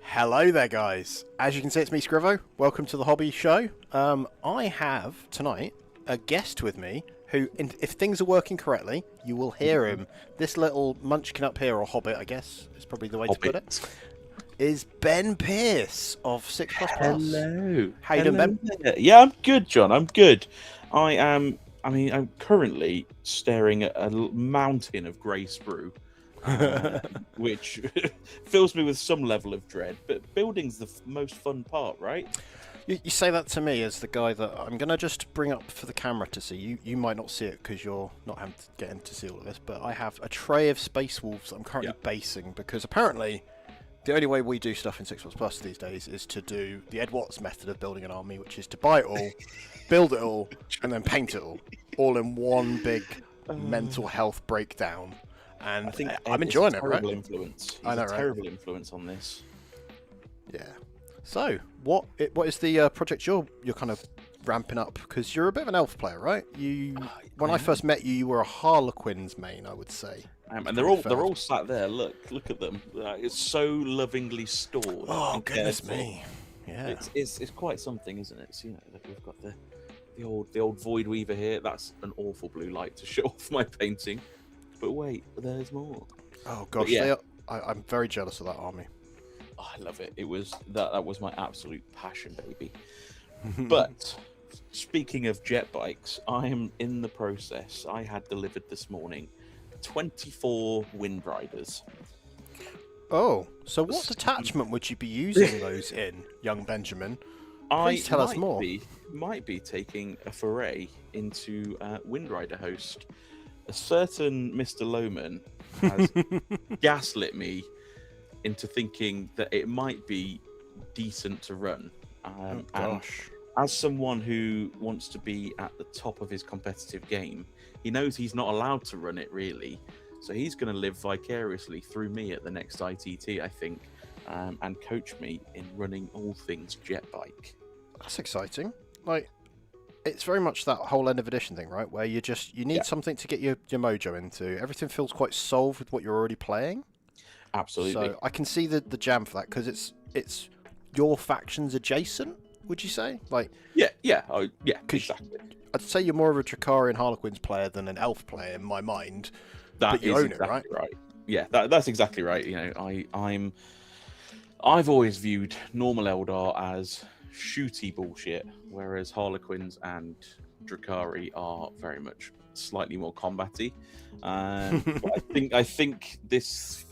Hello there, guys. As you can see, it's me, Scrivo. Welcome to the Hobby Show. I have tonight a guest with me who, if things are working correctly, you will hear him. This little munchkin up here, or hobbit, I guess, is probably the way to put it, is Ben Pearce of 6++. Hello. How you doing, Ben? Yeah, I'm good, John. I'm good. I'm currently staring at a mountain of grey sprue, which fills me with some level of dread. But building's the most fun part, right? You say that to me as the guy that I'm going to just bring up for the camera to see. You might not see it because you're not having to get in to see all of this, but I have a tray of Space Wolves that I'm currently basing because apparently the only way we do stuff in 6++ these days is to do the Ed Watts method of building an army, which is to buy it all, build it all, and then paint it all in one big mental health breakdown. And I think I'm enjoying it, right? Influence. I know, He's a right? terrible influence on this. Yeah. So, what is the project you're kind of ramping up? Because you're a bit of an elf player, right? When I first met you, you were a Harlequins main, I would say. And they're all sat there. Look at them. It's so lovingly stored. Oh goodness me! Yeah, it's quite something, isn't it? So, we've got the old Void Weaver here. That's an awful blue light to show off my painting. But wait, there's more. Oh gosh, yeah. I'm very jealous of that army. Oh, I love it. It was that was my absolute passion, baby. But speaking of jet bikes, I am in the process. I had delivered this morning 24 Wind Riders. Oh, so what detachment would you be using those in, young Benjamin? Please tell us more. Might be taking a foray into Wind Rider host. A certain Mr. Lohman has gaslit me into thinking that it might be decent to run. Oh gosh. And as someone who wants to be at the top of his competitive game, he knows he's not allowed to run it really. So he's going to live vicariously through me at the next ITT, I think, and coach me in running all things jet bike. That's exciting. Like, it's very much that whole end of edition thing, right? Where you need something to get your mojo into. Everything feels quite solved with what you're already playing. Absolutely. So I can see the jam for that because it's your factions adjacent. Would you say? Like yeah, exactly. I'd say you're more of a Drakarian Harlequins player than an elf player in my mind. But you own it, right? Yeah, that's exactly right. I've always viewed normal Eldar as shooty bullshit, whereas Harlequins and Drakari are very much slightly more combaty. But I think this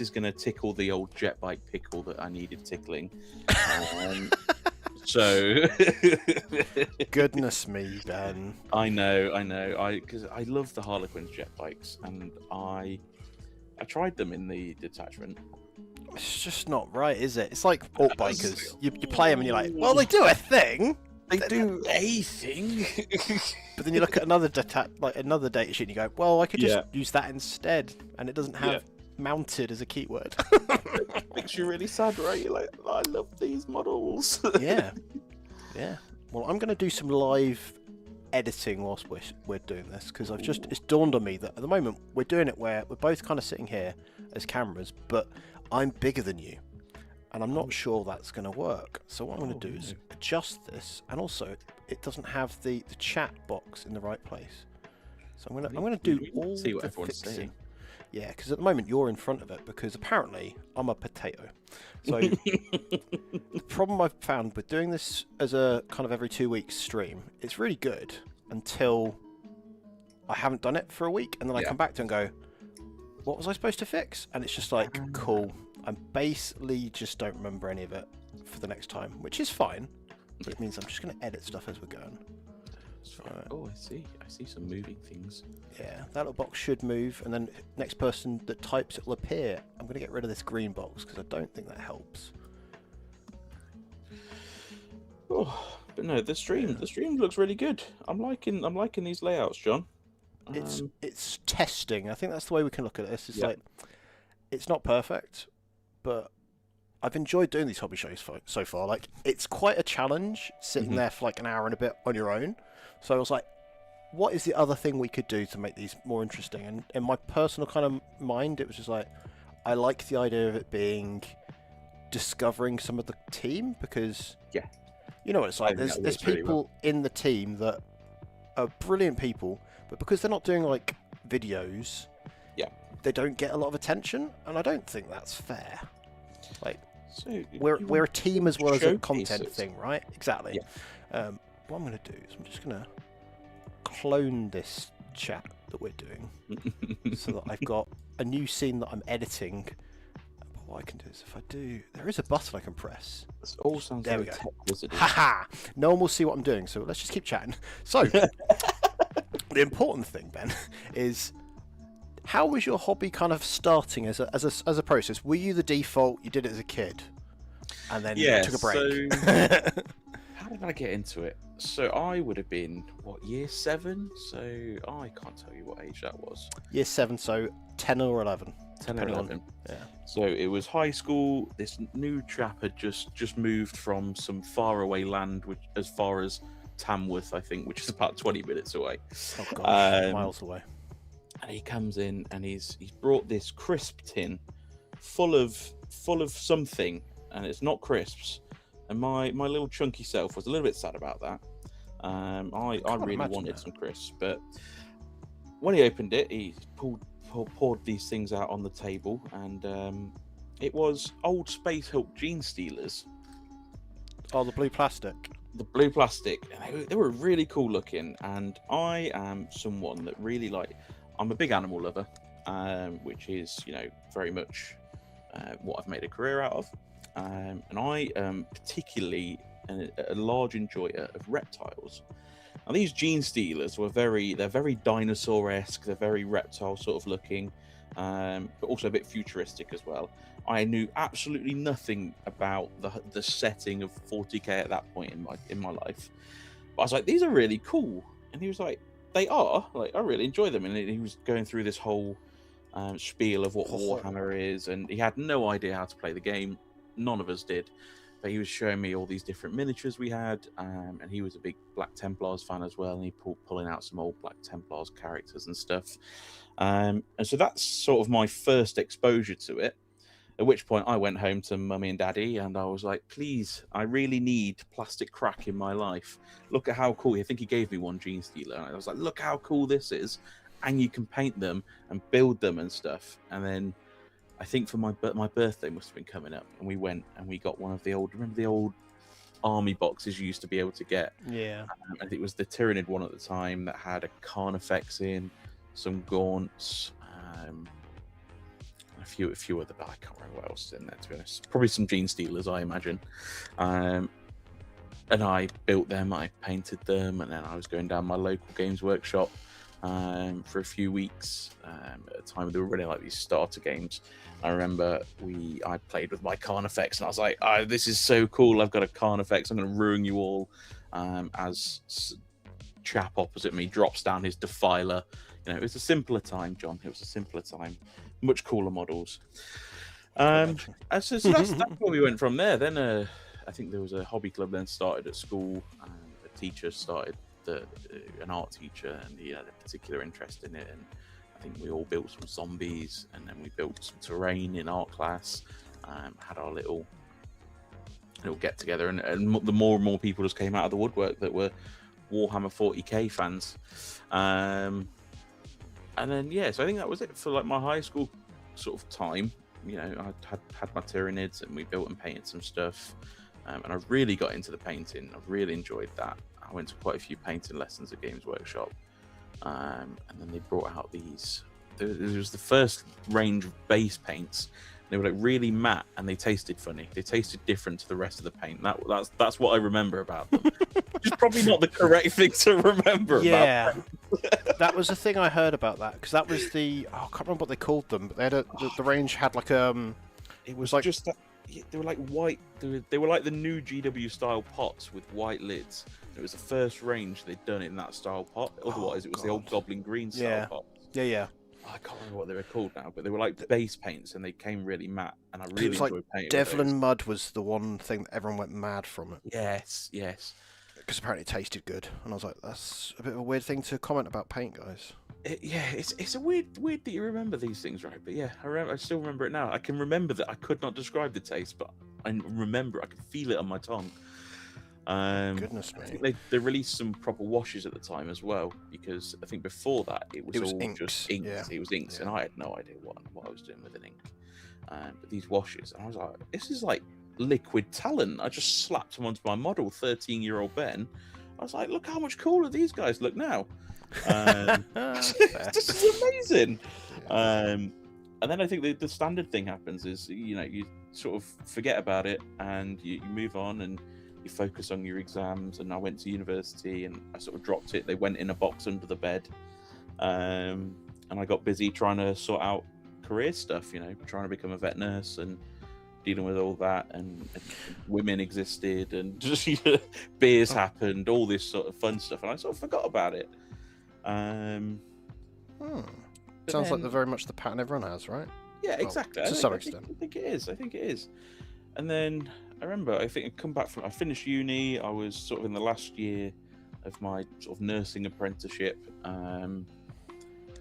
is going to tickle the old jet bike pickle that I needed tickling. So goodness me, Ben. I know. Because I love the Harlequins jet bikes, and I tried them in the detachment. It's just not right, is it? It's like alt bikers. You play them and you're like, well, they do a thing. They do a thing. But then you look at another data sheet and you go, well, I could just use that instead, and it doesn't have mounted as a keyword. Makes you really sad, right? You're like, I love these models. Yeah. Well, I'm going to do some live editing whilst we're doing this, because it's dawned on me that at the moment we're doing it where we're both kind of sitting here as cameras, but I'm bigger than you, and I'm not sure that's going to work. So what I'm going to do is adjust this, and also it doesn't have the chat box in the right place. So I'm going to do all the fixing. Yeah, because at the moment you're in front of it, because apparently I'm a potato. So the problem I've found with doing this as a kind of every 2 weeks stream, it's really good until I haven't done it for a week, and then I come back to it and go, what was I supposed to fix? And it's just like, cool. I basically just don't remember any of it for the next time, which is fine. It means I'm just going to edit stuff as we're going. Oh, I see some moving things. Yeah, that little box should move, and then next person that types it will appear. I'm going to get rid of this green box because I don't think that helps. Oh, but no, the stream looks really good. I'm liking these layouts, John. It's testing. I think that's the way we can look at this. It's like, it's not perfect, but I've enjoyed doing these hobby shows so far. Like, it's quite a challenge sitting there for like an hour and a bit on your own. So I was like, what is the other thing we could do to make these more interesting? And in my personal kind of mind, it was just like, I like the idea of it being discovering some of the team, because you know what it's like. There's people in the team that are brilliant people, but because they're not doing like videos, they don't get a lot of attention, and I don't think that's fair. Like, so we're a team as well as a content showcases. thing, right? Exactly. What I'm going to do is I'm just going to clone this chat that we're doing so that I've got a new scene that I'm editing. But what I can do is, if I do, there is a button I can press. This all sounds There very we go. tech wizard-y. Haha! No one will see what I'm doing, so let's just keep chatting. So, the important thing, Ben, is how was your hobby kind of starting as a process? Were you the default? You did it as a kid, and then you took a break. So how did I get into it? So I would have been year 7. So I can't tell you what age that was. Year 7, so 10 or 11. 10 or 11. Yeah. So it was high school. This new chap had just moved from some faraway land, which as far as Tamworth, I think, which is about 20 minutes away. Oh gosh, miles away. And he comes in and he's brought this crisp tin full of something, and it's not crisps. And my little chunky self was a little bit sad about that. I really wanted some crisps, but when he opened it, he poured these things out on the table, and it was old Space Hulk Gene Stealers. Oh, the blue plastic. The blue plastic, and they were really cool looking. And I am someone that really I'm a big animal lover, which is very much what I've made a career out of. And I am particularly a large enjoyer of reptiles. Now, these Gene Stealers they're very dinosaur-esque, they're very reptile sort of looking, but also a bit futuristic as well. I knew absolutely nothing about the setting of 40k at that point in my life. But I was like, these are really cool. And he was like, they are. I really enjoy them. And he was going through this whole spiel of what Warhammer is, and he had no idea how to play the game. None of us did, but he was showing me all these different miniatures we had, and he was a big Black Templars fan as well, and he pulling out some old Black Templars characters and stuff, and so that's sort of my first exposure to it. At which point I went home to Mummy and Daddy, and I was like, please, I really need plastic crack in my life. Look at how cool. I think he gave me one Gene Stealer, and I was like, look how cool this is, and you can paint them and build them and stuff. And then I think for my birthday must have been coming up, and we went and we got one of the old, remember the old army boxes you used to be able to get? Yeah. I think it was the Tyrannid one at the time that had a Carnifex in, some gaunts, a few other, but I can't remember what else is in there, to be honest. Probably some Gene Stealers, I imagine. And I built them, I painted them, and then I was going down my local games workshop for a few weeks. At the time, they were really like these starter games. I remember I played with my Carnifex, and I was like, oh, this is so cool. I've got a Carnifex. I'm going to ruin you all. As chap opposite me drops down his Defiler. It was a simpler time, John. It was a simpler time. Much cooler models. So that's where we went from there. Then I think there was a hobby club then started at school. A teacher started, an art teacher, and he had a particular interest in it. And I think we all built some zombies, and then we built some terrain in art class. Had our little get together, and the more and more people just came out of the woodwork that were Warhammer 40k fans. And then so I think that was it for my high school sort of time. I had my Tyranids, and we built and painted some stuff, and I really got into the painting. I really enjoyed that. I went to quite a few painting lessons at Games Workshop, and then they brought out these. There was the first range of base paints. They were really matte, and they tasted funny. They tasted different to the rest of the paint. That's what I remember about them. Which is probably not the correct thing to remember. Yeah, that was the thing I heard about that, because that was the I can't remember what they called them, but they had the range had it was like just that. They were like white. They were like the new GW style pots with white lids. It was the first range they'd done in that style pot. Otherwise, it was the old Goblin Green style pot. Yeah. I can't remember what they were called now, but they were like base paints, and they came really matte, and I really enjoyed painting. Devlin Mud was the one thing that everyone went mad from it. Yes. Because apparently it tasted good, and I was like, that's a bit of a weird thing to comment about paint, guys. Yeah, it's a weird that you remember these things, right? But yeah, I still remember it now. I can remember that I could not describe the taste, but I remember I can feel it on my tongue. Goodness I me. think they released some proper washes at the time as well, because I think before that it was all inks. just inks. Yeah. It was inks, Yeah. and I had no idea what I was doing with an ink. But these washes, and I was like, this is like liquid talent. I just slapped them onto my model, 13-year-old Ben. I was like, look how much cooler these guys look now. This is amazing. Yeah. And then I think the standard thing happens is, you sort of forget about it and you move on and you focus on your exams. And I went to university and I sort of dropped it. They went in a box under the bed. And I got busy trying to sort out career stuff, trying to become a vet nurse and dealing with all that, and women existed, and just beers happened, all this sort of fun stuff, and I sort of forgot about it. Sounds like they're very much the pattern everyone has, right? Yeah, exactly. To some extent. I think it is. And then I remember, I think I finished uni. I was sort of in the last year of my sort of nursing apprenticeship, and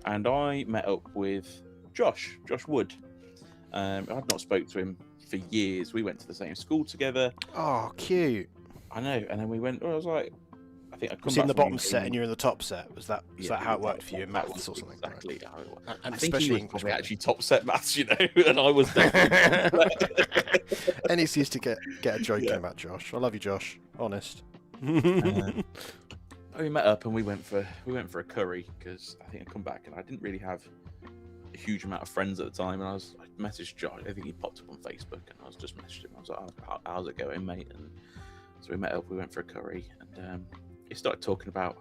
I met up with Josh Wood. I've not spoke to him for years. We went to the same school together. Oh, cute. I know. And then we went. I was like, I think I come was back in the from bottom set and you're in the top set. Was that how it worked for you in that maths or something? Exactly how it worked. And I think especially he was English. probably actually top set maths, and I was definitely. Any excuse to get a joke in about Josh. I love you, Josh. Honest. We met up and we went for a curry, because I think I come back and I didn't really have a huge amount of friends at the time, and I messaged Josh. I think he popped up on Facebook, and I was just messaging him. I was like, how's it going, mate? And so we met up, we went for a curry, and he started talking about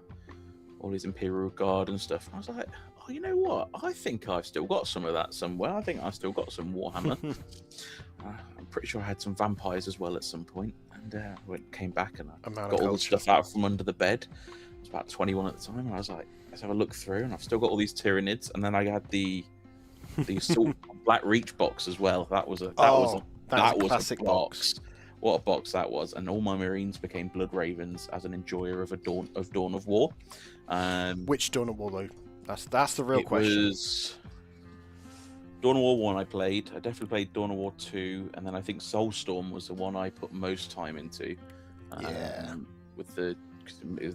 all his Imperial Guard and stuff. And I was like, oh, you know what? I think I've still got some of that somewhere. I think I've still got some Warhammer. I'm pretty sure I had some vampires as well at some point. And came back and I got all the stuff out from under the bed. I was about 21 at the time, and I was like, let's have a look through. And I've still got all these Tyranids. And then I had the Assault Black Reach box as well. That was a classic box. What a box that was. And all my Marines became Blood Ravens as an enjoyer of Dawn of War. Which Dawn of War though? That's the real question. Was Dawn of War 1 I played. I definitely played Dawn of War 2, and then I think Soulstorm was the one I put most time into. With that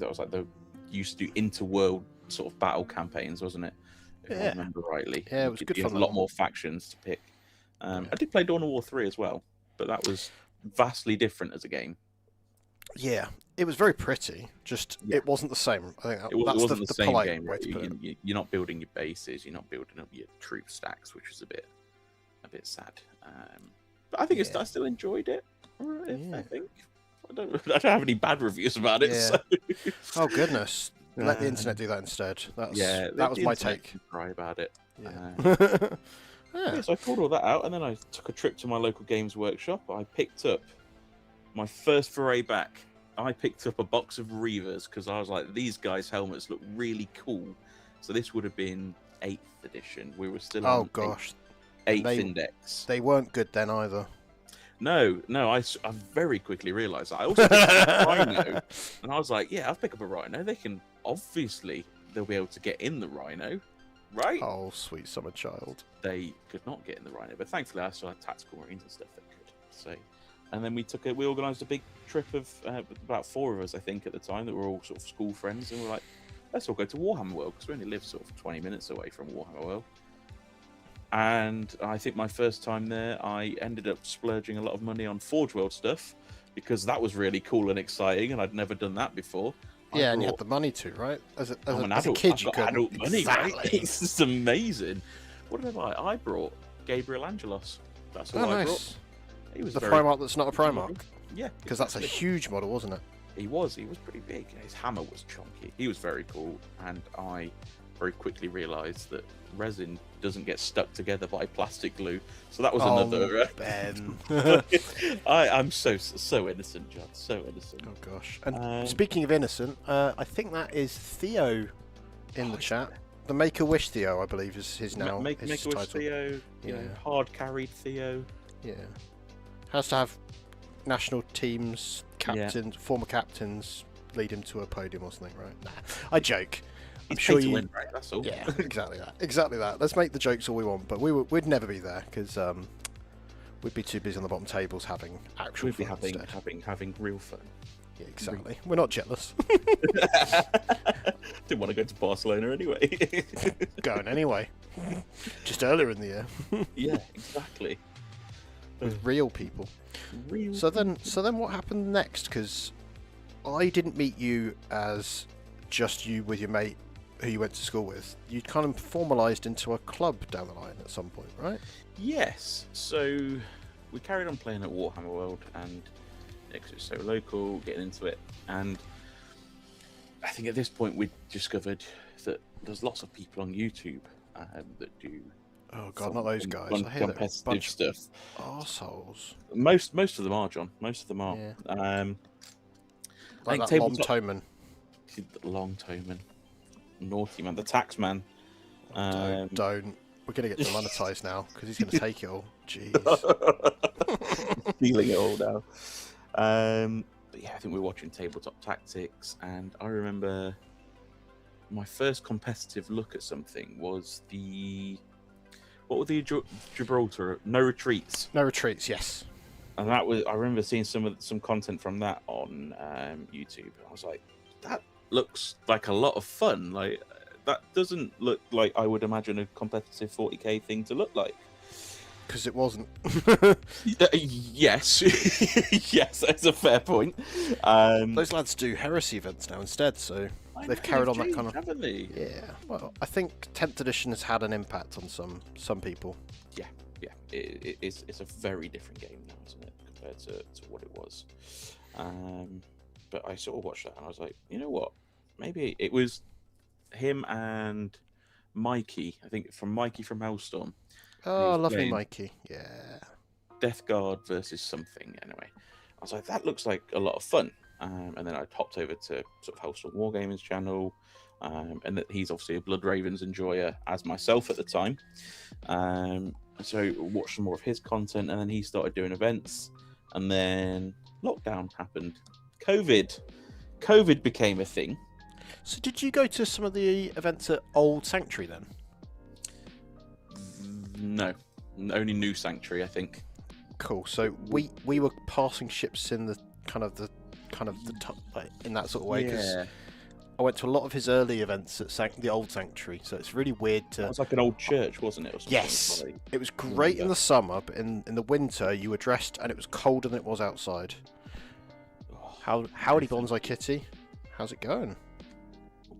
was like the used to do interworld sort of battle campaigns, wasn't it? If I remember rightly. Yeah, it was good fun. You had a lot more factions to pick. I did play Dawn of War 3 as well, but that was vastly different as a game. Yeah, it was very pretty. Just it wasn't the same. I think it wasn't the same game. Way to put it. You're not building your bases. You're not building up your troop stacks, which was a bit sad. But I think I still enjoyed it. I think I don't have any bad reviews about it. So. Oh goodness! Let the internet do that instead. That was my take. Cry about it. Yeah. So I pulled all that out, and then I took a trip to my local games workshop. I picked up my first foray back. I picked up a box of Reavers because I was like, these guys' helmets look really cool. So this would have been 8th edition. We were still on 8th index. They weren't good then either. No, I very quickly realised that. I also picked up a Rhino, and I was like, yeah, I'll pick up a Rhino. They'll be able to get in the Rhino, right? Oh, sweet summer child. They could not get in the Rhino, but thankfully I still had tactical Marines and stuff that could. So, and then we organised a big trip of about 4 of us, I think, at the time, that were all sort of school friends, and we're like, let's all go to Warhammer World, because we only live sort of 20 minutes away from Warhammer World. And I think my first time there, I ended up splurging a lot of money on Forge World stuff, because that was really cool and exciting, and I'd never done that before. And you had the money to, right? As an a kid, you could. Adult money, right? It's just amazing. What did I buy? I brought Gabriel Angelos. That's what I brought. He was the Primarch that's not a Primarch. Yeah, because that's a huge model, wasn't it? He was pretty big. His hammer was chunky. He was very cool, and I very quickly realised that resin doesn't get stuck together by plastic glue. So that was another. Ben. I'm so innocent, John. So innocent. Oh gosh. And speaking of innocent, I think that is Theo in the chat. The Make-A-Wish Theo, I believe, is his now. Make-A-Wish Theo. Hard carried Theo. Yeah. Has to have national teams, captains, former captains lead him to a podium or something, right? Nah, I joke. I'm It's sure pay to you. win, right? That's all. Yeah, exactly that. Exactly that. Let's make the jokes all we want, but we'd never be there because we'd be too busy on the bottom tables having actual We'd be fun instead. having real fun. Yeah, exactly. We're not jealous. Didn't want to go to Barcelona anyway. Going anyway. Just earlier in the year Yeah, exactly. with real people. Real. So then what happened next? Because I didn't meet you as just you with your mate who you went to school with. You'd kind of formalised into a club down the line at some point, right? Yes. So we carried on playing at Warhammer World, and because it's so local, getting into it, and I think at this point we discovered that there's lots of people on YouTube that do. Oh god, not those guys! I hear they're a competitive bunch stuff. of arseholes. Most of them are, John. Most of them are. Yeah. I Like think that Lom tabletop. Toman. Long Toman, naughty man, the tax man. Don't. We're gonna get demonetized now because he's gonna take it all. Jeez. Stealing it all now. But yeah, I think we were watching Tabletop Tactics, and I remember my first competitive look at something was what were the Gibraltar No Retreats, No retreats. Yes. and that was I remember seeing some content from that on YouTube, and I was like, that looks like a lot of fun. Like that doesn't look like I would imagine a competitive 40k thing to look like. Because it wasn't. Yes, yes, that's a fair point. Those lads do heresy events now instead, so they've carried on that kind of. Haven't they? Yeah. Well, I think 10th edition has had an impact on some people. Yeah. It's a very different game now, isn't it, compared to what it was. But I sort of watched that and I was like, you know what? Maybe it was him and Mikey. I think Mikey from Hellstorm. Oh, lovely playing Mikey. Yeah. Death Guard versus something. Anyway, I was like, that looks like a lot of fun. And then I hopped over to sort of Hellstorm Wargaming's channel, and that he's obviously a Blood Ravens enjoyer as myself at the time. So watched some more of his content, and then he started doing events, and then lockdown happened. COVID became a thing. So did you go to some of the events at Old Sanctuary then? No, only New Sanctuary, I think. Cool. So we were passing ships in the like, in that sort of way because I went to a lot of his early events at the Old Sanctuary. So it's really weird to. It was like an old church, wasn't it? Or something? Yes, it was great in the summer, but in the winter you were dressed and it was colder than it was outside. Howdy Bonsai Kitty, how's it going?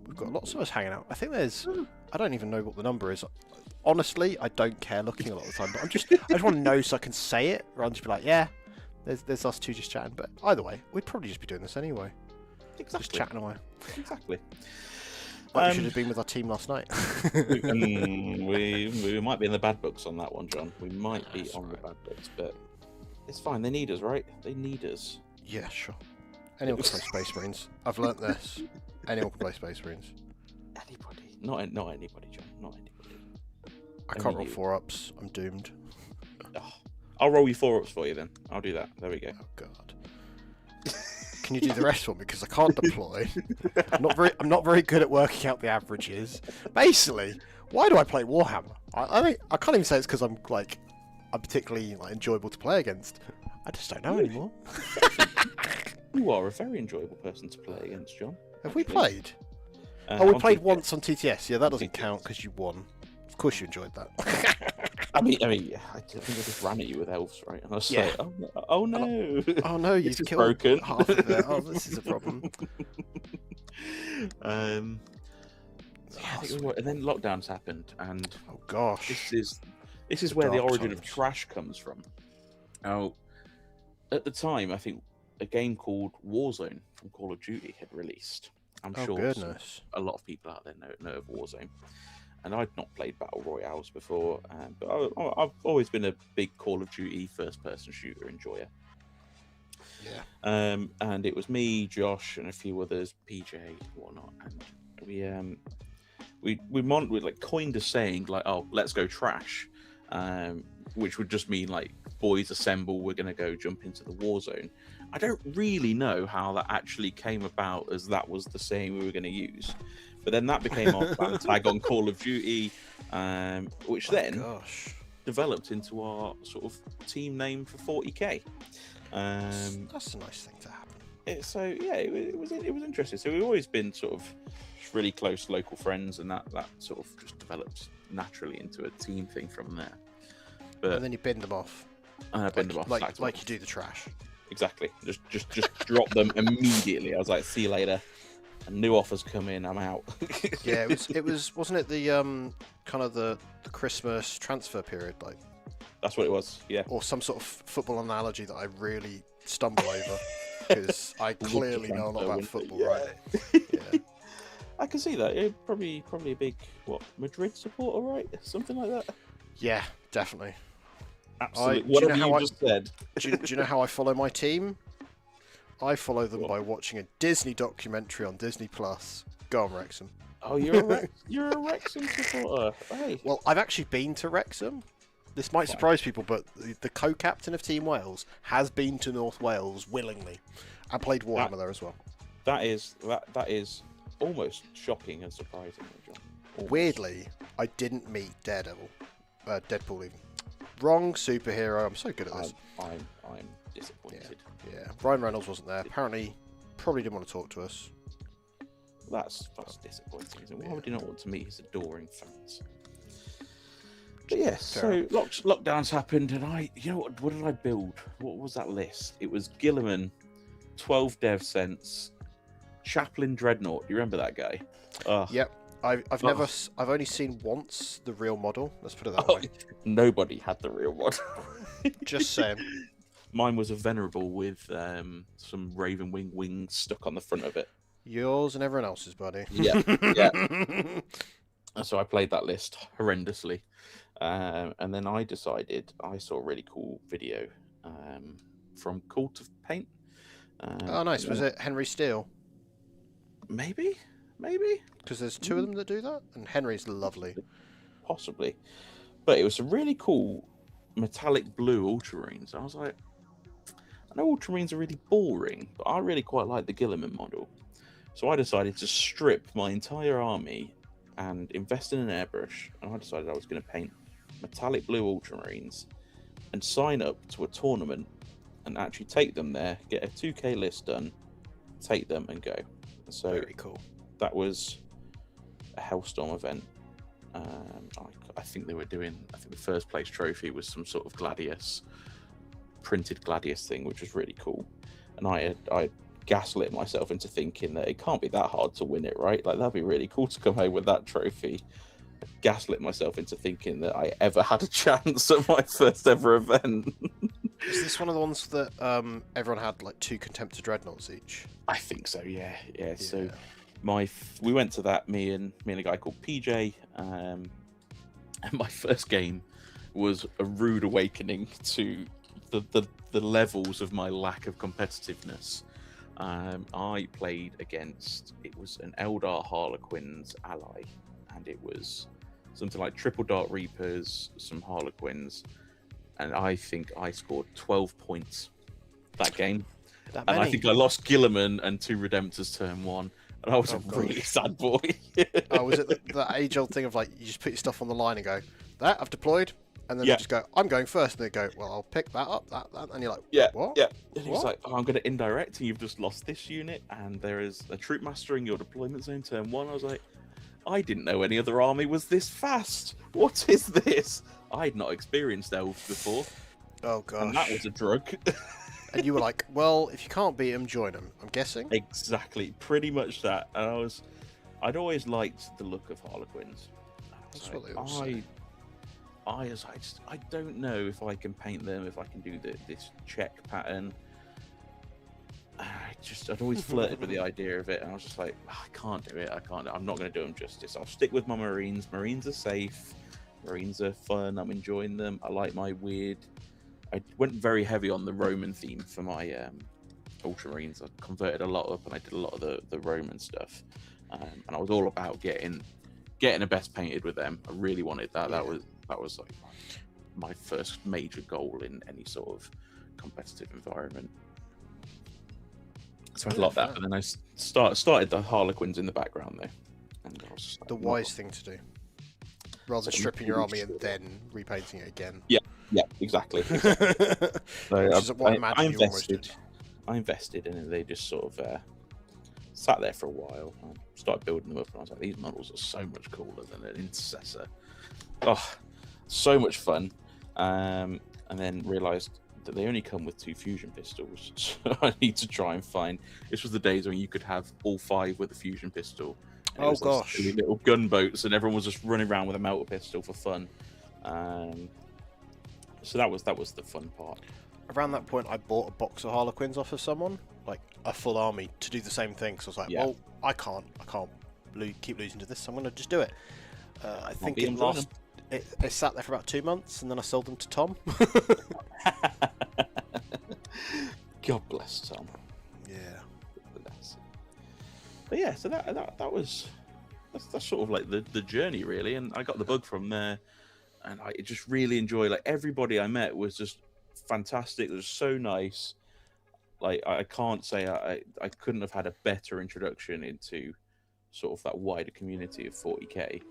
We've got lots of us hanging out. I think I don't even know what the number is. Honestly, I don't care looking a lot of the time, but I just want to know so I can say it rather than just be like, yeah, there's us two just chatting. But either way, we'd probably just be doing this anyway. Exactly. Just chatting away. Exactly. Like we should have been with our team last night. we might be in the bad books on that one, John. We might be on the bad books, but it's fine. They need us, right? They need us. Yeah, sure. Anyone can play Space Marines. I've learnt this. Anyone can play Space Marines. Anybody. Not anybody, John. Not anybody. I can't roll 4-ups. I'm doomed. Oh, I'll roll you 4-ups for you then. I'll do that. There we go. Oh god. Can you do the rest for me? Because I can't deploy. I'm not very good at working out the averages. Basically, why do I play Warhammer? I can't even say it's because I'm particularly enjoyable to play against. I just don't know anymore. You are a very enjoyable person to play against, John. Have we played? We played once on TTS. Yeah, that doesn't TTS. count because you won. Of course you enjoyed that. I mean, yeah, I think I just ran at you with elves, right? And I was like, oh no. Oh no, you've This is killed broken. half of it. Oh, this is a problem. Yeah, I think and then lockdowns happened, and Oh gosh. this is where the dark origin of times. trash comes from. Now, at the time, I think a game called Warzone from Call of Duty had released. I'm Oh sure goodness. a lot of people out there know of Warzone. And I'd not played Battle Royales before, but I've always been a big Call of Duty first-person shooter enjoyer. Yeah. And it was me, Josh, and a few others, PJ, whatnot, and we coined a saying like, "Oh, let's go trash," which would just mean like, boys assemble, we're gonna go jump into the war zone. I don't really know how that actually came about, as that was the saying we were going to use. But then that became our clan tag on Call of Duty, which then developed into our sort of team name for 40k. That's a nice thing to happen. So yeah, it was interesting. So we've always been sort of really close local friends, and that sort of just developed naturally into a team thing from there. But and then you bin them off. Bin them off like you do the trash. Exactly. Just drop them immediately. I was like, see you later. And new offers come in, I'm out. Yeah, it was wasn't it the kind of the Christmas transfer period, like? That's what it was, yeah. Or some sort of football analogy that I really stumble over because I clearly know a lot about football, right? Yeah. I can see that. Yeah, probably a big Madrid supporter, right? Something like that. Yeah, definitely. Absolutely. Whatever you just said. Do you know how I follow my team? I follow them by watching a Disney documentary on Disney Plus. Go on, Wrexham. Oh, you're a Wrexham supporter. Hey. Well, I've actually been to Wrexham. This might surprise people, but the co-captain of Team Wales has been to North Wales willingly. I played Warhammer there as well. That is almost shocking and surprising, John. Almost. Weirdly, I didn't meet Deadpool even. Wrong superhero. I'm so good at this. I'm disappointed. Yeah. Ryan Reynolds wasn't there. Apparently, probably didn't want to talk to us. That's disappointing. So why would you not want to meet his adoring fans? But yes, so lockdowns happened, and what did I build? What was that list? It was Gilliman, 12 dev cents, Chaplain Dreadnought. Do you remember that guy? Yep. I've only seen once the real model. Let's put it that way. Nobody had the real model. Just saying. Mine was a Venerable with some Raven Wing wings stuck on the front of it. Yours and everyone else's, buddy. Yeah. So I played that list horrendously. And then I decided I saw a really cool video from Cult of Paint. Oh, nice. Was it Henry Steele? Maybe. Because there's two of them that do that, and Henry's lovely. Possibly. But it was some really cool metallic blue ultramarines. I was like, I know ultramarines are really boring, but I really quite like the Gilliman model. So I decided to strip my entire army and invest in an airbrush, and I decided I was going to paint metallic blue ultramarines and sign up to a tournament and actually take them there, get a 2k list done, take them and go. So very cool. That was a Hellstorm event. I think they were doing, the first place trophy was some sort of Gladius, printed Gladius thing, which was really cool. And I gaslit myself into thinking that it can't be that hard to win it, right? Like, that'd be really cool to come home with that trophy. Gaslit myself into thinking that I ever had a chance at my first ever event. Is this one of the ones that everyone had like 2 Contemptor Dreadnoughts each? I think so, yeah. So we went to that, me and a guy called PJ, and my first game was a rude awakening to the levels of my lack of competitiveness. I played against, it was an Eldar Harlequins ally, and it was something like Triple Dart Reapers, some Harlequins, and I think I scored 12 points that game. And I think I lost Gilliman and 2 Redemptors turn 1, and I was a really sad boy. Oh, was it that age-old thing of like, you just put your stuff on the line and go, that, I've deployed, and then they just go, I'm going first, and they go, well, I'll pick that up, that, and you're like, what? Yeah. And he's like, I'm going to indirect, and you've just lost this unit, and there is a troop master in your deployment zone turn 1. I was like, I didn't know any other army was this fast. What is this? I'd not experienced elves before. Oh, gosh. And that was a drug. And you were like, well, if you can't beat them, join them, I'm guessing. Exactly. Pretty much that. And I'd always liked the look of Harlequins. That's what they all say. I don't know if I can paint them, if I can do this check pattern. I'd always flirted with the idea of it, and I was just like, I can't do it. I'm not going to do them justice. I'll stick with my Marines. Marines are safe. Marines are fun. I'm enjoying them. I like my weird. I went very heavy on the Roman theme for my Ultramarines. I converted a lot up, and I did a lot of the Roman stuff. And I was all about getting the best painted with them. I really wanted that. Yeah. That was like my first major goal in any sort of competitive environment. So I like that, but then I started the Harlequins in the background though, and I was just like, The wise thing to do, rather than stripping your army and then repainting it again. Yeah, exactly. So Which is what I imagine you almost did. I invested in it. They just sort of sat there for a while. I started building them up, and I was like, these models are so much cooler than an intercessor. Oh, so much fun. And then realised that they only come with 2 fusion pistols, so I need to try and find. This was the days when you could have all 5 with a fusion pistol. And it was gosh! Like little gunboats, and everyone was just running around with a melter pistol for fun. So that was the fun part. Around that point, I bought a box of Harlequins off of someone, like a full army, to do the same thing. So I was like, well, I can't keep losing to this. So I'm going to just do it. I think it sat there for about 2 months, and then I sold them to Tom. God bless Tom. Yeah. But yeah, so that's sort of like the journey really, and I got the bug from there, and I just really enjoy. Like everybody I met was just fantastic. It was so nice. Like I can't say I couldn't have had a better introduction into sort of that wider community of 40k.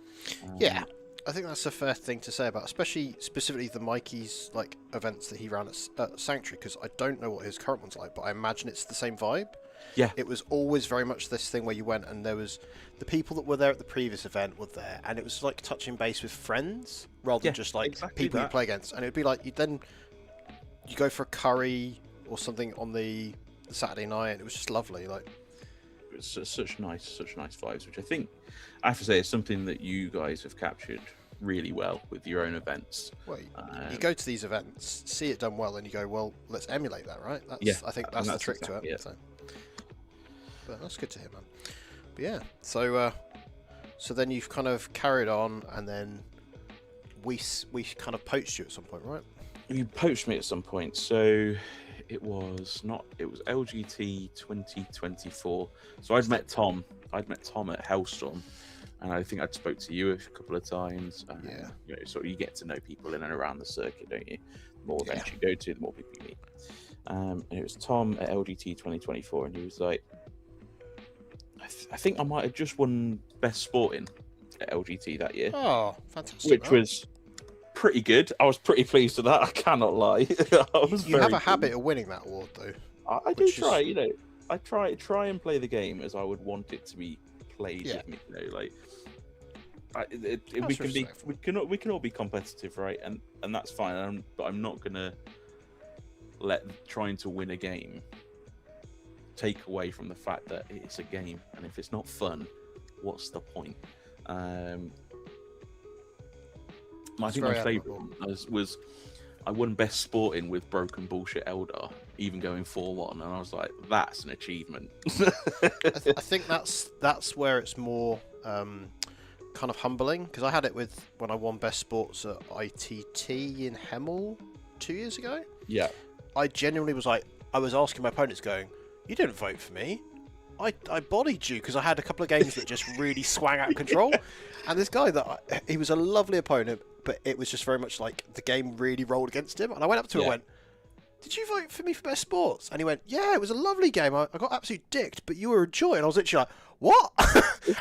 Yeah, I think that's a fair thing to say about, especially specifically the Mikey's like events that he ran at Sanctuary, because I don't know what his current one's like, but I imagine it's the same vibe. Yeah, it was always very much this thing where you went and there was the people that were there at the previous event were there, and it was like touching base with friends rather than just like people you play against. And it would be like you go for a curry or something on the Saturday night, and it was just lovely. Like it's such nice vibes, which I think I have to say is something that you guys have captured really well with your own events. Well, you go to these events, see it done well, and you go, well, let's emulate that, right? I think that's the trick to it. So. But that's good to hear, man. But yeah, so then you've kind of carried on, and then we kind of poached you at some point, right? You poached me at some point, so it was LGT 2024. So I'd met Tom at Hellstorm, and I think I'd spoke to you a couple of times. Yeah. You know, sort of you get to know people in and around the circuit, don't you? The more events you go to, the more people you meet. And it was Tom at LGT 2024, and he was like, I think I might have just won Best Sporting at LGT that year. Oh, fantastic. Which was pretty good. I was pretty pleased with that, I cannot lie. You have a habit of winning that award, though. I do try, you know. I try and play the game as I would want it to be played with me, you know, like we can all be competitive, right? And that's fine. But I'm not gonna let trying to win a game take away from the fact that it's a game, and if it's not fun, what's the point? I think my favourite was I won Best Sporting with Broken Bullshit Eldar, even going 4-1, and I was like, that's an achievement. I think that's where it's more kind of humbling, because I had it with when I won Best Sports at ITT in Hemel 2 years ago. Yeah, I genuinely was like, I was asking my opponents, going, "You didn't vote for me. I bodied you," because I had a couple of games that just really swang out of control. And this guy he was a lovely opponent, but it was just very much like the game really rolled against him. And I went up to him and went, "Did you vote for me for Best Sports?" And he went, "Yeah, it was a lovely game. I got absolutely dicked, but you were a joy." And I was literally like, "What?"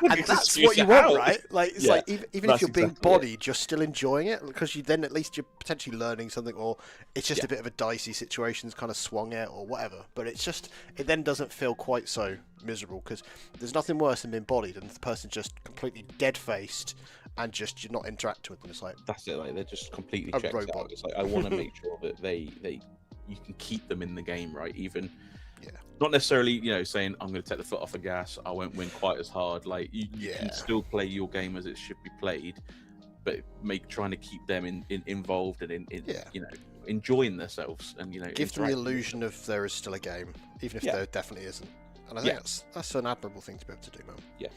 And that's what you want, right? Like it's like even if you're being bodied, you're still enjoying it, because then at least you're potentially learning something, or it's just a bit of a dicey situation's kind of swung it or whatever. But it then doesn't feel quite so miserable, because there's nothing worse than being bodied and the person just completely dead faced and just you're not interacting with them. It's like that's it. Like they're just completely checked out. It's like I want to make sure that you can keep them in the game, right? Even not necessarily, you know, saying I'm going to take the foot off the gas, I won't win quite as hard. Like you can still play your game as it should be played, but trying to keep them involved and in you know, enjoying themselves, and you know, give them the illusion of there is still a game, even if there definitely isn't. And I think that's an admirable thing to be able to do, man. Yeah.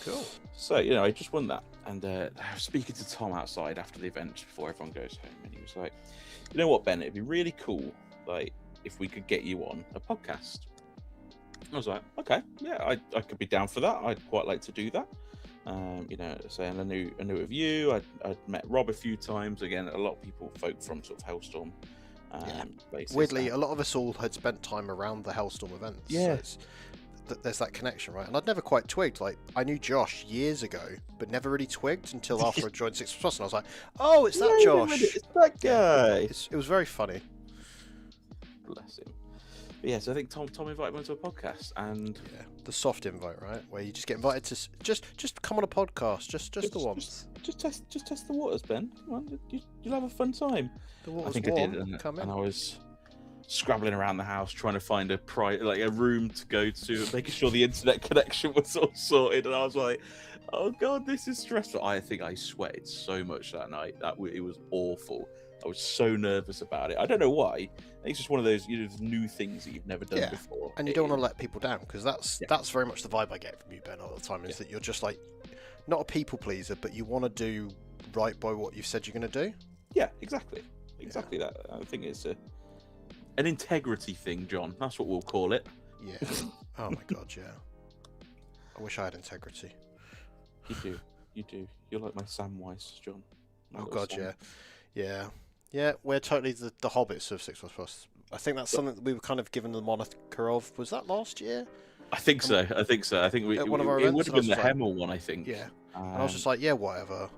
Cool. So, you know, I just won that, and I was speaking to Tom outside after the event before everyone goes home, and he was like, "You know what, Ben? It'd be really cool, like, if we could get you on a podcast." I was like, "Okay, yeah, I could be down for that. I'd quite like to do that." You know, saying I knew of you. I'd met Rob a few times. Again, a lot of folk from sort of Hellstorm. But it's Weirdly, a lot of us all had spent time around the Hellstorm events. Yeah. So there's that connection, right? And I'd never quite twigged. Like, I knew Josh years ago, but never really twigged until after I joined 6 Plus, and I was like, "Oh, it's that Josh! It's that guy!" It was very funny. Bless him. But yeah, so I think Tom invited me onto a podcast, and the soft invite, right, where you just get invited to just come on a podcast, just the once. Just test the waters, Ben. Come on, you'll have a fun time. The water's I think warm. I did, and I was scrabbling around the house trying to find a room to go to, making sure the internet connection was all sorted, and I was like, "Oh God, this is stressful." I think I sweated so much that night that it was awful. I was so nervous about it. I don't know why. I think it's just one of those new things that you've never done before. And you don't want to let people down, because that's very much the vibe I get from you, Ben, all the time, is that you're just like, not a people pleaser, but you want to do right by what you've said you're going to do. Yeah, exactly that. I think it's an integrity thing, John. That's what we'll call it. Yeah. Oh my God, yeah. I wish I had integrity. You do. You're like my Samwise, John. Oh God, Sam. Yeah, we're totally the hobbits of 6 Plus. I think that's something that we were kind of given the moniker of. Was that last year? I think so. I think we at one of our it events, would have been the like, Hemel one, I think. Yeah. And I was just like, yeah, whatever.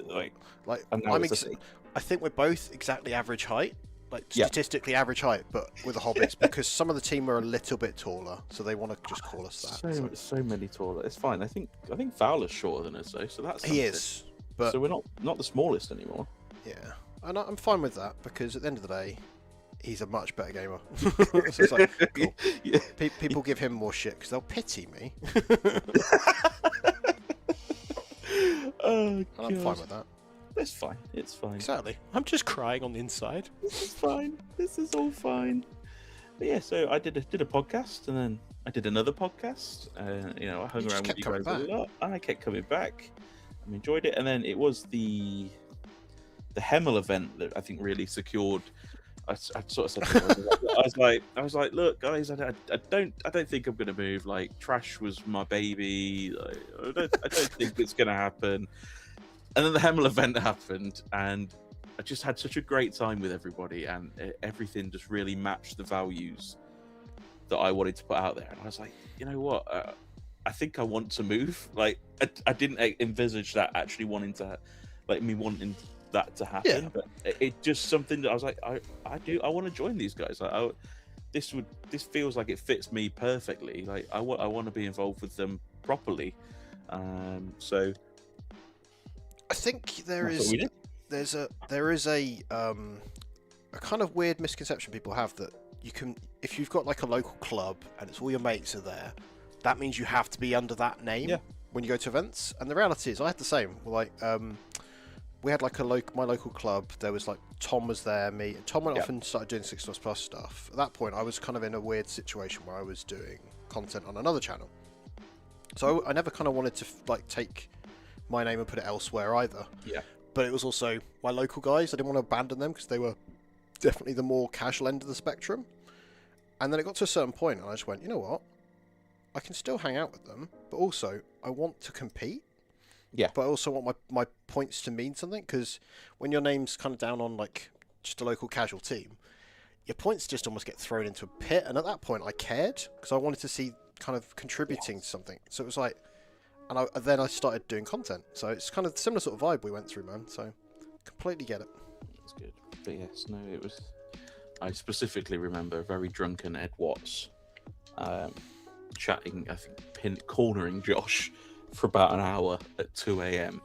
Like I think we're both exactly average height, like statistically average height, but with the hobbits, because some of the team are a little bit taller, so they want to just call us that. So many taller. It's fine. I think Fowler's shorter than us though, so that's something. He is. But so we're not the smallest anymore. Yeah. And I'm fine with that, because at the end of the day, he's a much better gamer. So it's like, cool. Yeah. People give him more shit because they'll pity me. Oh, and I'm fine with that. It's fine. Exactly. I'm just crying on the inside. This is fine. This is all fine. But yeah, so I did a podcast, and then I did another podcast. I hung around with you guys a lot, and I kept coming back. I enjoyed it, and then it was the Hemel event that I think really secured. I sort of said to them, I was like, look, guys, I don't think I'm gonna move. Like, Trash was my baby. Like, I don't think it's gonna happen. And then the Hemel event happened, and I just had such a great time with everybody, and everything just really matched the values that I wanted to put out there. And I was like, you know what? I think I want to move. Like, I didn't envisage that actually wanting that to happen, but it just something that I was like, I want to join these guys. Like, this feels like it fits me perfectly. Like, I want to be involved with them properly. So I think there is a kind of weird misconception people have that you can, if you've got like a local club and it's all your mates are there, that means you have to be under that name when you go to events. And the reality is, I had the same. Like, we had like my local club. There was like Tom was there, me. And Tom went off and started doing 6 Plus stuff. At that point, I was kind of in a weird situation where I was doing content on another channel. So I never kind of wanted to like take my name and put it elsewhere either. Yeah. But it was also my local guys. I didn't want to abandon them because they were definitely the more casual end of the spectrum. And then it got to a certain point, and I just went, you know what? I can still hang out with them, but also I want to compete. Yeah. But I also want my points to mean something, because when your name's kind of down on like just a local casual team, your points just almost get thrown into a pit. And at that point, I cared because I wanted to see kind of contributing to something. So it was like, and then I started doing content. So it's kind of the similar sort of vibe we went through, man. So completely get it. That's good. But yes, no, it was. I specifically remember a very drunken Ed Watts chatting, I think, cornering Josh for about an hour at 2 a.m.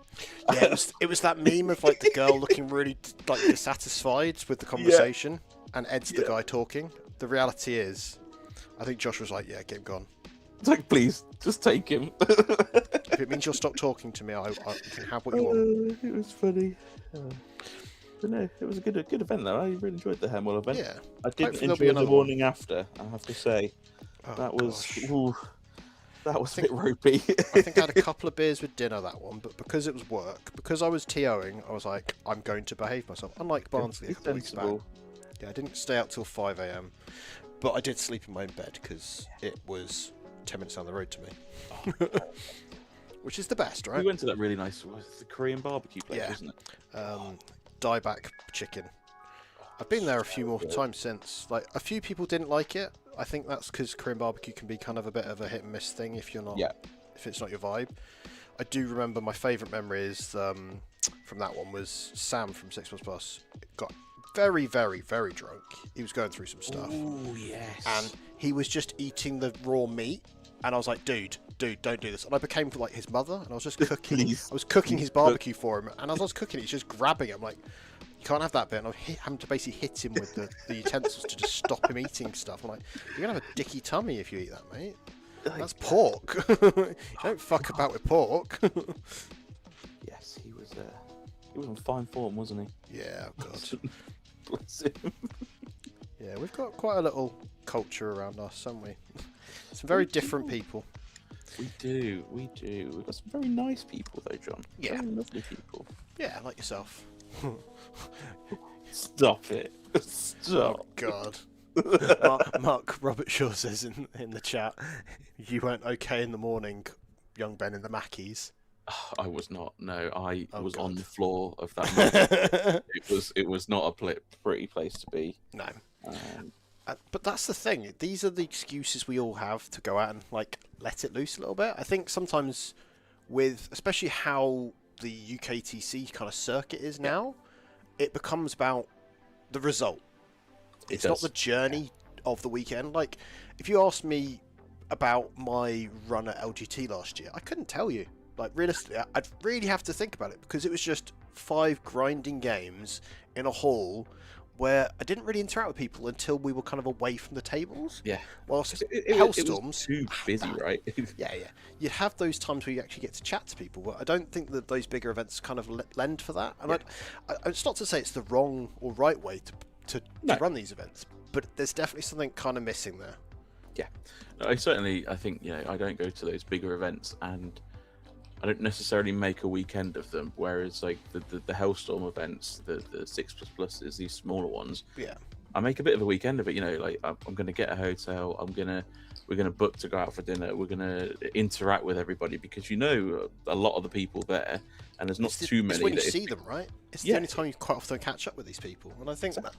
Yeah, it was that meme of like the girl looking really like dissatisfied with the conversation, and Ed's the guy talking. The reality is, I think Josh was like, "Yeah, get him gone." It's like, please, just take him. If it means you'll stop talking to me, you can have what you want. It was funny. But no, it was a good event though. I really enjoyed the Hemel event. Yeah, I didn't enjoy the morning after, I have to say. That was a bit ropey. I think I had a couple of beers with dinner that one, but because it was work, because I was TOing, I was like, I'm going to behave myself. Unlike Barnsley a couple weeks back. Yeah, I didn't stay out till 5 a.m, but I did sleep in my own bed because it was 10 minutes down the road to me. Which is the best, right? We went to that really nice, the Korean barbecue place, wasn't it? Dieback chicken. I've been there a few more times since. Like, a few people didn't like it. I think that's because Korean barbecue can be kind of a bit of a hit and miss thing if you're not, if it's not your vibe. I do remember my favourite memory is from that one was Sam from 6++. Got very, very, very drunk. He was going through some stuff. Oh yes. And he was just eating the raw meat, and I was like, dude, don't do this. And I became like his mother, and I was just cooking. I was cooking his barbecue for him, and as I was cooking, he's just grabbing it. I'm like, you can't have that bit. And I was having to basically hit him with the utensils to just stop him eating stuff. I'm like, you're gonna have a dicky tummy if you eat that, mate. That's pork. You don't fuck about with pork. Yes, he was in fine form, wasn't he? Yeah, oh God. Bless him. Yeah, we've got quite a little culture around us, haven't we? Some very different people. We do. We've got some very nice people, though, John. Yeah. Very lovely people. Yeah, like yourself. Stop it. Stop. Oh, God. Mark Robert Shaw says in the chat, you weren't okay in the morning, young Ben in the Mackies. I was not. No, I was God. on the floor of that. It was not a pretty place to be. No. But that's the thing. These are the excuses we all have to go out and like let it loose a little bit. I think sometimes with, especially how the UKTC kind of circuit is now, it becomes about the result. It's not the journey of the weekend. Like, if you asked me about my run at LGT last year, I couldn't tell you. Like, realistically, I'd really have to think about it because it was just 5 grinding games in a hall where I didn't really interact with people until we were kind of away from the tables. Yeah. Whilst Hellstorms, it was too busy, right? Yeah. You'd have those times where you actually get to chat to people, but I don't think that those bigger events kind of lend for that. And it's not to say it's the wrong or right way to run these events, but there's definitely something kind of missing there. Yeah. No, I think, I don't go to those bigger events and I don't necessarily make a weekend of them. Whereas like the Hellstorm events, the 6++s, these smaller ones, I make a bit of a weekend of it. Like I'm going to get a hotel. We're going to book to go out for dinner. We're going to interact with everybody because a lot of the people there, and there's not too many. It's when you see them, right? It's the only time you quite often catch up with these people, and I think that.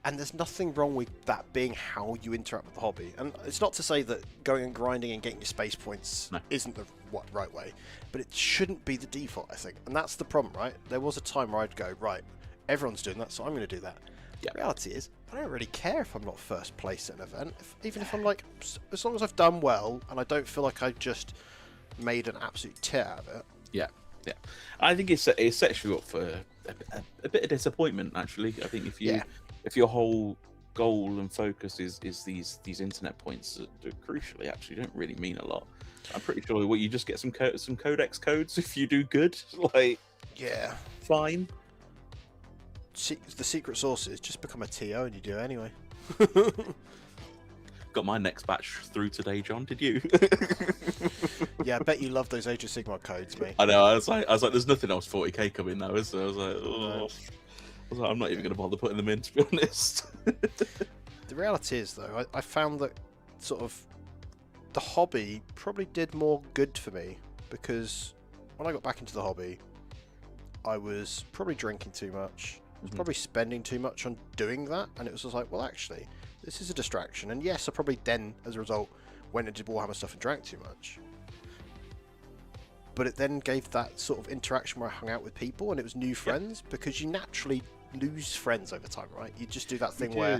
And there's nothing wrong with that being how you interact with the hobby. And it's not to say that going and grinding and getting your space points isn't the right way, but it shouldn't be the default, I think. And that's the problem, right? There was a time where I'd go, right, everyone's doing that, so I'm going to do that. Yeah. The reality is, I don't really care if I'm not first place at an event. Even if I'm like, as long as I've done well and I don't feel like I just made an absolute tit out of it. Yeah. I think it sets you up for a bit of disappointment, actually. I think if your whole goal and focus is these internet points that crucially actually don't really mean a lot. I'm pretty sure you just get some codex codes if you do good. Like, fine. The secret source is just become a TO and you do it anyway. Got my next batch through today, John. Did you? Yeah, I bet you love those Age of Sigmar codes, mate. I know. I was like, there's nothing else 40k coming now, is there? I was like, I'm not even going to bother putting them in, to be honest. The reality is, though, I found that sort of the hobby probably did more good for me because when I got back into the hobby, I was probably drinking too much. I was probably spending too much on doing that, and it was just like, well, actually, this is a distraction. And yes, I probably then, as a result, went and did Warhammer stuff and drank too much. But it then gave that sort of interaction where I hung out with people, and it was new friends, because you naturally lose friends over time, right? You just do that thing where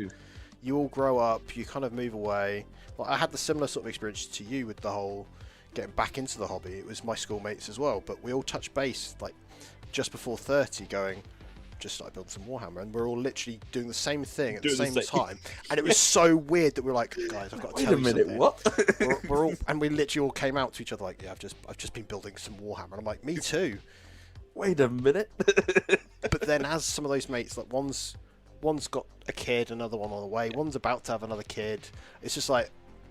you all grow up, you kind of move away. Like, I had the similar sort of experience to you with the whole getting back into the hobby. It was my schoolmates as well, but we all touched base like just before 30 going, just started building some Warhammer, and we're all literally doing the same thing at the same time. And it was so weird that we were like, guys, I've got to tell you something. What? we're all, and we literally all came out to each other like, yeah, I've just been building some Warhammer. And I'm like, me too. Wait a minute. But then as some of those mates, like one's got a kid, another one on the way, one's about to have another kid. It's just like,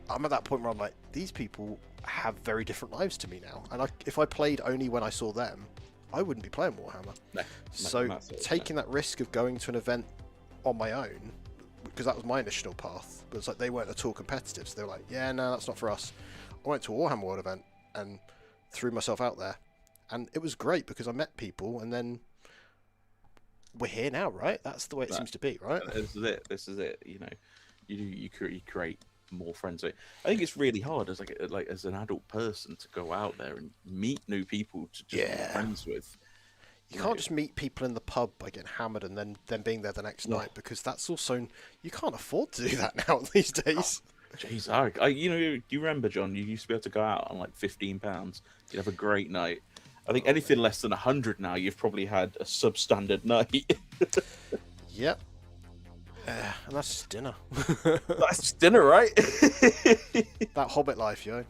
I'm at that point where I'm like, these people have very different lives to me now. And if I played only when I saw them, I wouldn't be playing Warhammer. So taking that risk of going to an event on my own, because that was my initial path, but it's like they weren't at all competitive. So they were like, yeah, no, that's not for us. I went to a Warhammer World event and threw myself out there. And it was great because I met people, and then we're here now, right? That's the way it seems to be, right? This is it. This is it. You know, you create more friends. I think it's really hard as like as an adult person to go out there and meet new people to just be friends with. You can't just meet people in the pub by getting hammered and then being there the next night, because that's also, you can't afford to do that now these days. Jeez, you know, do you remember, John? You used to be able to go out on like £15. You'd have a great night. I think anything less than 100 now, you've probably had a substandard night. Yep. And that's just dinner. That's just dinner, right? That Hobbit life, yo.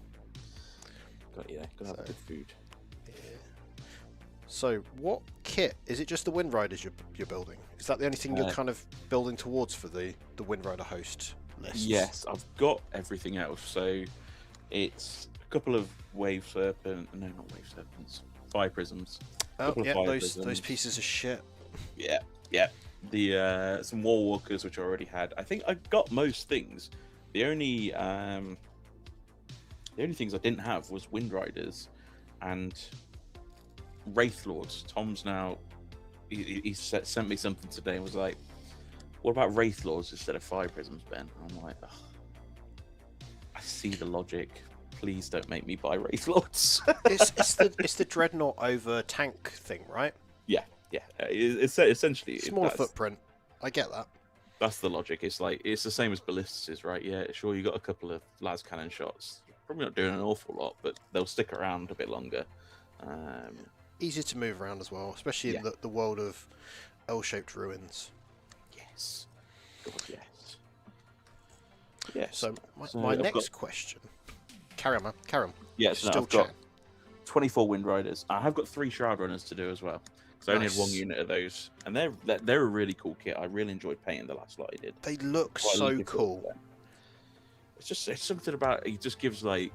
Gotta have good food. So, what kit? Is it just the Wind Riders you're building? Is that the only thing you're kind of building towards for the Wind Rider host list? Yes, I've got everything else. So, it's a couple of Wave Serpent... No, not Wave Serpents. Fire Prisms. Oh, yeah, those pieces of shit. Yeah. The some War Walkers, which I already had. I think I got most things. The only things I didn't have was Wind Riders and Wraith Lords. Tom's now he sent me something today and was like, "What about Wraith Lords instead of Fire Prisms, Ben?" And I'm like, ugh, I see the logic. Please don't make me buy Wraith Lords. it's the Dreadnought over tank thing, right? Yeah. It's essentially smaller footprint. I get that. That's the logic. It's like it's the same as ballistas, right? Yeah, sure. You got a couple of las cannon shots. Probably not doing an awful lot, but they'll stick around a bit longer. Easier to move around as well, especially in the world of L-shaped ruins. Yes. God, yes. Yes. So my next question. Carry on, man. Carry on. Yes, I've got 24 Wind Riders. I have got 3 Shroud Runners to do as well. Because I only had 1 unit of those. And they're a really cool kit. I really enjoyed painting the last lot I did. They look so cool. It's something about it just gives like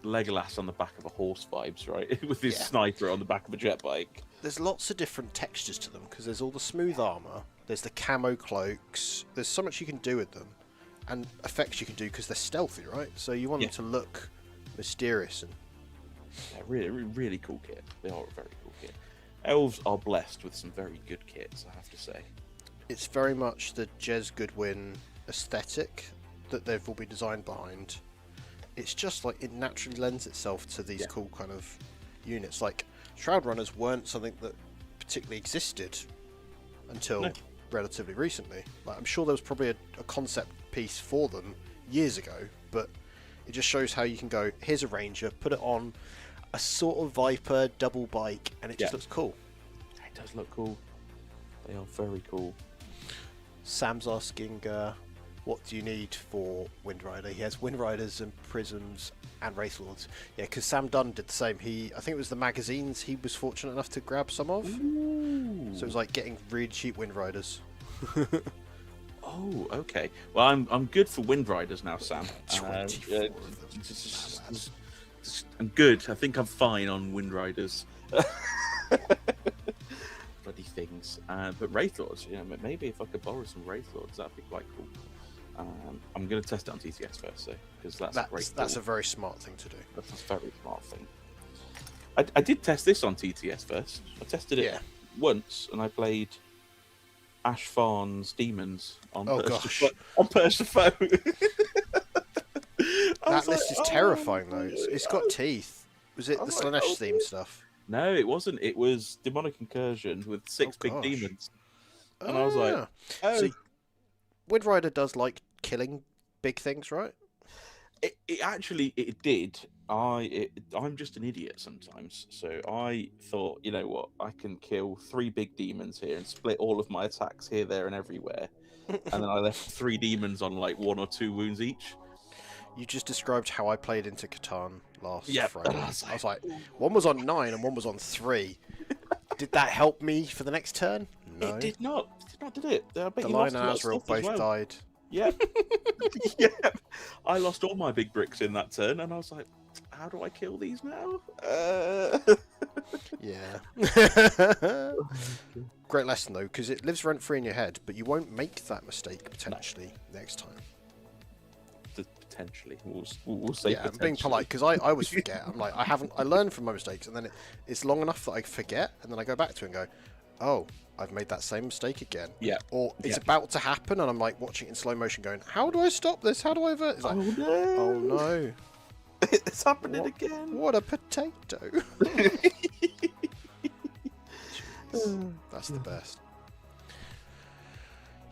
Legolas on the back of a horse vibes, right? With his sniper on the back of a jet bike. There's lots of different textures to them, because there's all the smooth armor, there's the camo cloaks, there's so much you can do with them, and effects you can do because they're stealthy, right? So you want them to look mysterious and really, really cool kit. They are a very cool kit. Elves are blessed with some very good kits, I have to say. It's very much the Jez Goodwin aesthetic that they've all been designed behind. It's just like it naturally lends itself to these cool kind of units. Like Shroud Runners weren't something that particularly existed until relatively recently. Like I'm sure there was probably a concept piece for them years ago, but it just shows how you can go, here's a Ranger, put it on a sort of Viper double bike, and it just looks cool. It does look cool. They are very cool. Sam's asking, what do you need for Wind Rider? He has Wind Riders and Prisms and Wraith Lords. Yeah, because Sam Dunn did the same. I think it was the magazines he was fortunate enough to grab some of. Ooh. So it was like getting really cheap Wind Riders. Oh, okay. Well, I'm good for Wind Riders now, Sam. 24 of them. I'm good. I think I'm fine on Wind Riders. Bloody things. But Wraith Lords, maybe if I could borrow some Wraith Lords, that'd be quite cool. I'm going to test it on TTS first, though, because that's a very smart thing to do. That's a very smart thing. I did test this on TTS first. I tested it once, and I played Ash Farn's Demons on Purge the Foe. That list is terrifying, though. It's got teeth. Was it the Slanesh theme stuff? No, it wasn't. It was Demonic Incursion with 6 big demons. And I was like, So Wind Rider does like killing big things, right? It did. I'm just an idiot sometimes. So I thought, you know what? I can kill 3 big demons here and split all of my attacks here, there, and everywhere. And then I left 3 demons on like 1 or 2 wounds each. You just described how I played into Catan last Friday. I was like, one was on 9 and one was on 3. Did that help me for the next turn? No. It did not. Did it? The Lion and Azrael both died. Yeah. I lost all my big bricks in that turn, and I was like, how do I kill these now? Yeah. Great lesson, though, because it lives rent-free in your head, but you won't make that mistake, potentially, next time. Potentially. We'll say I'm being polite, because I always forget. I'm like, I learn from my mistakes, and then it's long enough that I forget, and then I go back to it and go, oh, I've made that same mistake again. Yeah. Or it's about to happen, and I'm like watching it in slow motion, going, "How do I stop this? How do I avert?" It's like, Oh no! oh no, It's happening again. What a potato! That's the best.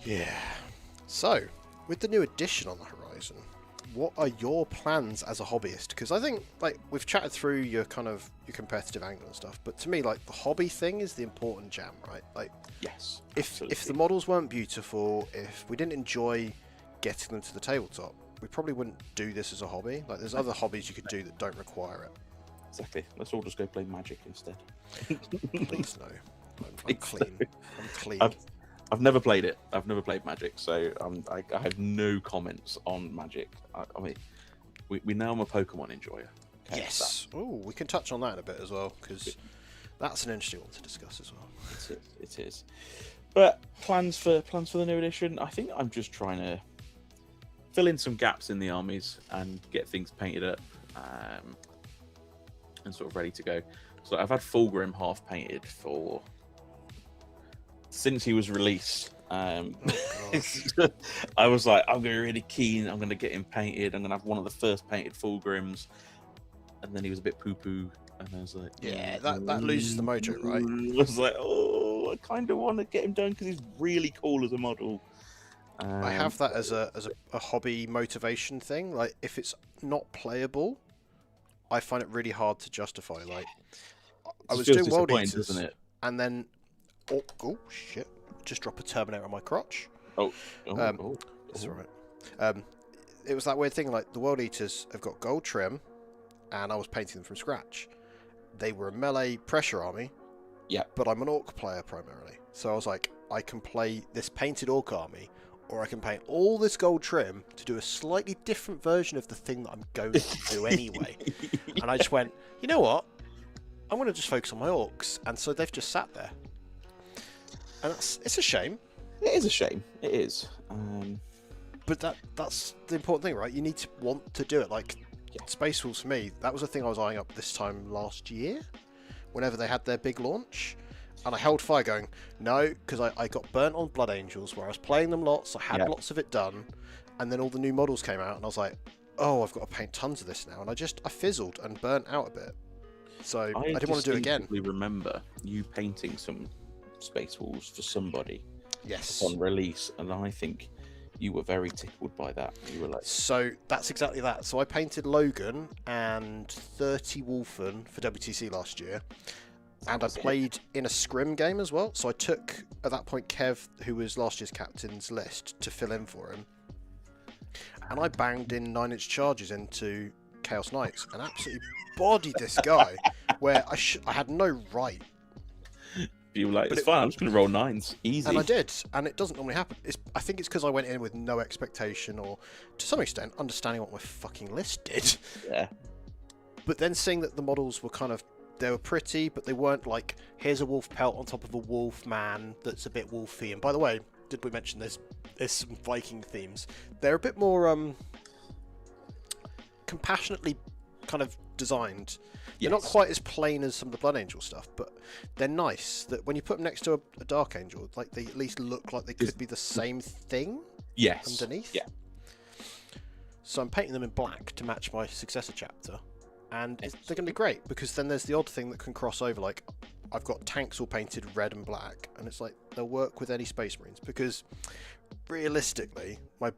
Yeah. So, with the new edition on the horizon, what are your plans as a hobbyist? Because I think, like, we've chatted through your kind of your competitive angle and stuff, but to me, like, the hobby thing is the important jam, right? Like, Yes. if the models weren't beautiful, if we didn't enjoy getting them to the tabletop, we probably wouldn't do this as a hobby. Like, there's other hobbies you could do that don't require it. Exactly. Let's all just go play Magic instead. Please no. I'm clean. I'm clean. I've never played it. I've never played Magic, so I have no comments on Magic. I mean, we know I'm a Pokemon enjoyer. Okay, yes. Oh, we can touch on that in a bit as well, because that's an interesting one to discuss as well. It is. But plans for the new edition, I think I'm just trying to fill in some gaps in the armies and get things painted up and sort of ready to go. So I've had Fulgrim half painted since he was released. I was like, I'm going to be really keen. I'm going to get him painted. I'm going to have one of the first painted Fulgrims. And then he was a bit poo-poo. And I was like, yeah, that loses the mojo, right? I was like, oh, I kind of want to get him done because he's really cool as a model. I have that as a hobby motivation thing. Like, if it's not playable, I find it really hard to justify. Like, I was doing World Eaters, isn't it? And then, oh shit! Just drop a Terminator on my crotch. It's all right. It was that weird thing. Like, the World Eaters have got gold trim, and I was painting them from scratch. They were a melee pressure army. Yeah. But I'm an orc player primarily, so I was like, I can play this painted orc army, or I can paint all this gold trim to do a slightly different version of the thing that I'm going to do anyway. And I just went, you know what? I'm going to just focus on my orcs. And so they've just sat there. And it's a shame. It is a shame. It is. But that's the important thing, right? You need to want to do it. Like, Space Wolves for me, that was the thing I was eyeing up this time last year, whenever they had their big launch. And I held fire going, no, because I got burnt on Blood Angels, where I was playing them lots, I had lots of it done, and then all the new models came out, and I was like, oh, I've got to paint tons of this now, and I fizzled and burnt out a bit. So I didn't want to do it again. I remember you painting some Space Wolves for somebody on release, and I think you were very tickled by that. You were like, so that's exactly that. So I painted Logan and 30 Wolfen for WTC last year. And I played in a scrim game as well. So I took, at that point, Kev, who was last year's captain's list, to fill in for him. And I banged in 9-inch charges into Chaos Knights and absolutely bodied this guy, where I had no right. You were like, it's fine, I'm just going to roll 9s. Easy. And I did. And it doesn't normally happen. I think it's because I went in with no expectation, or, to some extent, understanding what my fucking list did. Yeah. But then seeing that the models were kind of, they were pretty, but they weren't like, here's a wolf pelt on top of a wolf man that's a bit wolfy. And by the way, did we mention there's some Viking themes? They're a bit more compassionately kind of designed. They're not quite as plain as some of the Blood Angel stuff, but they're nice. That when you put them next to a Dark Angel, like, they at least look like they could be the same thing. Yes. Underneath. Yeah. So I'm painting them in black to match my successor chapter. And they're going to be great, because then there's the odd thing that can cross over. Like, I've got tanks all painted red and black, and it's like, they'll work with any Space Marines. Because realistically, my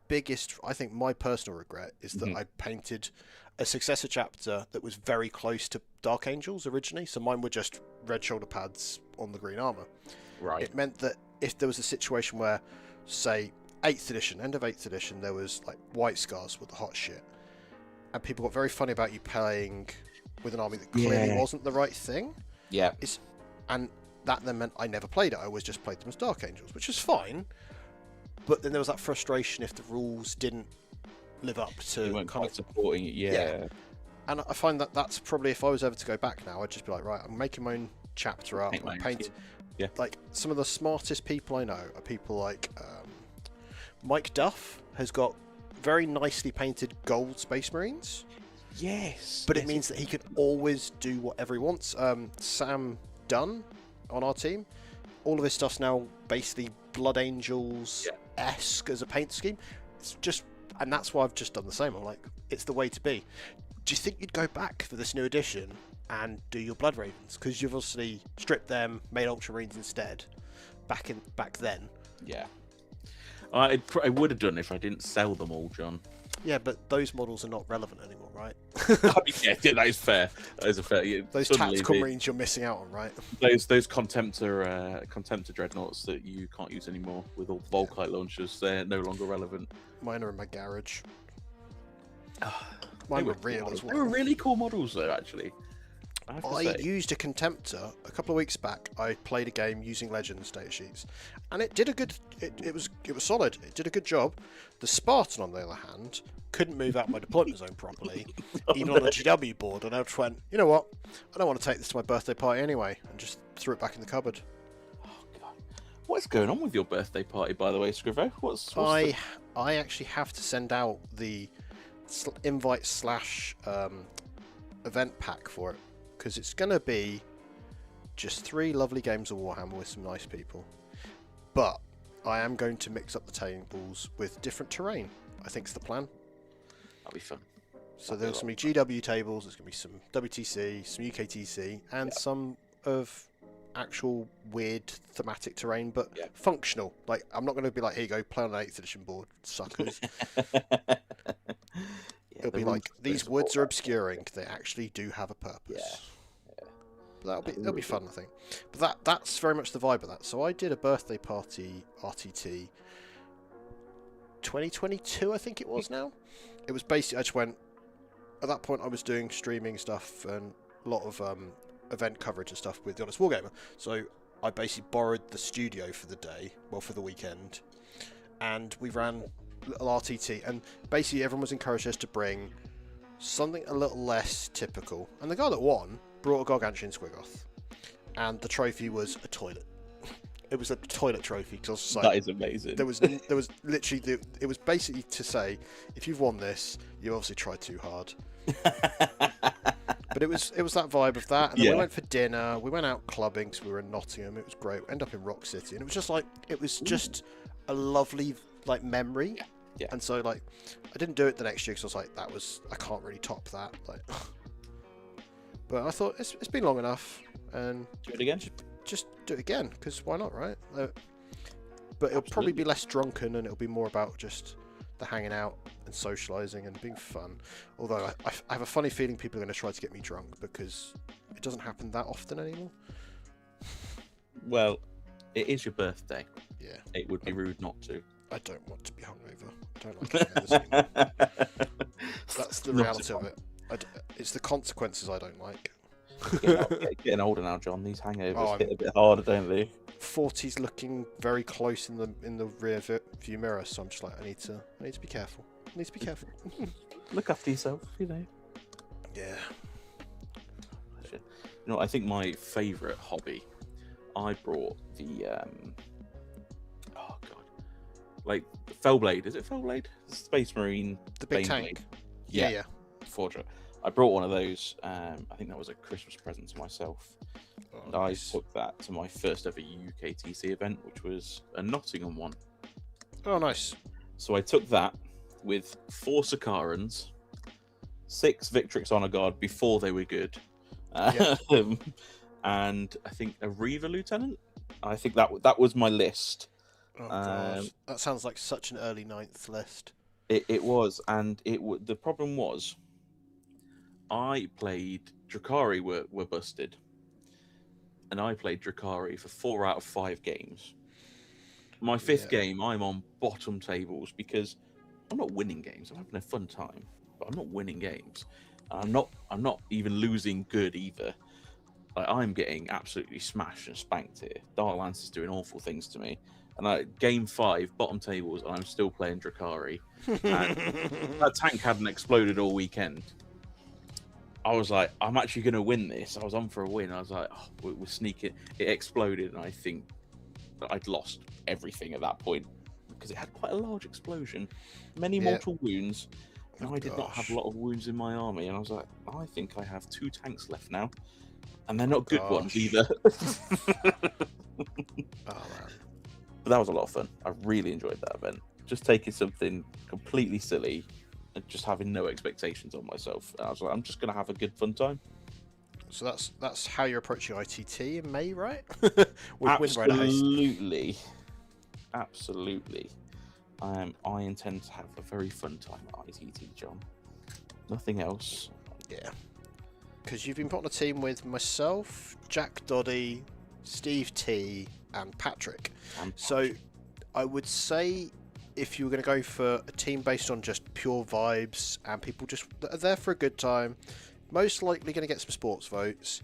personal regret is that I painted a successor chapter that was very close to Dark Angels originally. So mine were just red shoulder pads on the green armor. Right. It meant that if there was a situation where, say, 8th edition, end of 8th edition, there was like White Scars with the hot shit. And people got very funny about you playing with an army that clearly wasn't the right thing. Yeah. And that then meant I never played it. I always just played them as Dark Angels, which is fine. But then there was that frustration if the rules didn't live up to you weren't kind of supporting it. Yeah. And I find that that's probably, if I was ever to go back now, I'd just be like, right, I'm making my own chapter up. I'm painting. Yeah. Like, some of the smartest people I know are people like Mike Duff has got very nicely painted gold Space Marines. Yes. But it means that he can always do whatever he wants. Sam Dunn on our team, all of this stuff's now basically Blood Angels-esque as a paint scheme. It's just, and that's why I've just done the same. I'm like, it's the way to be. Do you think you'd go back for this new edition and do your Blood Ravens? Because you've obviously stripped them, made Ultramarines instead, back then. Yeah. I would have done if I didn't sell them all, John. Yeah, but those models are not relevant anymore, right? I mean, yeah, that is fair. That is a fair. Yeah, those tactical marines you're missing out on, right? Those Contemptor dreadnoughts that you can't use anymore with all the Volkite launchers, they're no longer relevant. Mine are in my garage. Mine were real as well. They were really cool models, though. Actually, I used a Contemptor a couple of weeks back. I played a game using Legends data sheets, and it did a good. It was solid. It did a good job. The Spartan, on the other hand, couldn't move out my deployment zone properly, even on the GW board. And I just went, you know what? I don't want to take this to my birthday party anyway, and just threw it back in the cupboard. Oh God, what's going on with your birthday party, by the way, Scrivo? I actually have to send out the invite / event pack for it, because it's going to be just 3 lovely games of Warhammer with some nice people. But I am going to mix up the tables with different terrain. I think's the plan. That'll be fun. So there's going to be GW tables, there's going to be some WTC, some UKTC, and some of actual weird thematic terrain, but functional. Like, I'm not going to be like, here you go, play on an 8th edition board, suckers. It'll be like, these woods are obscuring. They actually do have a purpose. But that'll be fun, I think. But that's very much the vibe of that. So I did a birthday party RTT 2022, I think it was now. It was basically, I just went, at that point I was doing streaming stuff and a lot of event coverage and stuff with The Honest Wargamer. So I basically borrowed the studio for the day, well, for the weekend, and we ran a little RTT, and basically everyone was encouraged us to bring something a little less typical. And the guy that won brought a Gargantuan Squiggoth, and the trophy was a toilet. It was a toilet trophy, because I was just like, that is amazing. There was literally, it was basically to say, if you've won this, you obviously tried too hard. But it was that vibe of that, and then we went for dinner. We went out clubbing because we were in Nottingham. It was great. We ended up in Rock City, and it was just like, it was just a lovely like memory. Yeah. And so like, I didn't do it the next year because I was like, I can't really top that. Like, but I thought it's been long enough, and do it again. Just do it again, because why not, right? But it'll probably be less drunken, and it'll be more about just the hanging out and socialising and being fun. Although I have a funny feeling people are going to try to get me drunk, because it doesn't happen that often anymore. Well, it is your birthday. Yeah. It would be rude not to. I don't want to be hungover. I don't like hangovers anymore. That's the reality of it. It's the consequences I don't like. Getting older now, John. These hangovers hit a bit harder, don't they? 40's looking very close in the rear view mirror, so I'm just like, I need to be careful. I need to be careful. Look after yourself, you know. Yeah. You know, I think my favourite hobby, I brought the oh god, like Fellblade. Is it Fellblade? Space Marine. The big tank. Blade. Yeah. Forger. I brought one of those. I think that was a Christmas present to myself. And nice. I took that to my first ever UKTC event, which was a Nottingham one. Oh, nice. So I took that with 4 Sakarans, 6 Victrix Honor Guard before they were good, and I think a Reaver Lieutenant. I think that was my list. Oh, gosh. That sounds like such an early 9th list. It was, and the problem was, I played Drakari were busted, and I played Drakari for 4 out of 5 games. My 5th game, I'm on bottom tables because I'm not winning games. I'm having a fun time, but I'm not winning games. I'm not even losing good either. Like, I'm getting absolutely smashed and spanked here. Dark Lance is doing awful things to me. And game 5, bottom tables, and I'm still playing Drakari. And that tank hadn't exploded all weekend. I was like, I'm actually going to win this. I was on for a win. I was like, oh, we're sneaking. It exploded, and I think that I'd lost everything at that point because it had quite a large explosion. Many mortal wounds. And I did not have a lot of wounds in my army. And I was like, I think I have 2 tanks left now. And they're not good ones either. Oh man. But that was a lot of fun. I really enjoyed that event. Just taking something completely silly and just having no expectations on myself. And I was like, I'm just going to have a good fun time. So that's how you're approaching ITT in May, right? With Windrider Haste. Absolutely. Absolutely. I intend to have a very fun time at ITT, John. Nothing else. Yeah. Because you've been put on a team with myself, Jack Doddy, Steve T, and Patrick. So I would say if you were going to go for a team based on just pure vibes and people just that are there for a good time, most likely going to get some sports votes,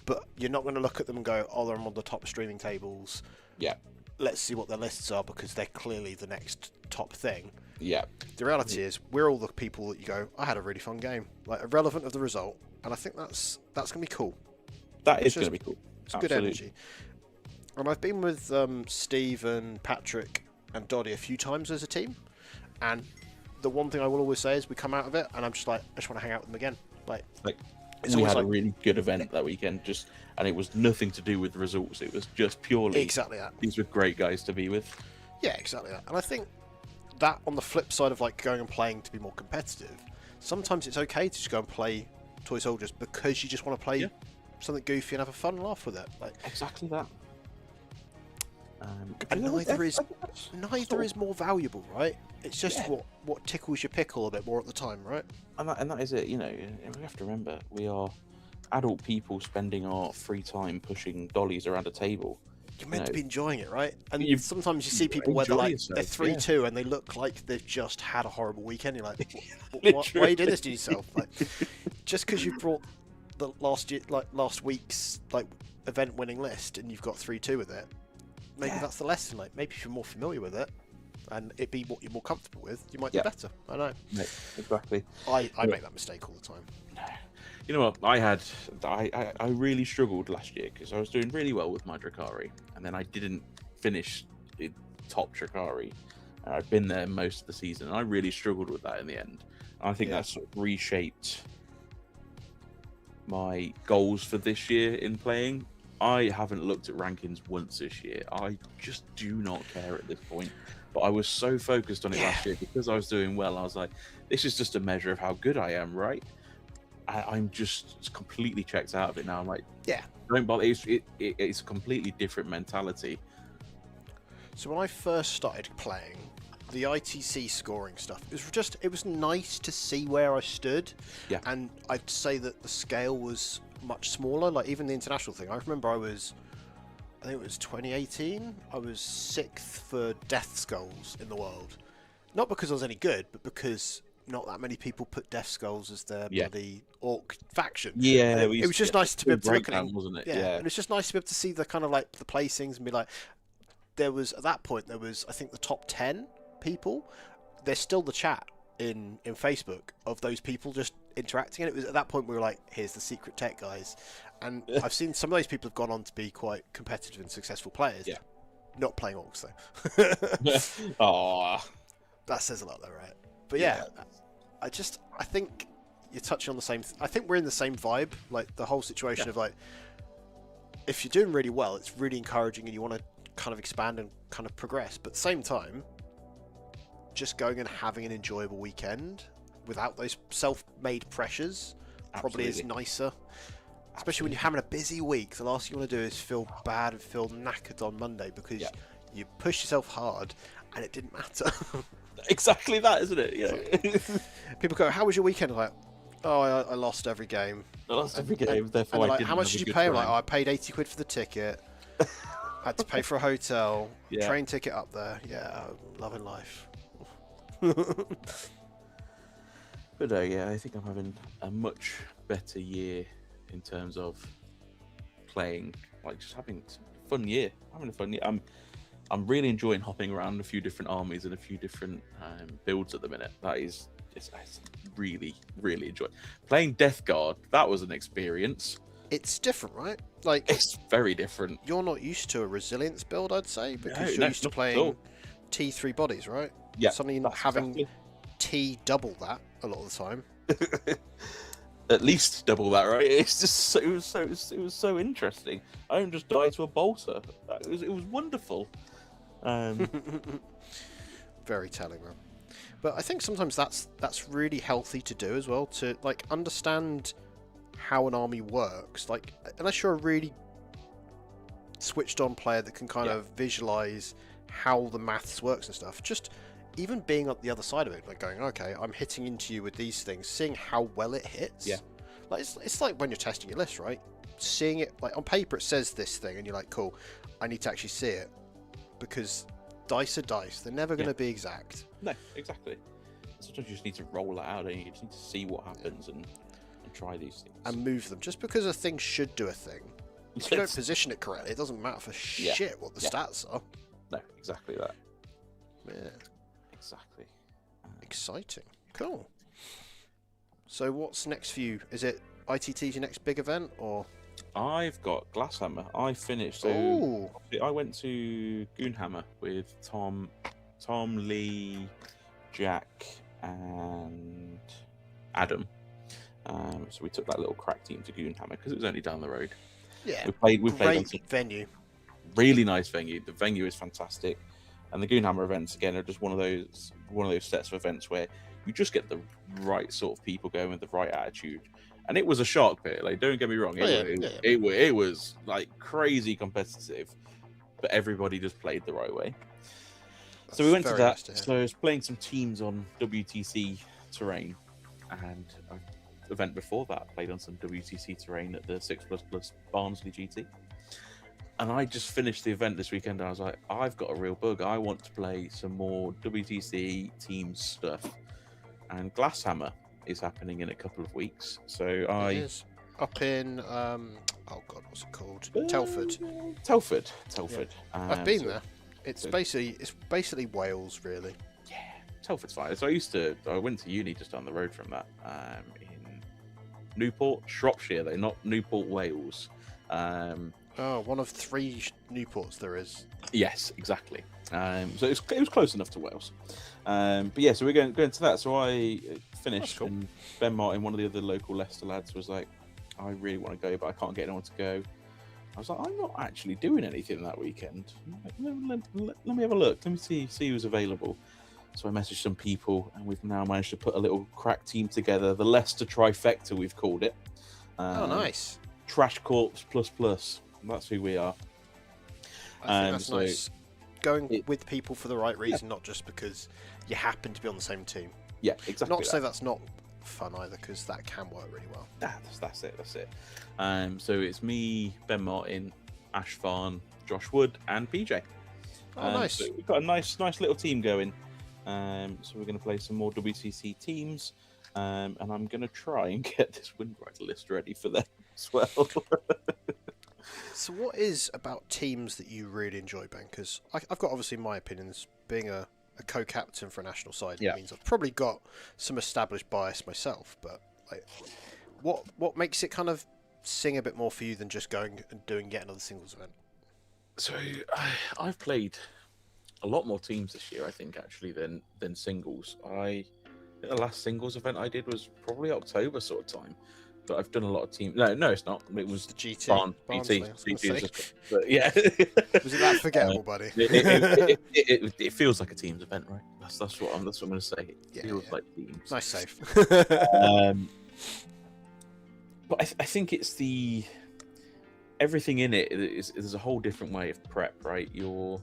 but you're not going to look at them and go, oh, they're on the top streaming tables. Yeah. Let's see what their lists are because they're clearly the next top thing. Yeah. The reality is we're all the people that you go, I had a really fun game, like irrelevant of the result, and I think that's going to be cool. That is going to be cool. It's good energy. And I've been with Steve and Patrick and Doddy a few times as a team, and the one thing I will always say is we come out of it and I'm just like, I just want to hang out with them again. Like we had a really good event that weekend, and it was nothing to do with the results. It was just purely exactly that. These were great guys to be with. Yeah, exactly that. And I think that on the flip side of like going and playing to be more competitive, sometimes it's okay to just go and play Toy Soldiers because you just want to play something goofy and have a fun laugh with it. Like exactly that. And neither is more valuable, right? It's just what tickles your pickle a bit more at the time, right? And that is it. You know, we have to remember we are adult people spending our free time pushing dollies around a table. You're meant to be enjoying it, right? And sometimes you see people where they're 3-2 and they look like they've just had a horrible weekend. You're like, why are you doing this to yourself? Like, just because you brought the last week's event-winning list and you've got 3-2 with it, maybe that's the lesson. Like, maybe if you're more familiar with it and it be what you're more comfortable with, you might do better. I know. Yeah, exactly. I make that mistake all the time. You know what? I really struggled last year because I was doing really well with my Drakari, and then I didn't finish the top Drakari. I've been there most of the season, and I really struggled with that in the end. And I think that sort of reshaped my goals for this year in playing. I haven't looked at rankings once this year. I just do not care at this point. But I was so focused on it last year because I was doing well. I was like, this is just a measure of how good I am, right? I'm just completely checked out of it now. I'm like, don't bother. It's a completely different mentality. So when I first started playing, the ITC scoring stuff, it was nice to see where I stood. Yeah. And I'd say that the scale was much smaller. Like even the international thing, I remember I think it was 2018. I was 6th for Death Skulls in the world. Not because I was any good, but because not that many people put Death Skulls as their bloody orc faction. Yeah, it was just nice to be able to look at them, wasn't it? Yeah, and it's just nice to be able to see the kind of like the placings and be like, there was at that point I think the top 10 people. There's still the chat in Facebook of those people just interacting, and it was at that point we were like, here's the secret tech guys, and I've seen some of those people have gone on to be quite competitive and successful players. Yeah, not playing orcs though. Oh, that says a lot though, right? But yeah. I think you're touching on the same. I think we're in the same vibe. Like the whole situation of like, if you're doing really well, it's really encouraging, and you want to kind of expand and kind of progress. But at the same time, just going and having an enjoyable weekend without those self-made pressures probably is nicer. Especially when you're having a busy week. The last thing you want to do is feel bad and feel knackered on Monday because you pushed yourself hard and it didn't matter. Exactly that, isn't it? Yeah. People go, "How was your weekend?" I'm like, "Oh, I lost every game." I lost every game. Therefore, like, how much did you pay? I'm like, "Oh, I paid 80 quid for the ticket. I had to pay for a hotel, train ticket up there. Yeah, loving life." But I think I'm having a much better year in terms of playing, like just having a fun year. Having a fun year. I'm really enjoying hopping around a few different armies and a few different builds at the minute. That is, I really, really enjoy playing Death Guard. That was an experience. It's different, right? Like it's very different. You're not used to a resilience build, I'd say, because you're used to playing T3 bodies, right? Yeah. Suddenly not having T double that a lot of the time. at least double that, right? It's just so, it was so interesting. I don't just die to a bolter. It was wonderful. Very telling, man. But I think sometimes that's really healthy to do as well, to like understand how an army works. Like, unless you're a really switched on player that can kind of visualize how the maths works and stuff, just even being on the other side of it, like going, okay, I'm hitting into you with these things, seeing how well it hits. Yeah. Like it's like when you're testing your list, right? Seeing it, like on paper it says this thing and you're like, cool, I need to actually see it, because dice are dice, they're never going to be exact. No, exactly. Sometimes you just need to roll that out, and you just need to see what happens and try these things and move them. Just because a thing should do a thing, if you don't position it correctly, it doesn't matter for shit what the stats are. No, exactly that. Yeah, exactly. Exciting. Cool. So what's next for you? Is it ITT's your next big event, or? I've got Glasshammer. I finished. So Ooh. I went to Goonhammer with Tom, Lee, Jack, and Adam. So we took that little crack team to Goonhammer because it was only down the road. Yeah. We played on some venue. Really nice venue. The venue is fantastic, and the Goonhammer events again are just one of those sets of events where you just get the right sort of people going with the right attitude. And it was a shark pit. Like, don't get me wrong, it was like crazy competitive, but everybody just played the right way. So we went to that. So I was playing some teams on WTC terrain, and an event before that played on some WTC terrain at the 6++ Barnsley GT. And I just finished the event this weekend, and I was like, I've got a real bug. I want to play some more WTC team stuff. And Glasshammer is happening in a couple of weeks. So it is up in oh god, what's it called? Telford. Yeah. I've been there. It's basically Wales, really. Yeah, Telford's fine. So I went to uni just down the road from that, in Newport, Shropshire. Though not Newport, Wales. One of 3 Newports there is. Yes, exactly. So it was close enough to Wales. But yeah, so we're going to that. So I finished, cool. And Ben Martin, one of the other local Leicester lads, was like, I really want to go, but I can't get anyone to go. I was like, I'm not actually doing anything that weekend. Let me have a look. Let me see who's available. So I messaged some people, and we've now managed to put a little crack team together. The Leicester trifecta, we've called it. Oh, nice. Trash Corps ++. That's who we are. I think that's nice. Going with people for the right reason, not just because you happen to be on the same team. Yeah, exactly. Not to say that's not fun either, because that can work really well. That's it. So it's me, Ben Martin, Ash Farn, Josh Wood, and PJ. Oh, nice. So we've got a nice little team going. So we're going to play some more WTC teams, and I'm going to try and get this Windrider list ready for them as well. So what is about teams that you really enjoy, Ben? Because I've got obviously my opinions. Being a co-captain for a national side means I've probably got some established bias myself. But like, what makes it kind of sing a bit more for you than just going and doing yet another singles event? So I've played a lot more teams this year, I think, actually, than singles. The last singles event I did was probably October sort of time. But I've done a lot of teams. No, it's not. It was the GT. GT. But yeah. Was it that forgettable, buddy? It feels like a teams event, right? That's what I'm going to say. It feels like teams. Nice save. But I think it's everything in it is a whole different way of prep, right? Your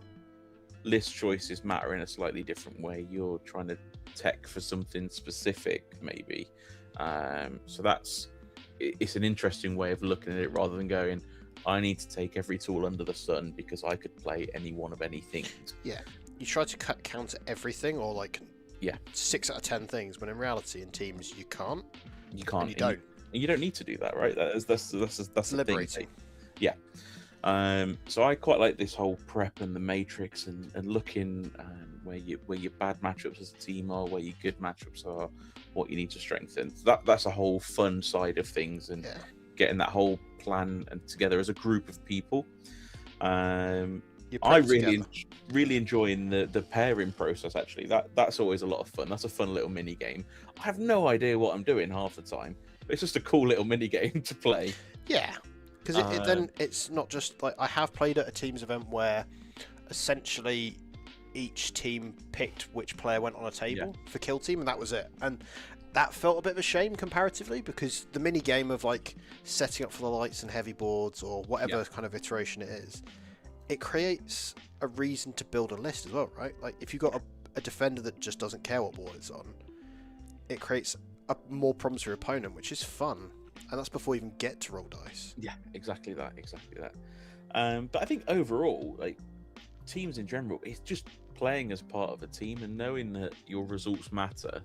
list choices matter in a slightly different way. You're trying to tech for something specific, maybe. So it's an interesting way of looking at it, rather than going, I need to take every tool under the sun because I could play any one of anything. Yeah. You try to counter everything, or 6 out of 10 things, when in reality in teams you can't. You can't. And you don't. And you don't need to do that, right? That's liberating. Yeah. So I quite like this whole prep and the matrix and looking where your bad matchups as a team are, where your good matchups are, what you need to strengthen. So that's a whole fun side of things, and getting that whole plan and together as a group of people. I really enjoying the pairing process. Actually, that's always a lot of fun. That's a fun little mini game. I have no idea what I'm doing half the time, It's just a cool little mini game to play. Yeah, because then it's not just like I have played at a teams event where essentially each team picked which player went on a table for kill team, and that was it. And that felt a bit of a shame comparatively, because the mini game of like setting up for the lights and heavy boards or whatever kind of iteration it is, it creates a reason to build a list as well, right? Like if you've got a defender that just doesn't care what board it's on, it creates more problems for your opponent, which is fun. And that's before you even get to roll dice. Yeah, exactly that. But I think overall, like teams in general, it's just playing as part of a team and knowing that your results matter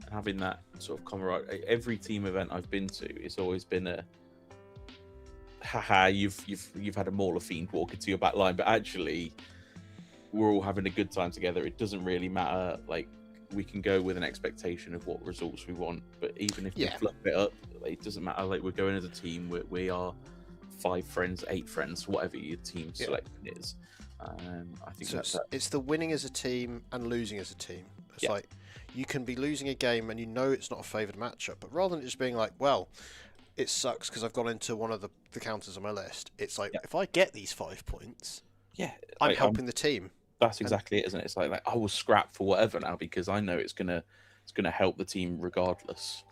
and having that sort of camaraderie. Every team event I've been to, it's always been a haha, you've had a Mauler Fiend walk into your back line, but actually we're all having a good time together. It doesn't really matter. Like we can go with an expectation of what results we want, but even if we fluff it up, like, it doesn't matter. Like we're going as a team. We are 5 friends, 8 friends, whatever your team selection is. I think so it's the winning as a team and losing as a team. It's like you can be losing a game and you know it's not a favoured matchup, but rather than just being like, well, it sucks because I've gone into one of the counters on my list, it's like if I get these 5 points, I'm helping the team. That's exactly it, isn't it? It's like I will scrap for whatever now because I know it's gonna help the team regardless.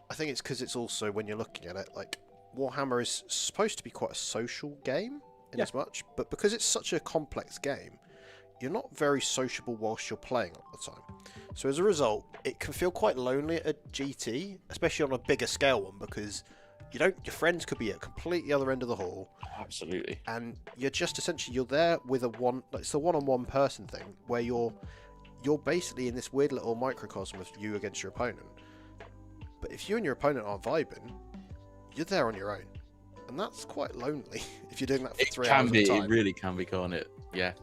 I think it's because it's also, when you're looking at it, like Warhammer is supposed to be quite a social game in as much, but because it's such a complex game, you're not very sociable whilst you're playing all the time. So as a result, it can feel quite lonely at a GT, especially on a bigger scale one, because your friends could be at completely other end of the hall. Absolutely. And you're just essentially, you're there with it's the one-on-one person thing where you're basically in this weird little microcosm of you against your opponent. But if you and your opponent aren't vibing, you're there on your own. And that's quite lonely if you're doing that for 3 hours at a time. It really can be, can't it? Yeah.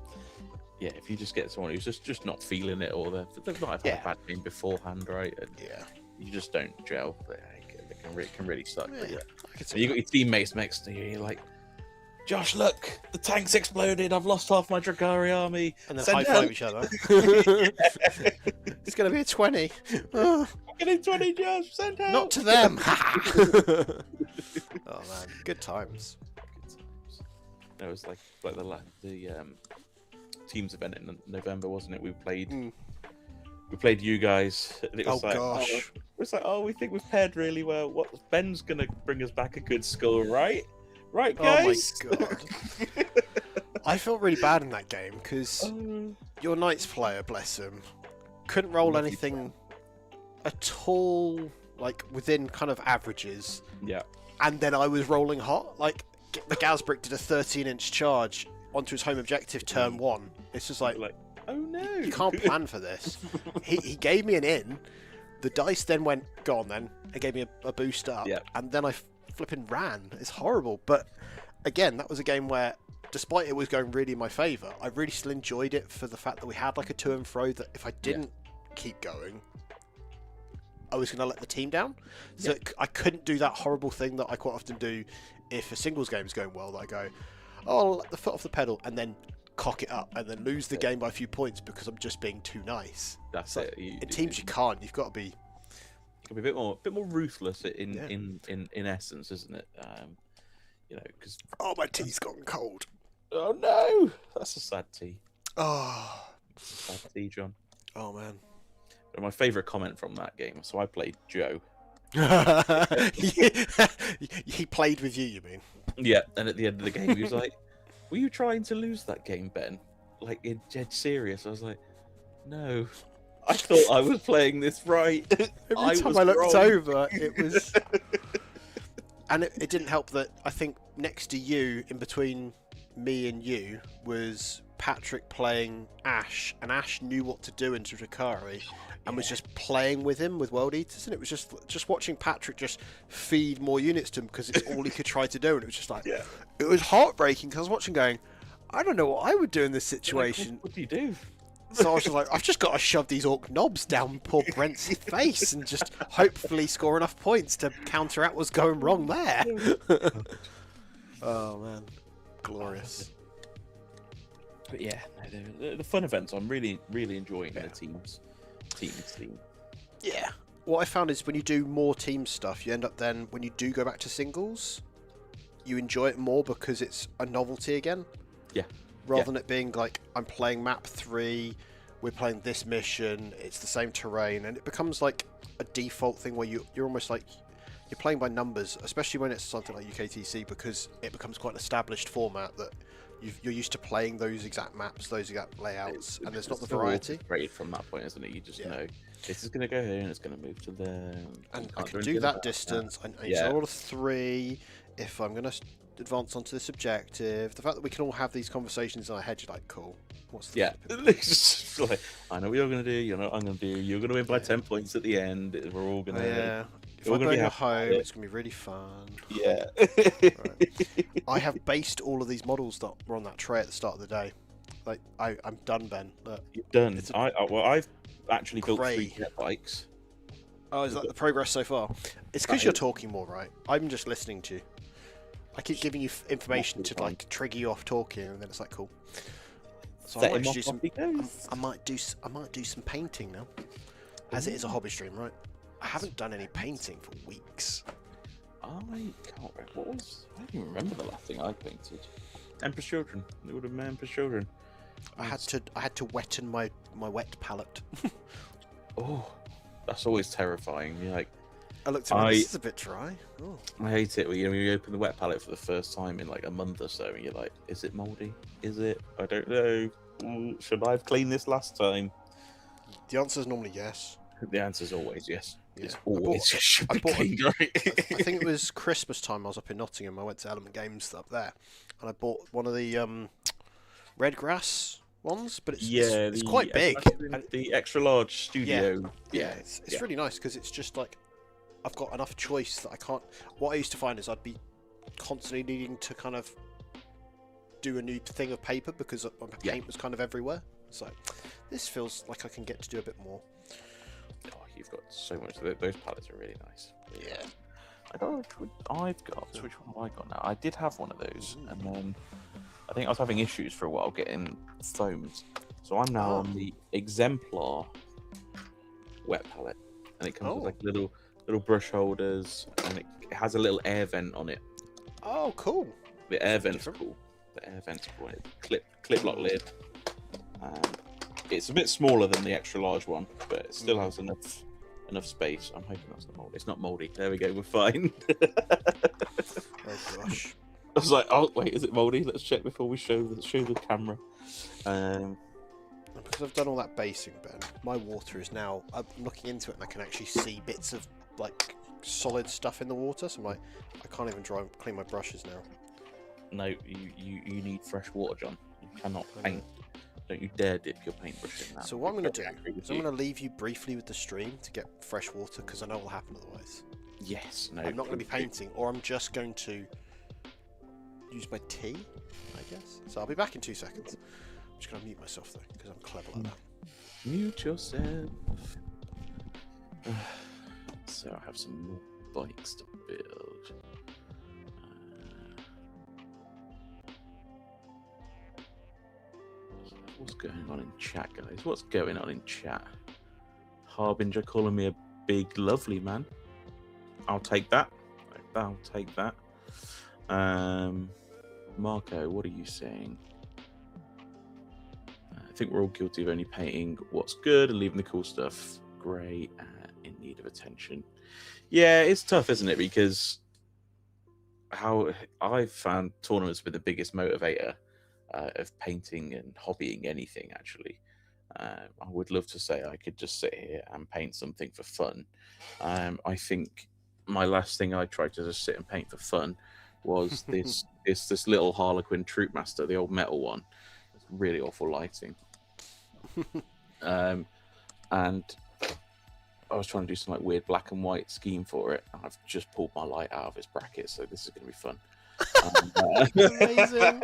Yeah, if you just get someone who's just not feeling it, or they've not had a bad game beforehand, right? And you just don't gel. It can really suck. Yeah, so you got your teammates next to you, you're like, Josh, look, the tank's exploded. I've lost half my Dracari army. And then high-five each other. It's going to be a 20. I'm getting 20, Josh. Send help. Not to them. Oh, man. Good times. It was like the teams event in November, wasn't it? We played you guys. And it was gosh. It's like, we think we've paired really well. Ben's going to bring us back a good score, right? Right, guys? Oh my god. I felt really bad in that game because your Knights player, bless him, couldn't roll anything at all, like within kind of averages. Yeah. And then I was rolling hot. Like the Gazbrick did a 13-inch charge onto his home objective turn 1. It's just like oh no, you can't plan for this. He gave me an in. The dice then went, go on then. It gave me a boost up. Yeah. And then I flipping ran. It's horrible. But again, that was a game where, despite it was going really in my favour, I really still enjoyed it for the fact that we had like a to and fro that if I didn't keep going, I was going to let the team down. So I couldn't do that horrible thing that I quite often do if a singles game is going well, that I go, I'll let the foot off the pedal and then cock it up and then lose the game by a few points because I'm just being too nice. That's it. In teams you can't. You've got to be a bit more ruthless in essence, isn't it? Because my tea's gotten cold. Oh no, that's a sad tea. Oh, sad tea, John. Oh man. But my favourite comment from that game. So I played Joe. He played with you, you mean? Yeah, and at the end of the game, he was like, "Were you trying to lose that game, Ben? Like, in dead serious?" I was like, "No, I thought I was playing this right." Every time I looked over, it was... And it didn't help that I think next to you, in between me and you, was Patrick playing Ash, and Ash knew what to do into Dracari and was just playing with him with World Eaters, and it was just watching Patrick just feed more units to him because it's all he could try to do, and it was just like, it was heartbreaking because I was watching going, I don't know what I would do in this situation. Like, what do you do? So I was just like, I've just got to shove these orc knobs down poor Brent's face and just hopefully score enough points to counteract what's going wrong there. Oh man, glorious. But yeah, the fun events I'm really enjoying the teams. Yeah. what I found is when you do more team stuff, you end up then, when you do go back to singles, you enjoy it more because it's a novelty again. Yeah. Rather than it being like, I'm playing map 3, we're playing this mission, it's the same terrain, and it becomes like a default thing where you're almost like, you're playing by numbers, especially when it's something like UKTC, because it becomes quite an established format that you're used to playing those exact maps, those exact layouts, and there's not the variety. Great from that point, isn't it? You just know this is going to go here and it's going to move to there. And I can do that distance. I need to roll a 3 if I'm going to advance onto this objective. The fact that we can all have these conversations in our head, you're like, cool. What's the like, I know what you're going to do. You know what I'm going to do. You're going to win by 10 points at the end. We're all going to. If I burn your home, it's going to be really fun. Yeah. Right. I have based all of these models that were on that tray at the start of the day. Like, I'm done, Ben. Look, you're done. I've actually built 3 jet bikes. Oh, is that the progress so far? It's because you're talking more, right? I'm just listening to you. I keep giving you information to like trigger you off talking, and then it's like, cool. So I might do some painting now, as it is a hobby stream, right? I haven't done any painting for weeks. I can't remember what was. I don't even remember the last thing I painted. Emperor's Children. It would have been Emperor's Children. I had to wetten my wet palette. Oh, that's always terrifying. You're like, I looked at it. This is a bit dry. Oh. I hate it when you open the wet palette for the first time in like a month or so, and you're like, is it mouldy? Is it? I don't know. Should I have cleaned this last time? The answer is normally yes. The answer is always yes. Yeah. It's always should be cleaned, right? I think it was Christmas time. I was up in Nottingham. I went to Element Games up there, and I bought one of the red grass ones. But it's quite big. The extra large studio. Yeah, it's really nice because it's just like I've got enough choice that I can't. What I used to find is I'd be constantly needing to kind of do a new thing of paper because my paint was kind of everywhere. So this feels like I can get to do a bit more. Oh, you've got so much. Those palettes are really nice. Yeah. I don't know which one I've got. So which one have I got now? I did have one of those, and then I think I was having issues for a while getting foams. So I'm now on the Exemplar wet palette, and it comes with like little brush holders, and it has a little air vent on it. Oh, cool! The air vent's cool. The air vent's cool. Clip lock lid. It's a bit smaller than the extra large one, but it still has enough space. I'm hoping that's not mouldy. It's not mouldy. There we go. We're fine. Oh gosh. I was like, oh wait, is it mouldy? Let's check before we show the camera. Because I've done all that basing, Ben, my water is now. I'm looking into it and I can actually see bits of like solid stuff in the water. So I can't even clean my brushes now. No, you need fresh water, John. You cannot paint. Don't you dare dip your paintbrush in that. So what I'm going to do is I'm going to leave you briefly with the stream to get fresh water because I know what will happen otherwise. Yes, no. I'm not going to be painting, or I'm just going to use my tea, I guess. So I'll be back in 2 seconds. I'm just going to mute myself though because I'm clever like that. Mute yourself. So I have some more bikes to build. What's going on in chat, guys? What's going on in chat? Harbinger calling me a big lovely man. I'll take that. I'll take that. Marco, what are you saying? I think we're all guilty of only painting what's good and leaving the cool stuff grey in need of attention. Yeah, it's tough, isn't it? Because how I've found tournaments been the biggest motivator of painting and hobbying anything, actually. I would love to say I could just sit here and paint something for fun. I think my last thing I tried to just sit and paint for fun was this little Harlequin Troopmaster, the old metal one. It's really awful lighting. And I was trying to do some like weird black and white scheme for it, and I've just pulled my light out of its bracket, so this is going to be fun. Amazing.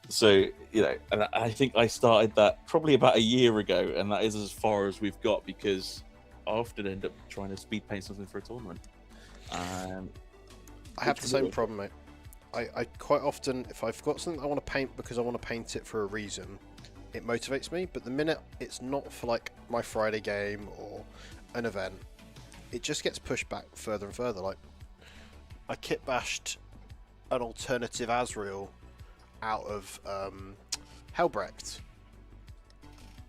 So, you know, and I think I started that probably about a year ago, and that is as far as we've got because I often end up trying to speed paint something for a tournament. I have the same problem, mate. I quite often, if I've got something I want to paint because I want to paint it for a reason, it motivates me. But the minute it's not for like my Friday game or an event, it just gets pushed back further and further. Like, I kit bashed an alternative Azrael out of Helbrecht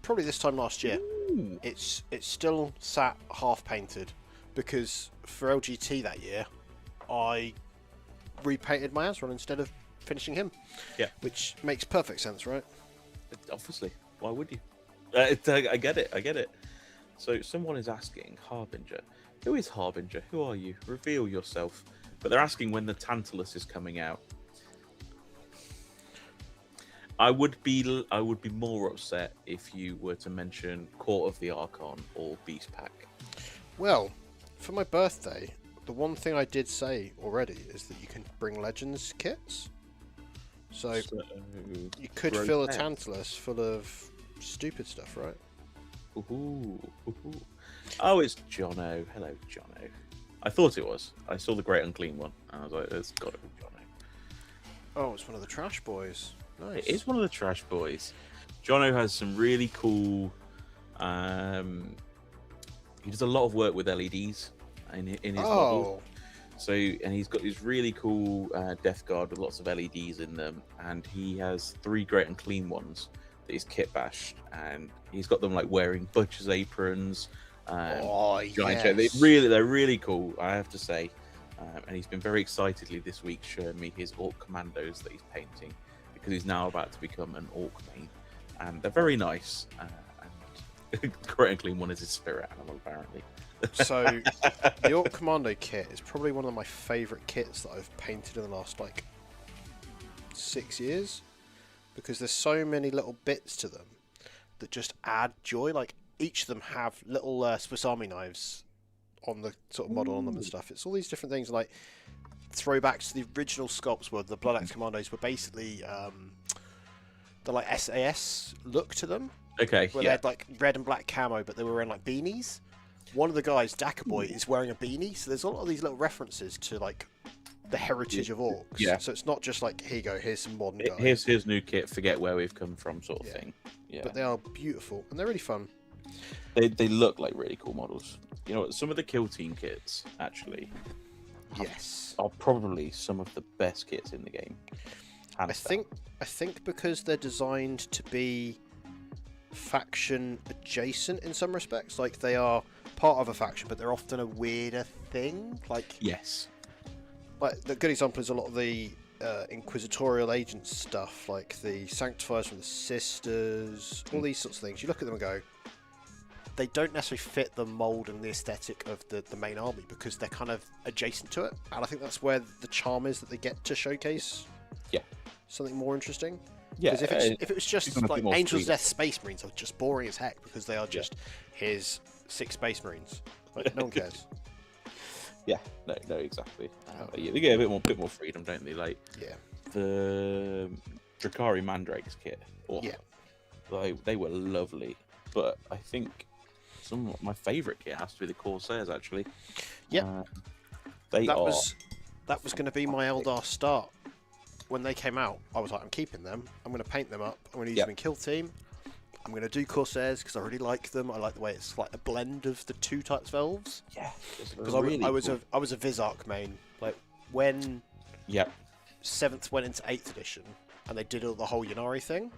probably this time last year. Ooh. It's still sat half painted because for LGT that year I repainted my Azrael instead of finishing him. Yeah, which makes perfect sense, right? Obviously, why would you? I get it. So someone is asking, Harbinger, who is Harbinger? Who are you? Reveal yourself. But they're asking when the Tantalus is coming out. I would be more upset if you were to mention Court of the Archon or Beast Pack. Well, for my birthday, the one thing I did say already is that you can bring Legends kits. So you could fill a Tantalus full of stupid stuff, right? Ooh. Oh, it's Jono. Hello, Jono. I thought it was. I saw the Great Unclean one, and I was like, it's got to be Jono. Oh, it's one of the Trash Boys. Nice. It is one of the Trash Boys. Jono has some really cool... he does a lot of work with LEDs in his models. So, and he's got this really cool Death Guard with lots of LEDs in them, and he has 3 Great Unclean ones that he's kit bashed, and he's got them like wearing butcher's aprons. Giant yes. They're really cool, I have to say. And he's been very excitedly this week showing me his Orc Commandos that he's painting, because he's now about to become an Orc main, and they're very nice. And Great Unclean one is his spirit animal, apparently. So the Orc Commando kit is probably one of my favourite kits that I've painted in the last like 6 years, because there's so many little bits to them that just add joy. Like, each of them have little Swiss Army knives on the sort of model on them and stuff. It's all these different things, like throwbacks to the original sculpts where the Blood Axe Commandos were basically the like SAS look to them. Okay, where they had like red and black camo, but they were wearing like beanies. One of the guys, Dackerboy, is wearing a beanie, so there's a lot of these little references to like the heritage of orcs. Yeah. So it's not just like, here you go, here's some modern guys. Here's his new kit, forget where we've come from, sort of thing. Yeah. But they are beautiful and they're really fun. They look like really cool models. You know what? Some of the Kill Team kits actually, are probably some of the best kits in the game. I think because they're designed to be faction adjacent in some respects. Like, they are part of a faction, but they're often a weirder thing. Like, yes, like the good example is a lot of the inquisitorial agent stuff, like the Sanctifiers from the Sisters, all these sorts of things. You look at them and go, they don't necessarily fit the mold and the aesthetic of the main army, because they're kind of adjacent to it. And I think that's where the charm is, that they get to showcase something more interesting. Yeah, because if it was just like Angels of Death Space Marines, are just boring as heck, because they are just here's 6 Space Marines. Like, no one cares. Yeah, no, exactly. Yeah, they get a bit more freedom, don't they? Like, the Drakari Mandrakes kit. They were lovely, but I think my favourite kit has to be the Corsairs. Actually, that was going to be my Eldar start. When they came out, I was like, I'm keeping them. I'm going to paint them up. I'm going to use them in Kill Team. I'm going to do Corsairs because I really like them. I like the way it's like a blend of the 2 types of elves. Yeah, because I was a Vizark main. Like, when 7th went into 8th edition and they did all the whole Ynnari thing,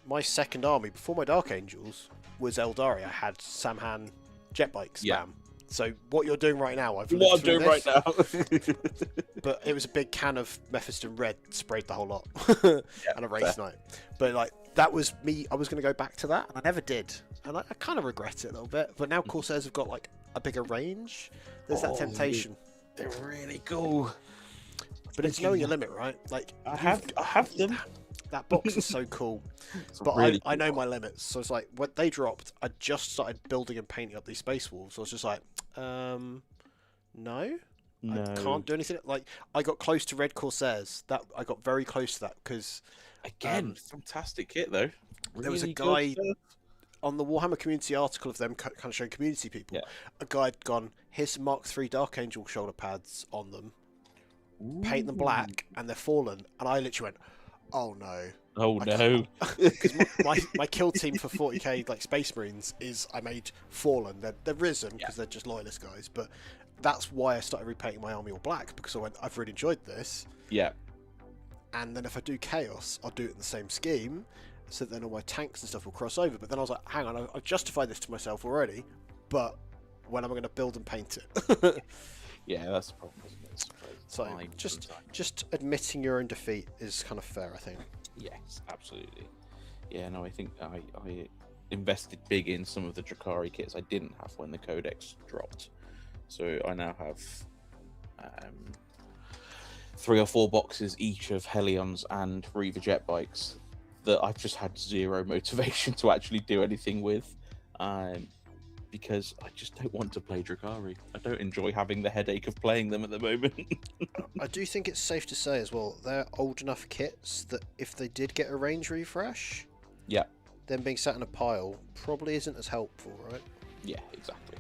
my second army before my Dark Angels was Eldari. I had Samhan jet bike spam. So what you're doing right now, I'm doing right now. But it was a big can of Mephiston Red, sprayed the whole lot, and a race night. But like, that was me. I was going to go back to that, and I never did, and I kind of regret it a little bit. But now Corsairs have got like a bigger range. There's that temptation. They're really cool. But it's knowing your limit, right? Like, I have them. That box is so cool, but really I know my limits. So it's like, when they dropped, I just started building and painting up these Space Wolves. I was just like, no, I can't do anything. Like, I got close to Red Corsairs. I got very close to that because, again, fantastic kit though. Really, there was a guy on the Warhammer community article of them kind of showing community people. A guy had gone, here's some Mark III Dark Angel shoulder pads on them. Paint them black, and they're fallen. And I literally went, Oh no. Oh I no. Because my kill team for 40k like Space Marines is I made Fallen. They're Risen because they're just loyalist guys, but that's why I started repainting my army all black, because I went, I've really enjoyed this. Yeah. And then if I do Chaos, I'll do it in the same scheme, so then all my tanks and stuff will cross over. But then I was like, hang on, I've justified this to myself already, but when am I going to build and paint it? Yeah, that's the problem, isn't it? So just admitting your own defeat is kind of fair, I think. Yes, absolutely. Yeah, no, I think I invested big in some of the Drakari kits I didn't have when the Codex dropped. So I now have 3 or 4 boxes each of Helions and Reaver jet bikes that I've just had zero motivation to actually do anything with, because I just don't want to play Drakari. I don't enjoy having the headache of playing them at the moment. I do think it's safe to say as well, they're old enough kits that if they did get a range refresh, Yeah. them being sat in a pile probably isn't as helpful, right? Yeah, exactly.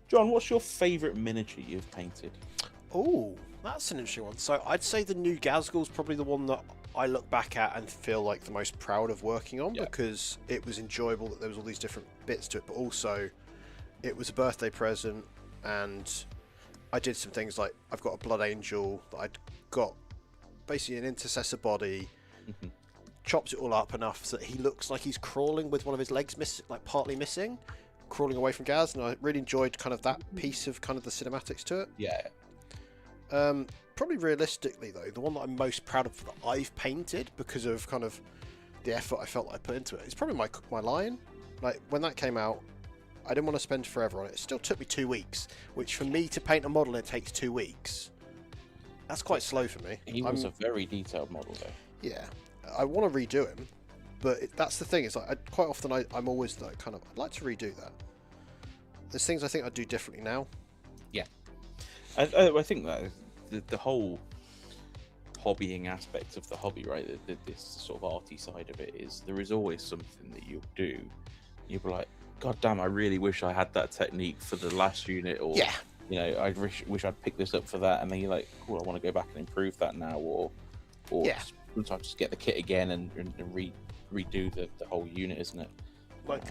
John, what's your favourite miniature you've painted? Oh, that's an interesting one. So I'd say the new Gazgul's probably the one that I look back at and feel like the most proud of working on, because it was enjoyable that there was all these different bits to it, but also it was a birthday present, and I did some things like I've got a Blood Angel that I'd got basically an intercessor body, chops it all up enough so that he looks like he's crawling with one of his legs partly missing, crawling away from Gaz, and I really enjoyed kind of that piece of kind of the cinematics to it. Yeah. Probably realistically though, the one that I'm most proud of that I've painted because of kind of the effort I felt I put into it is probably my lion. Like when that came out, I didn't want to spend forever on it. It still took me 2 weeks, which for me to paint a model it takes 2 weeks. That's quite slow for me. He was a very detailed model though. Yeah, I want to redo him, but that's the thing. Is like quite often I'm always like kind of I'd like to redo that. There's things I think I'd do differently now. Yeah, I think that the whole hobbying aspect of the hobby, right? This sort of arty side of it is there is always something that you'll do. You'll be like, God damn, I really wish I had that technique for the last unit, or you know, I wish I'd picked this up for that, and then you're like, cool, I want to go back and improve that now, or sometimes just get the kit again and redo the whole unit, isn't it? Like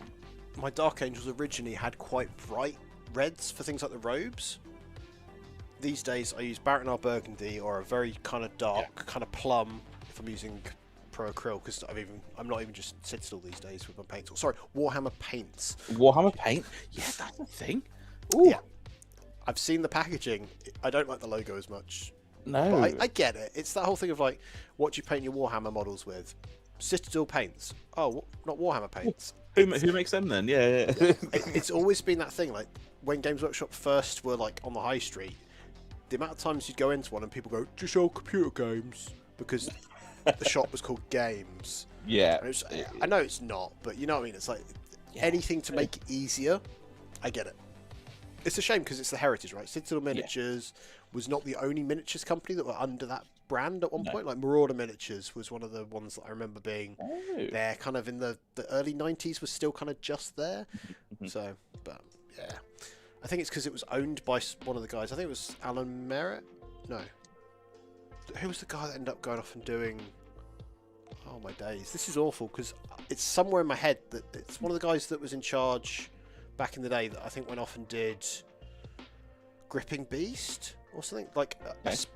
my Dark Angels originally had quite bright reds for things like the robes. These days I use Baratnar Burgundy or a very kind of dark kind of plum if I'm using Pro Acryl, because I'm not even just Citadel these days with my paints. Sorry, Warhammer paints. Warhammer paint? Yeah, that's a thing. Ooh. Yeah, I've seen the packaging. I don't like the logo as much. No, but I get it. It's that whole thing of like, what do you paint your Warhammer models with? Citadel paints. Oh, not Warhammer paints. Who makes them then? Yeah. It's always been that thing. Like when Games Workshop first were like on the high street, the amount of times you'd go into one and people go, just sell computer games, because the shop was called Games. Yeah. I know it's not, but you know what I mean? It's like anything to make it easier. I get it. It's a shame because it's the heritage, right? Citadel Miniatures was not the only miniatures company that were under that brand at one point. Like Marauder Miniatures was one of the ones that I remember being there kind of in the early 90s, was still kind of just there. So, but yeah. I think it's because it was owned by one of the guys. I think it was Alan Merritt. No. Who was the guy that ended up going off and doing... Oh, my days. This is awful because it's somewhere in my head that it's one of the guys that was in charge back in the day that I think went off and did Gripping Beast or something. Like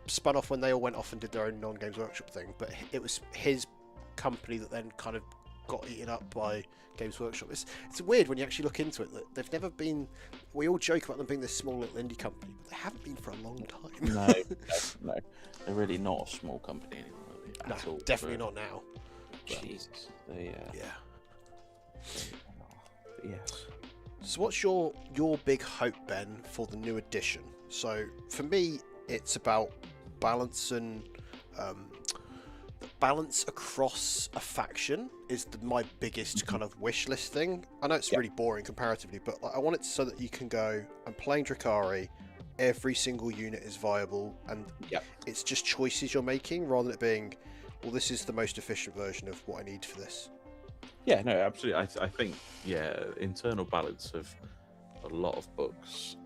spun off when they all went off and did their own non-Games Workshop thing. But it was his company that then kind of got eaten up by Games Workshop. It's weird when you actually look into it that they've never been... We all joke about them being this small little indie company, but they haven't been for a long time. No. They're really not a small company anymore. No, definitely not now. Jesus. Yes. So what's your big hope, Ben, for the new edition? So for me, it's about balance and... balance across a faction is my biggest kind of wish list thing. I know it's really boring comparatively, but like, I want it so that you can go, I'm playing Drakari, every single unit is viable, and it's just choices you're making rather than it being, well, this is the most efficient version of what I need for this. Yeah, no, absolutely. I think, internal balance of a lot of books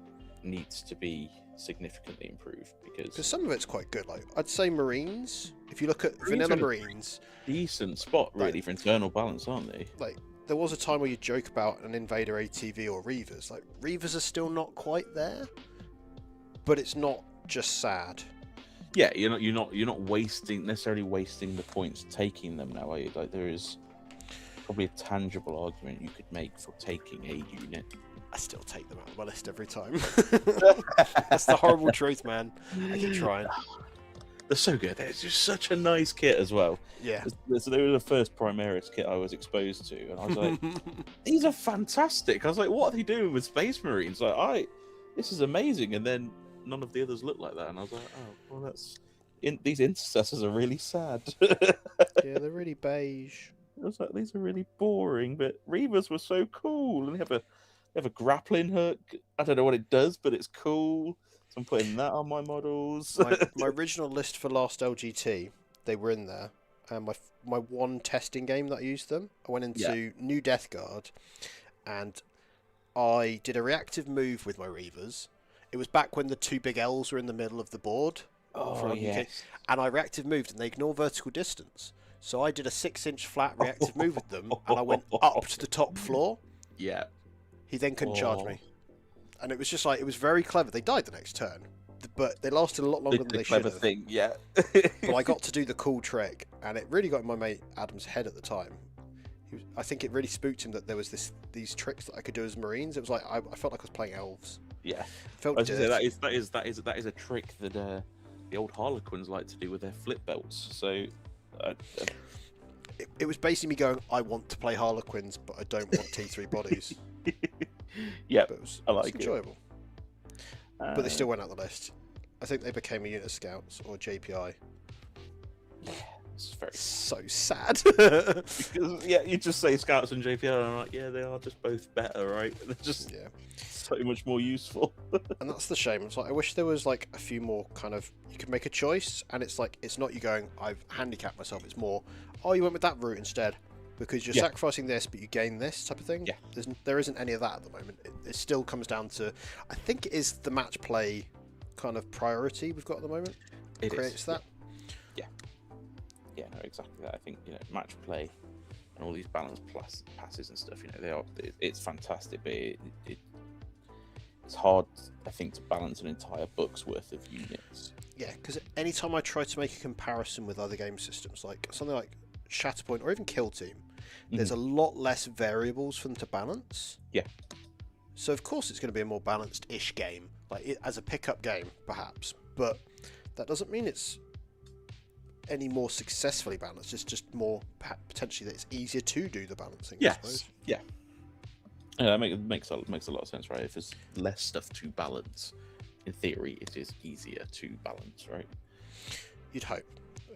needs to be significantly improve Because some of it's quite good. Like I'd say Marines. If you look at Marines vanilla are Marines, decent spot really for internal balance, aren't they? like there was a time where you joke about an Invader ATV or Reavers. Like Reavers are still not quite there, but it's not just sad. Yeah, you're not necessarily wasting the points taking them now, are you? Like there is probably a tangible argument you could make for taking a unit. I still take them out of my list every time. That's the horrible truth, man. I keep trying. They're so good. It's just such a nice kit as well. Yeah. So they were the first Primaris kit I was exposed to, and I was like, these are fantastic. I was like, what are they doing with Space Marines? Like, this is amazing. And then none of the others looked like that, and I was like, oh, well, these intercessors are really sad. Yeah, they're really beige. I was like, these are really boring, but Reavers were so cool, and they have a grappling hook. I don't know what it does, but it's cool. So I'm putting that on my models. My original list for last LGT, they were in there. And my one testing game that I used them, I went into New Death Guard, and I did a reactive move with my Reavers. It was back when the two big L's were in the middle of the board. Oh, yes. And I reactive moved, and they ignore vertical distance. So I did a 6-inch flat reactive move with them, and I went up to the top floor. Yeah. He then couldn't charge me. And it was just like, it was very clever. They died the next turn, but they lasted a lot longer than they should have. Clever thing, yeah. But I got to do the cool trick, and it really got in my mate Adam's head at the time. I think it really spooked him that there was these tricks that I could do as Marines. It was like, I felt like I was playing elves. Yeah. Felt I was gonna say, that is a trick that the old Harlequins like to do with their flip belts. So it was basically me going, I want to play Harlequins, but I don't want T3 bodies. Yeah, but it was enjoyable. But they still went out the list. I think they became a unit of scouts or JPI. Yeah, it's very so sad. Because, yeah, you just say scouts and JPI, and I'm like, yeah, they are just both better, right? They're just so much more useful. And that's the shame. It's like I wish there was like a few more kind of, you could make a choice, and it's like it's not you going, I've handicapped myself. It's more, oh, you went with that route instead. Because you're sacrificing this, but you gain this type of thing. Yeah. There isn't any of that at the moment. It still comes down to, I think it is the match play kind of priority we've got at the moment. It creates that. Yeah. Yeah, no, exactly that. I think, match play and all these balanced passes and stuff, it's fantastic, but it's hard, I think, to balance an entire book's worth of units. Yeah, because anytime I try to make a comparison with other game systems, like something like Shatterpoint or even Kill Team, there's a lot less variables for them to balance. Yeah. So of course it's going to be a more balanced-ish game, like as a pickup game, perhaps. But that doesn't mean it's any more successfully balanced. It's just more potentially that it's easier to do the balancing. Yes. I suppose. Yeah. Yeah, that makes a lot of sense, right? If there's less stuff to balance, in theory, it is easier to balance, right? You'd hope.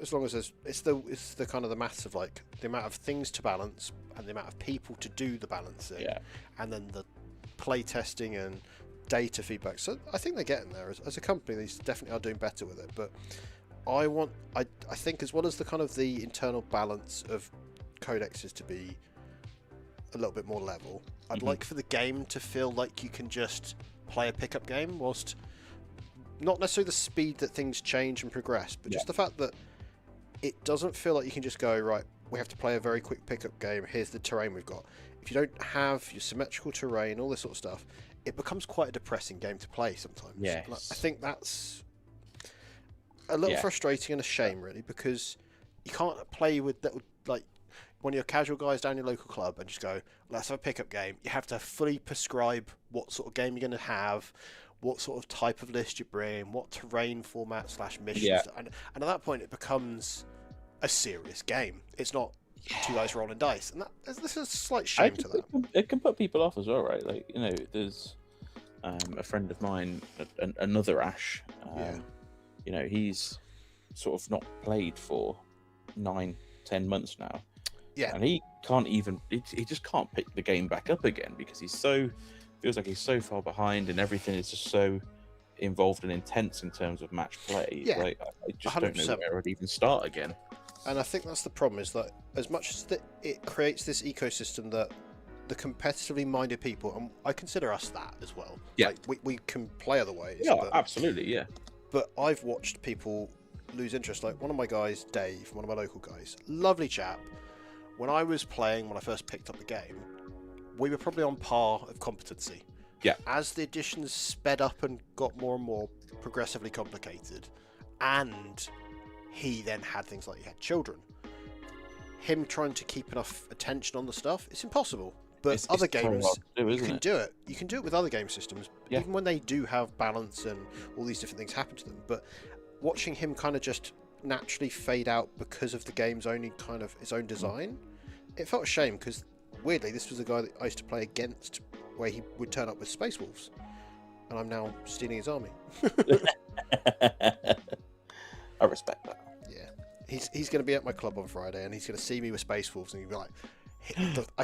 As long as it's the kind of the maths of like the amount of things to balance and the amount of people to do the balancing, and then the play testing and data feedback. So I think they're getting there as a company. They definitely are doing better with it. But I think as well as the kind of the internal balance of codexes to be a little bit more level, I'd like for the game to feel like you can just play a pickup game, whilst not necessarily the speed that things change and progress, but just the fact that it doesn't feel like you can just go, right, we have to play a very quick pickup game, here's the terrain we've got. If you don't have your symmetrical terrain, all this sort of stuff, it becomes quite a depressing game to play sometimes. Yes. And I think that's a little frustrating and a shame, really, because you can't play with that, like one of your casual guys down your local club and just go, let's have a pickup game. You have to fully prescribe what sort of game you're going to have, what sort of type of list you bring, what terrain format / missions, and at that point it becomes a serious game. It's not two guys rolling dice, and this is a slight shame to that. It can put people off as well, right? Like, there's a friend of mine, another Ash. He's sort of not played for 9-10 months now. Yeah, and he can't even. He just can't pick the game back up again because feels like he's so far behind, and everything is just so involved and intense in terms of match play. Yeah, like, I just 100%. Don't know where I'd even start again. And I think that's the problem, is that as much as it creates this ecosystem that the competitively minded people, and I consider us that as well. Yeah. Like, we can play other ways. Yeah, but, absolutely, yeah. But I've watched people lose interest. Like one of my guys, Dave, one of my local guys, lovely chap. When I was playing, when I first picked up the game, we were probably on par of competency. Yeah. As the additions sped up and got more and more progressively complicated, and he then had things like he had children, him trying to keep enough attention on the stuff, it's impossible. But other games, you can do it. You can do it with other game systems, even when they do have balance and all these different things happen to them. But watching him kind of just naturally fade out because of the game's only kind of its own design, it felt a shame because weirdly this was a guy that I used to play against where he would turn up with Space Wolves, and I'm now stealing his army. I respect that. Yeah, he's going to be at my club on Friday, and he's going to see me with Space Wolves, and he'll be like,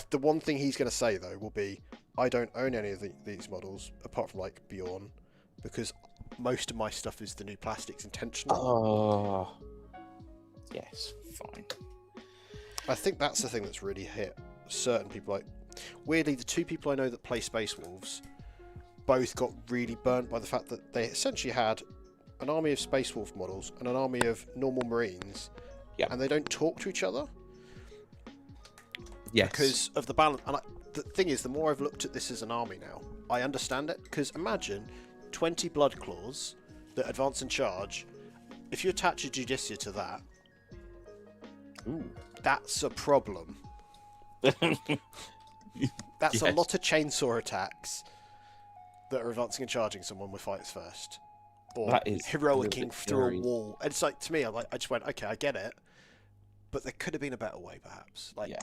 the one thing he's going to say though will be, I don't own any of these models apart from like Bjorn, because most of my stuff is the new plastics intentional. Oh, yes, fine. I think that's the thing that's really hit certain people. Like, weirdly, the two people I know that play Space Wolves both got really burnt by the fact that they essentially had an army of Space Wolf models and an army of normal Marines, and they don't talk to each other. Yes. Because of the balance. And the thing is, the more I've looked at this as an army now, I understand it. Because imagine 20 Blood Claws that advance and charge. If you attach a Judicia to that, that's a problem. That's a lot of chainsaw attacks that are advancing and charging someone with fights first. Or that is heroicing through a wall. And it's like, to me, I just went, okay, I get it. But there could have been a better way, perhaps. Like,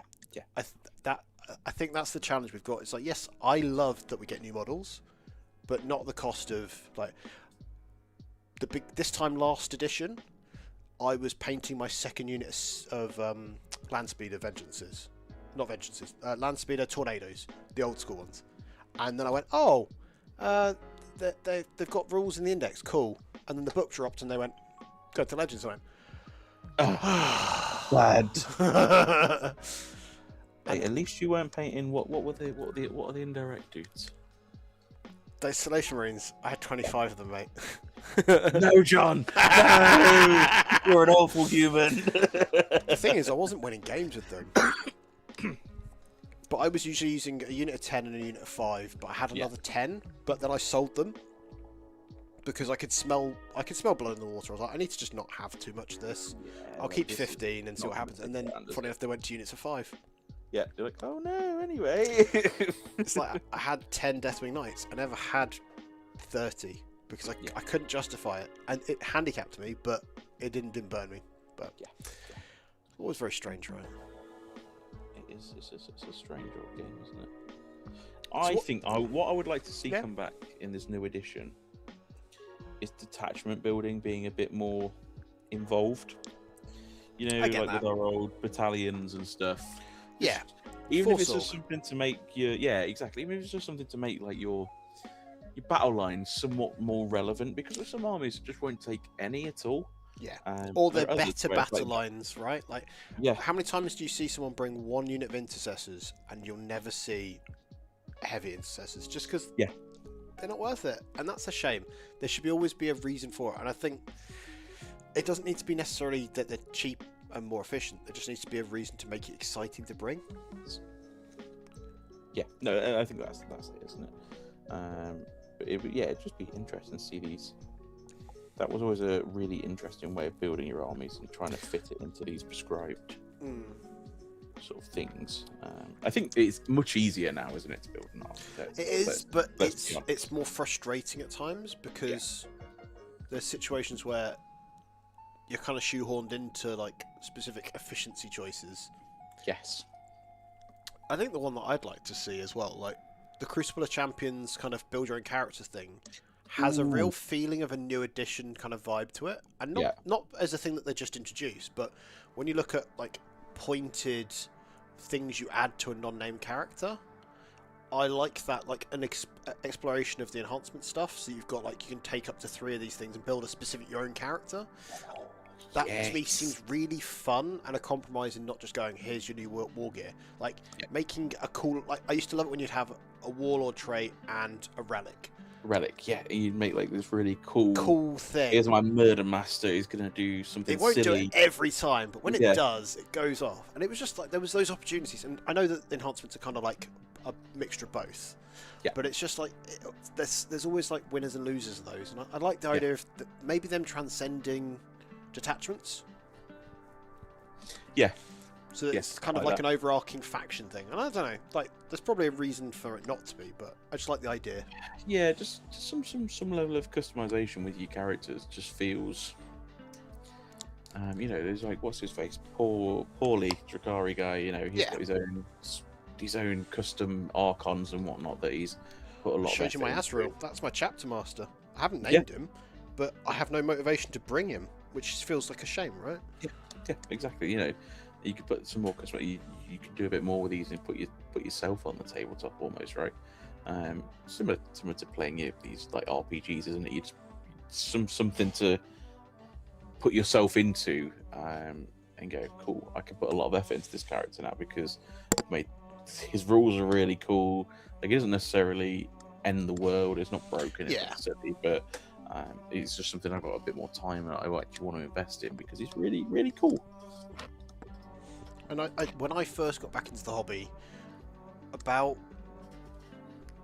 I think that's the challenge we've got. It's like, yes, I love that we get new models, but not at the cost of like this time last edition. I was painting my second unit of Landspeeder Vengeances, not Vengeances, Landspeeder Tornadoes, the old school ones, and then I went, they've got rules in the index, cool. And then the book dropped, and they went, go to Legends. I went, bad. Hey, at least you weren't painting what are the indirect dudes? The Installation Marines. I had 25 of them, mate. No, John. No, you're an awful human. The thing is, I wasn't winning games with them. But I was usually using a unit of 10 and a unit of 5, but I had another 10, but then I sold them because I could smell blood in the water. I was like, I need to just not have too much of this. I'll keep 15 and see what happens. And then, funny enough, they went to units of 5. Yeah, they're like, oh no, anyway. It's like I had 10 Deathwing Knights. I never had 30 because I couldn't justify it. And it handicapped me, but it didn't burn me. But always very strange, right? It is. It's a strange old game, isn't it? What I would like to see come back in this new edition is detachment building being a bit more involved. You know, like with our old battalions and stuff. Yeah. Even if it's just something to make exactly. Even if it's just something to make like your battle lines somewhat more relevant, because there's some armies that just won't take any at all. Yeah. Or they're better battle lines, right? Like, how many times do you see someone bring one unit of intercessors and you'll never see heavy intercessors just because they're not worth it? And that's a shame. There should always be a reason for it. And I think it doesn't need to be necessarily that they're cheap and more efficient. There just needs to be a reason to make it exciting to bring. Yeah, no, I think that's it, isn't it? But it'd just be interesting to see these. That was always a really interesting way of building your armies and trying to fit it into these prescribed sort of things. I think it's much easier now, isn't it, to build an army? It is, but it's more frustrating at times because there's situations where you're kind of shoehorned into like specific efficiency choices. Yes. I think the one that I'd like to see as well, like the Crucible of Champions kind of build your own character thing, has a real feeling of a new edition kind of vibe to it, and not as a thing that they just introduced, but when you look at like pointed things you add to a non-named character, I like that, like an exploration of the enhancement stuff. So you've got like you can take up to 3 of these things and build a specific your own character. That to me seems really fun and a compromise in not just going, here's your new war gear. Like making a cool. Like I used to love it when you'd have a warlord trait and a relic. Yeah, and you'd make like this really cool thing. Here's my murder master. He's gonna do something. It won't silly. do it every time, but when it does, it goes off. And it was just like there was those opportunities. And I know that the enhancements are kind of like a mixture of both. Yeah. But it's just like there's always like winners and losers of those. And I like the idea of maybe them transcending detachments. Yeah. So it's kind of like an overarching faction thing. And I don't know, like there's probably a reason for it not to be, but I just like the idea. Yeah, just some level of customization with your characters just feels. You know, there's like what's his face, Paulie Drakari guy. You know, he's got his own custom archons and whatnot that he's put a lot. Showed you my Azrael. That's my chapter master. I haven't named him, but I have no motivation to bring him, which feels like a shame, right? Yeah, exactly. You know, you could put some more custom. You could do a bit more with these and put yourself on the tabletop almost, right? Similar to playing these like RPGs, isn't it? You just something to put yourself into and go, cool. I can put a lot of effort into this character now because his rules are really cool. Like, it doesn't necessarily end the world. It's not broken necessarily, but it's just something I've got a bit more time and I actually want to invest in because it's really, really cool. And I when I first got back into the hobby, about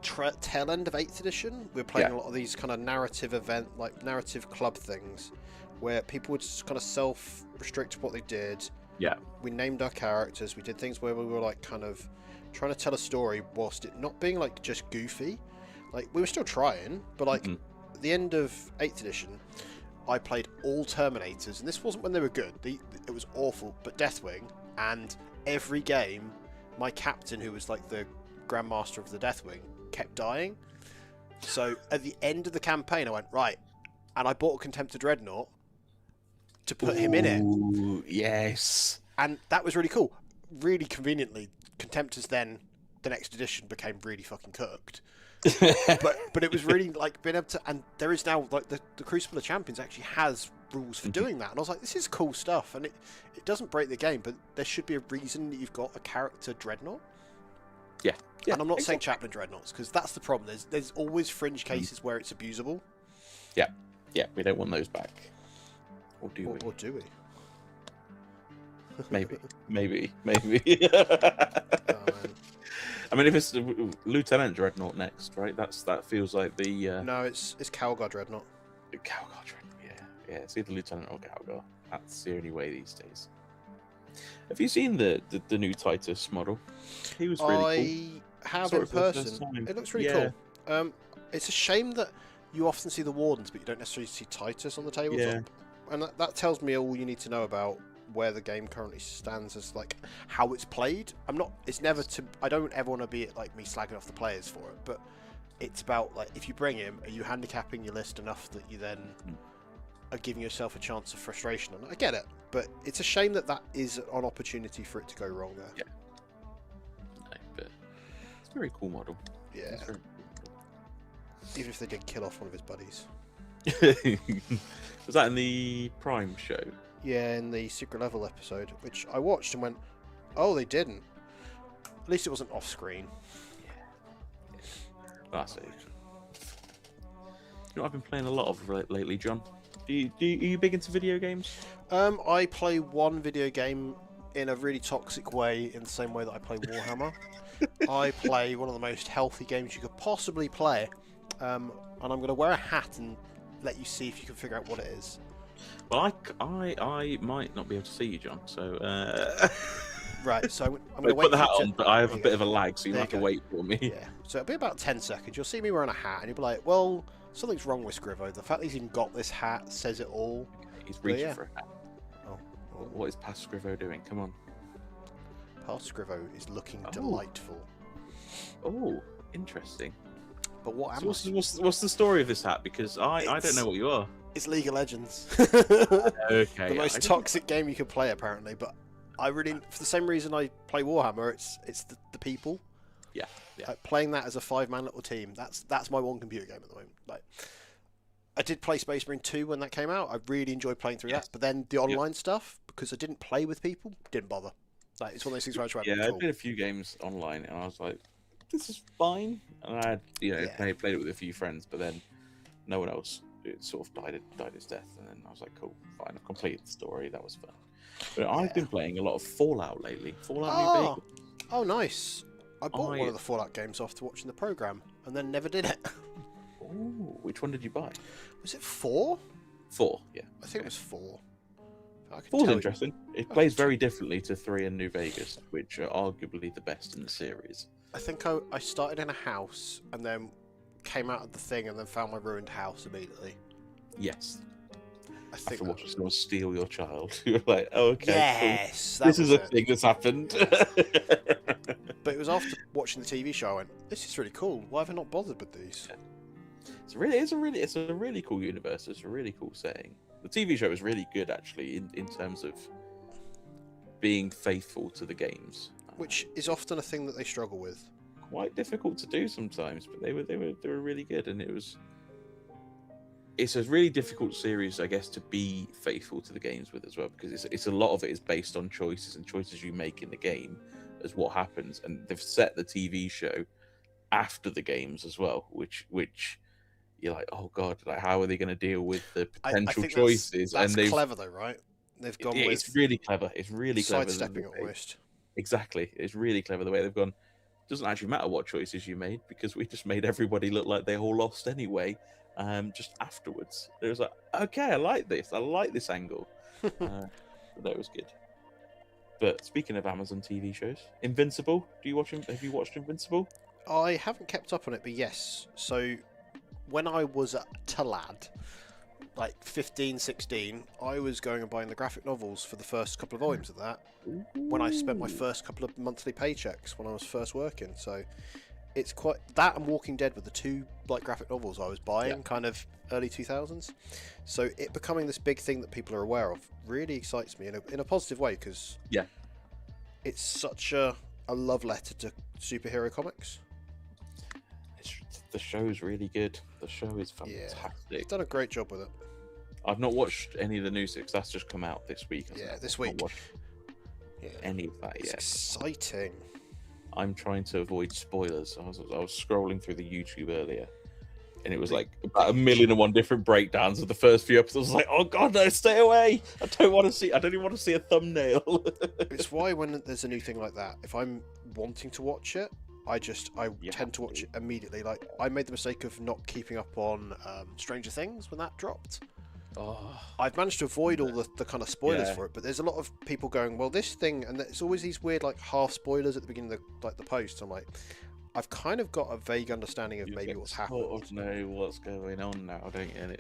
tail end of 8th edition, we were playing a lot of these kind of narrative club things, where people would just kind of self-restrict what they did. Yeah. We named our characters. We did things where we were like kind of trying to tell a story whilst it not being like just goofy. Like we were still trying, but like at the end of 8th edition, I played all Terminators, and this wasn't when they were good. It was awful, but Deathwing. And every game, my captain, who was like the Grandmaster of the Deathwing, kept dying. So at the end of the campaign, I went, right, and I bought a Contemptor Dreadnought to put him in it. Yes. And that was really cool. Really conveniently, Contemptors then, the next edition, became really fucking cooked. but it was really like being able to, and there is now like the Crucible of Champions actually has rules for doing that, and I was like, this is cool stuff, and it doesn't break the game, but there should be a reason that you've got a character dreadnought. Yeah, and I'm not saying chaplain dreadnoughts because that's the problem. There's always fringe cases where it's abusable. Yeah, we don't want those back, or do we? Or do we? Maybe. Oh, man. I mean, if it's Lieutenant Dreadnought next, right? That feels like the. No, it's Calgar Dreadnought. Calgar Dreadnought, yeah. It's either Lieutenant or Calgar. That's the only way these days. Have you seen the new Titus model? He was really cool. I have in person. It looks really cool. It's a shame that you often see the Wardens, but you don't necessarily see Titus on the tabletop. And that tells me all you need to know about where the game currently stands as like how it's played. I don't ever want to be like me slagging off the players for it, but it's about like if you bring him, are you handicapping your list enough that you then are giving yourself a chance of frustration? And I get it, but it's a shame that is an opportunity for it to go wrong there. Yeah. No, but it's a very cool model. Yeah. Even if they did kill off one of his buddies. Was that in the Prime show? Yeah, in the Secret Level episode, which I watched and went, oh, they didn't. At least it wasn't off screen. Yeah. That's it. You know what I've been playing a lot of lately, John? Are you big into video games? I play one video game in a really toxic way, in the same way that I play Warhammer. I play one of the most healthy games you could possibly play, and I'm going to wear a hat and let you see if you can figure out what it is. Well, I might not be able to see you, John. So right. So I'm going to wait. Put the hat on, but I have a bit of a lag, so you have to wait for me. Yeah. So it'll be about 10 seconds. You'll see me wearing a hat, and you'll be like, "Well, something's wrong with Scrivo. The fact that he's even got this hat says it all." He's reaching for a hat. Oh. What is past Scrivo doing? Come on. Past Scrivo is looking delightful. Oh, interesting. But what? What's the story of this hat? Because I don't know what you are. It's League of Legends. Okay. The most toxic game you could play, apparently. But I really, for the same reason I play Warhammer, it's the people. Yeah. Like playing that as a 5-man little team. That's my one computer game at the moment. Like, I did play Space Marine 2 when that came out. I really enjoyed playing through Yes. that. But then the online stuff, because I didn't play with people, didn't bother. Like, it's one of those things where I was like, Yeah, I cool. played a few games online, and I was like, "This is fine." And I had, Yeah. played it with a few friends, but then no one else. It sort of died its death, and then I was like, "Cool, fine. I've completed the story. That was fun." But I've been playing a lot of Fallout lately. Fallout New Vegas. Oh, nice. I bought one of the Fallout games after watching the program, and then never did it. Ooh, which one did you buy? Was it 4? 4, yeah. I think it was 4. I can 4's tell interesting. It plays very differently to 3 and New Vegas, which are arguably the best in the series. I think I started in a house and then came out of the thing and then found my ruined house immediately. Yes. I think After watching someone steal your child, you're like, oh, okay, yes, cool. This is a thing that's happened. But it was after watching the TV show I went, this is really cool. Why have I not bothered with these? It's a really cool universe. It's a really cool setting. The TV show is really good, actually, in terms of being faithful to the games. Which is often a thing that they struggle with. Quite difficult to do sometimes, but they were really good, and it's a really difficult series, I guess, to be faithful to the games with as well, because it's a lot of it is based on choices and choices you make in the game as what happens, and they've set the TV show after the games as well, which you're like, oh god, like how are they going to deal with the potential choices? That's and they've clever though, right? They've gone with it's really clever. It's really clever. Sidestepping almost. Exactly, it's really clever the way they've gone. Doesn't actually matter what choices you made because we just made everybody look like they all lost anyway. Just afterwards, it was like, okay, I like this angle. That was good. But speaking of Amazon TV shows, Invincible, have you watched Invincible? I haven't kept up on it, but yes. So when I was a lad, like 15, 16, I was going and buying the graphic novels for the first couple of volumes of that when I spent my first couple of monthly paychecks when I was first working. So it's quite that and Walking Dead were the two like graphic novels I was buying, kind of early 2000s. So it becoming this big thing that people are aware of really excites me in a positive way because it's such a love letter to superhero comics. The show's really good. The show is fantastic. It's done a great job with it. I've not watched any of the new six. That's just come out this week. This week. Any of that yet? It's exciting. I'm trying to avoid spoilers. I was scrolling through the YouTube earlier, and it was like about 1,000,001 different breakdowns of the first few episodes. I was like, oh god, no, stay away! I don't even want to see a thumbnail. It's why when there's a new thing like that, if I'm wanting to watch it, I tend to watch it immediately. Like I made the mistake of not keeping up on Stranger Things when that dropped. I've managed to avoid all the kind of spoilers for it, but there's a lot of people going, well, this thing, and it's always these weird like half spoilers at the beginning of the post. I'm like, I've kind of got a vague understanding of maybe what's happened. Sort of know what's going on now, don't you? And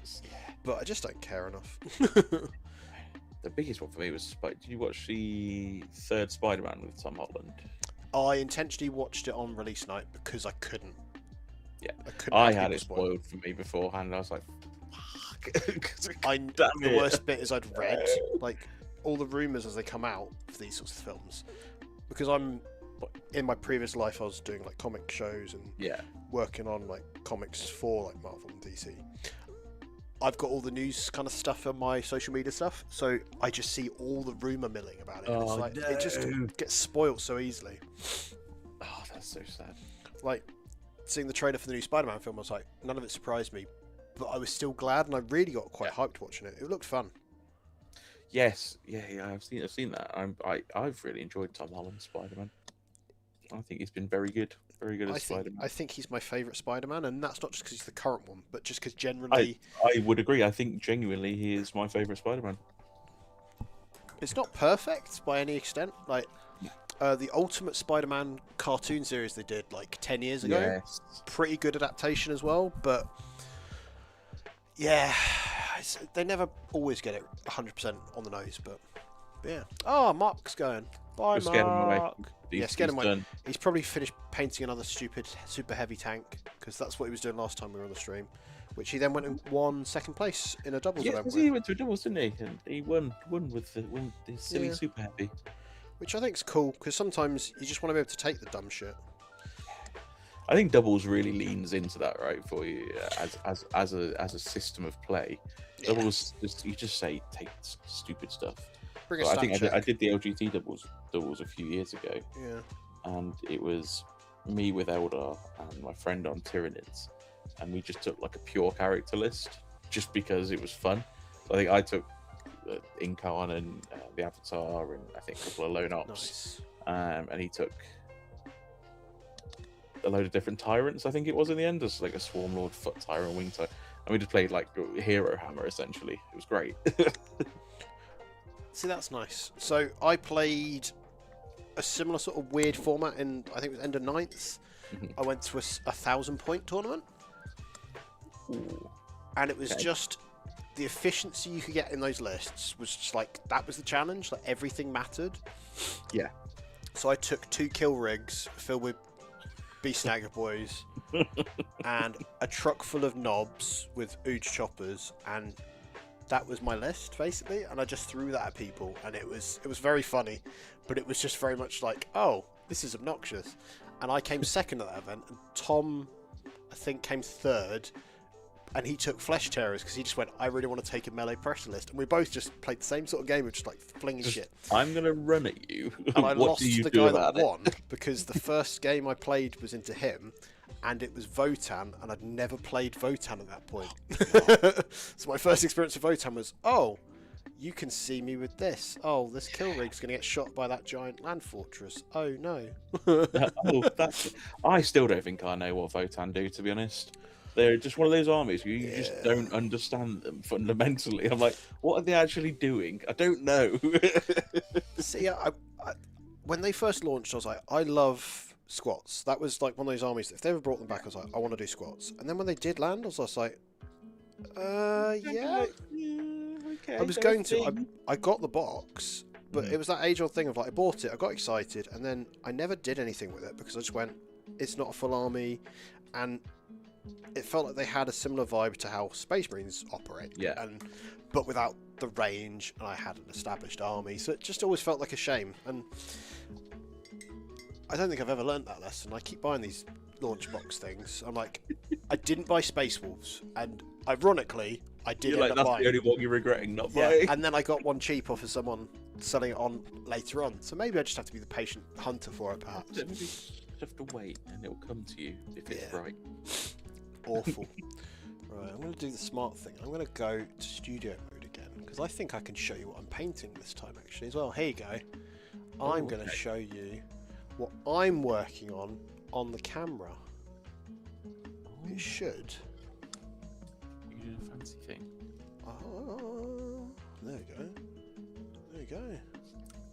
but I just don't care enough. The biggest one for me was did you watch the third Spider-Man with Tom Holland? I intentionally watched it on release night because I couldn't. I had it spoiled for me beforehand. I was like, fuck. The worst bit is I'd read like all the rumors as they come out for these sorts of films, because in my previous life I was doing like comic shows and working on like comics for like Marvel and DC. I've got all the news kind of stuff on my social media stuff, so I just see all the rumor milling about it. And it's like it just gets spoiled so easily. Oh, that's so sad. Like seeing the trailer for the new Spider-Man film, I was like, none of it surprised me, but I was still glad, and I really got quite hyped watching it. It looked fun. Yes, I've seen that. I've really enjoyed Tom Holland's Spider-Man. I think he's been very good as Spider-Man. I think he's my favourite Spider-Man, and that's not just because he's the current one, but just because generally... I would agree. I think genuinely he is my favourite Spider-Man. It's not perfect by any extent. Like, the Ultimate Spider-Man cartoon series they did like 10 years ago, pretty good adaptation as well, but they never always get it 100% on the nose, but yeah. Oh, Mark's going. Bye, Just get him away. Mark. Yes, get him away. He's probably finished painting another stupid, super heavy tank, because that's what he was doing last time we were on the stream, which he then went and won second place in a doubles event. Yes, he went to a doubles, didn't he? And he won with the silly super heavy. Which I think is cool, because sometimes you just want to be able to take the dumb shit. I think doubles really leans into that, right? For you as a system of play. Yeah. Doubles, you just say take stupid stuff. Bring a But I stat think check. I did the LGT doubles a few years ago, Yeah. and it was me with Eldar and my friend on Tyranids, and we just took like a pure character list just because it was fun. So I think I took Incarn and the Avatar, and I think a couple of Lone Ops, Nice. and he took a load of different tyrants. I think it was in the end, as like a Swarm Lord, Foot Tyrant, Wing Tyrant, and we just played like Hero Hammer essentially. It was great. See, that's nice. So I played a similar sort of weird format in, I think it was end of 9th. I went to a 1,000-point tournament. Ooh. And it was just the efficiency you could get in those lists was just like, that was the challenge. Like everything mattered. Yeah. So I took 2 kill rigs filled with Beast Snagger boys and a truck full of knobs with Ooge choppers, and that was my list basically, and I just threw that at people, and it was very funny, but it was just very much like, oh, this is obnoxious. And I came second at that event, and Tom, I think, came third, and he took Flesh Terrors because he just went, I really want to take a melee pressure list, and we both just played the same sort of game of just like flinging shit. I'm gonna run at you. And I What lost do you the do guy that about it? won because the first game I played was into him, and it was Votan, and I'd never played Votan at that point. So my first experience with Votan was, oh, you can see me with this. Oh, this kill rig's going to get shot by that giant land fortress. Oh, no. I still don't think I know what Votan do, to be honest. They're just one of those armies where you just don't understand them fundamentally. I'm like, what are they actually doing? I don't know. See, when they first launched, I was like, I love squats. That was like one of those armies that if they ever brought them back, I was like, I want to do squats. And then when they did land, I was just like, yeah. Okay, I was going to. I got the box, but it was that age-old thing of like, I bought it, I got excited, and then I never did anything with it because I just went, it's not a full army, and it felt like they had a similar vibe to how Space Marines operate. Yeah. But without the range, and I had an established army, so it just always felt like a shame. And I don't think I've ever learnt that lesson. I keep buying these launch box things. I'm like, I didn't buy Space Wolves, and ironically, I did end up that's buying. the only one you're regretting not buying. And then I got one cheap off of someone selling it on later on. So maybe I just have to be the patient hunter for it, perhaps. Maybe you just have to wait, and it'll come to you if it's right. Awful. Right, I'm going to do the smart thing. I'm going to go to studio mode again, because I think I can show you what I'm painting this time, actually, as well. Here you go. I'm going to show you what I'm working on the camera. It should. You doing a fancy thing? Oh, there you go. There you go.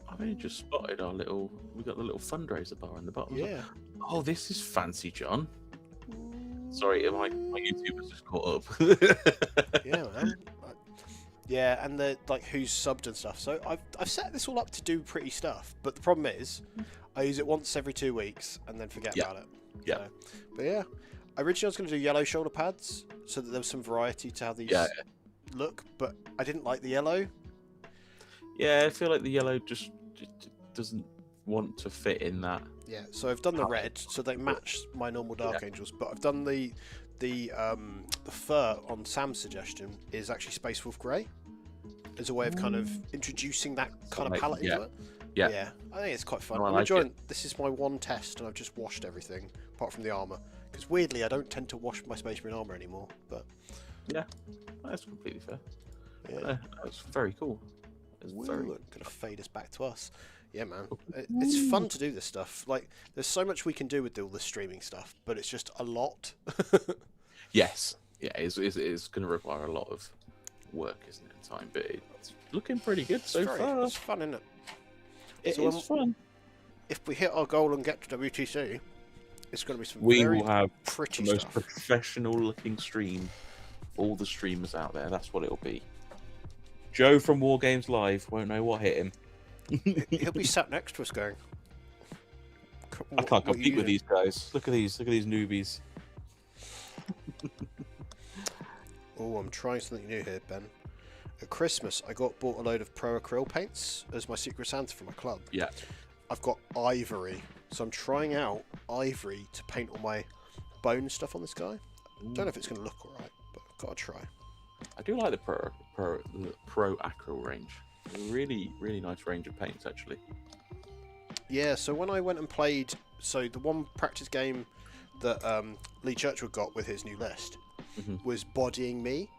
I've only just spotted we got the little fundraiser bar in the bottom. Yeah. Oh, this is fancy, John. Sorry, my YouTube has just caught up. Yeah, man. Yeah, and the like who's subbed and stuff. So I've set this all up to do pretty stuff, but the problem is I use it once every 2 weeks and then forget about it. Yeah. So, but yeah, originally I was going to do yellow shoulder pads so that there was some variety to how these look, but I didn't like the yellow. Yeah, I feel like the yellow just doesn't want to fit in that. Yeah, so I've done the red, so they match my normal Dark Angels, but I've done the fur on Sam's suggestion is actually Space Wolf Grey as a way of kind of introducing that kind of palette into it. Yeah, I think it's quite fun. I'm enjoying. This is my one test, and I've just washed everything apart from the armor. Because weirdly, I don't tend to wash my Space Marine armor anymore. But yeah, that's completely fair. Yeah, that's very cool. It's very going to fade us back to us. Yeah, man, it's fun to do this stuff. Like, there's so much we can do with all this streaming stuff, but it's just a lot. Yes, yeah, it's going to require a lot of work, isn't it? Time, but it's looking pretty good so far. It's fun, isn't it? It is fun. If we hit our goal and get to WTC, it's going to be some we very will have pretty the most stuff. professional looking stream. All the streamers out there, that's what it'll be. Joe from War Games Live won't know what hit him. He'll be sat next to us going, I can't compete with these guys. Look at these newbies. Oh, I'm trying something new here, Ben. At Christmas, I bought a load of Pro Acryl paints as my Secret Santa for my club. Yeah. I've got ivory, so I'm trying out ivory to paint all my bone and stuff on this guy. Don't know if it's going to look alright, but I've got to try. I do like the pro acro range. Really, really nice range of paints, actually. Yeah, so when I went and played, so the one practice game that Lee Churchward got with his new list was bodying me.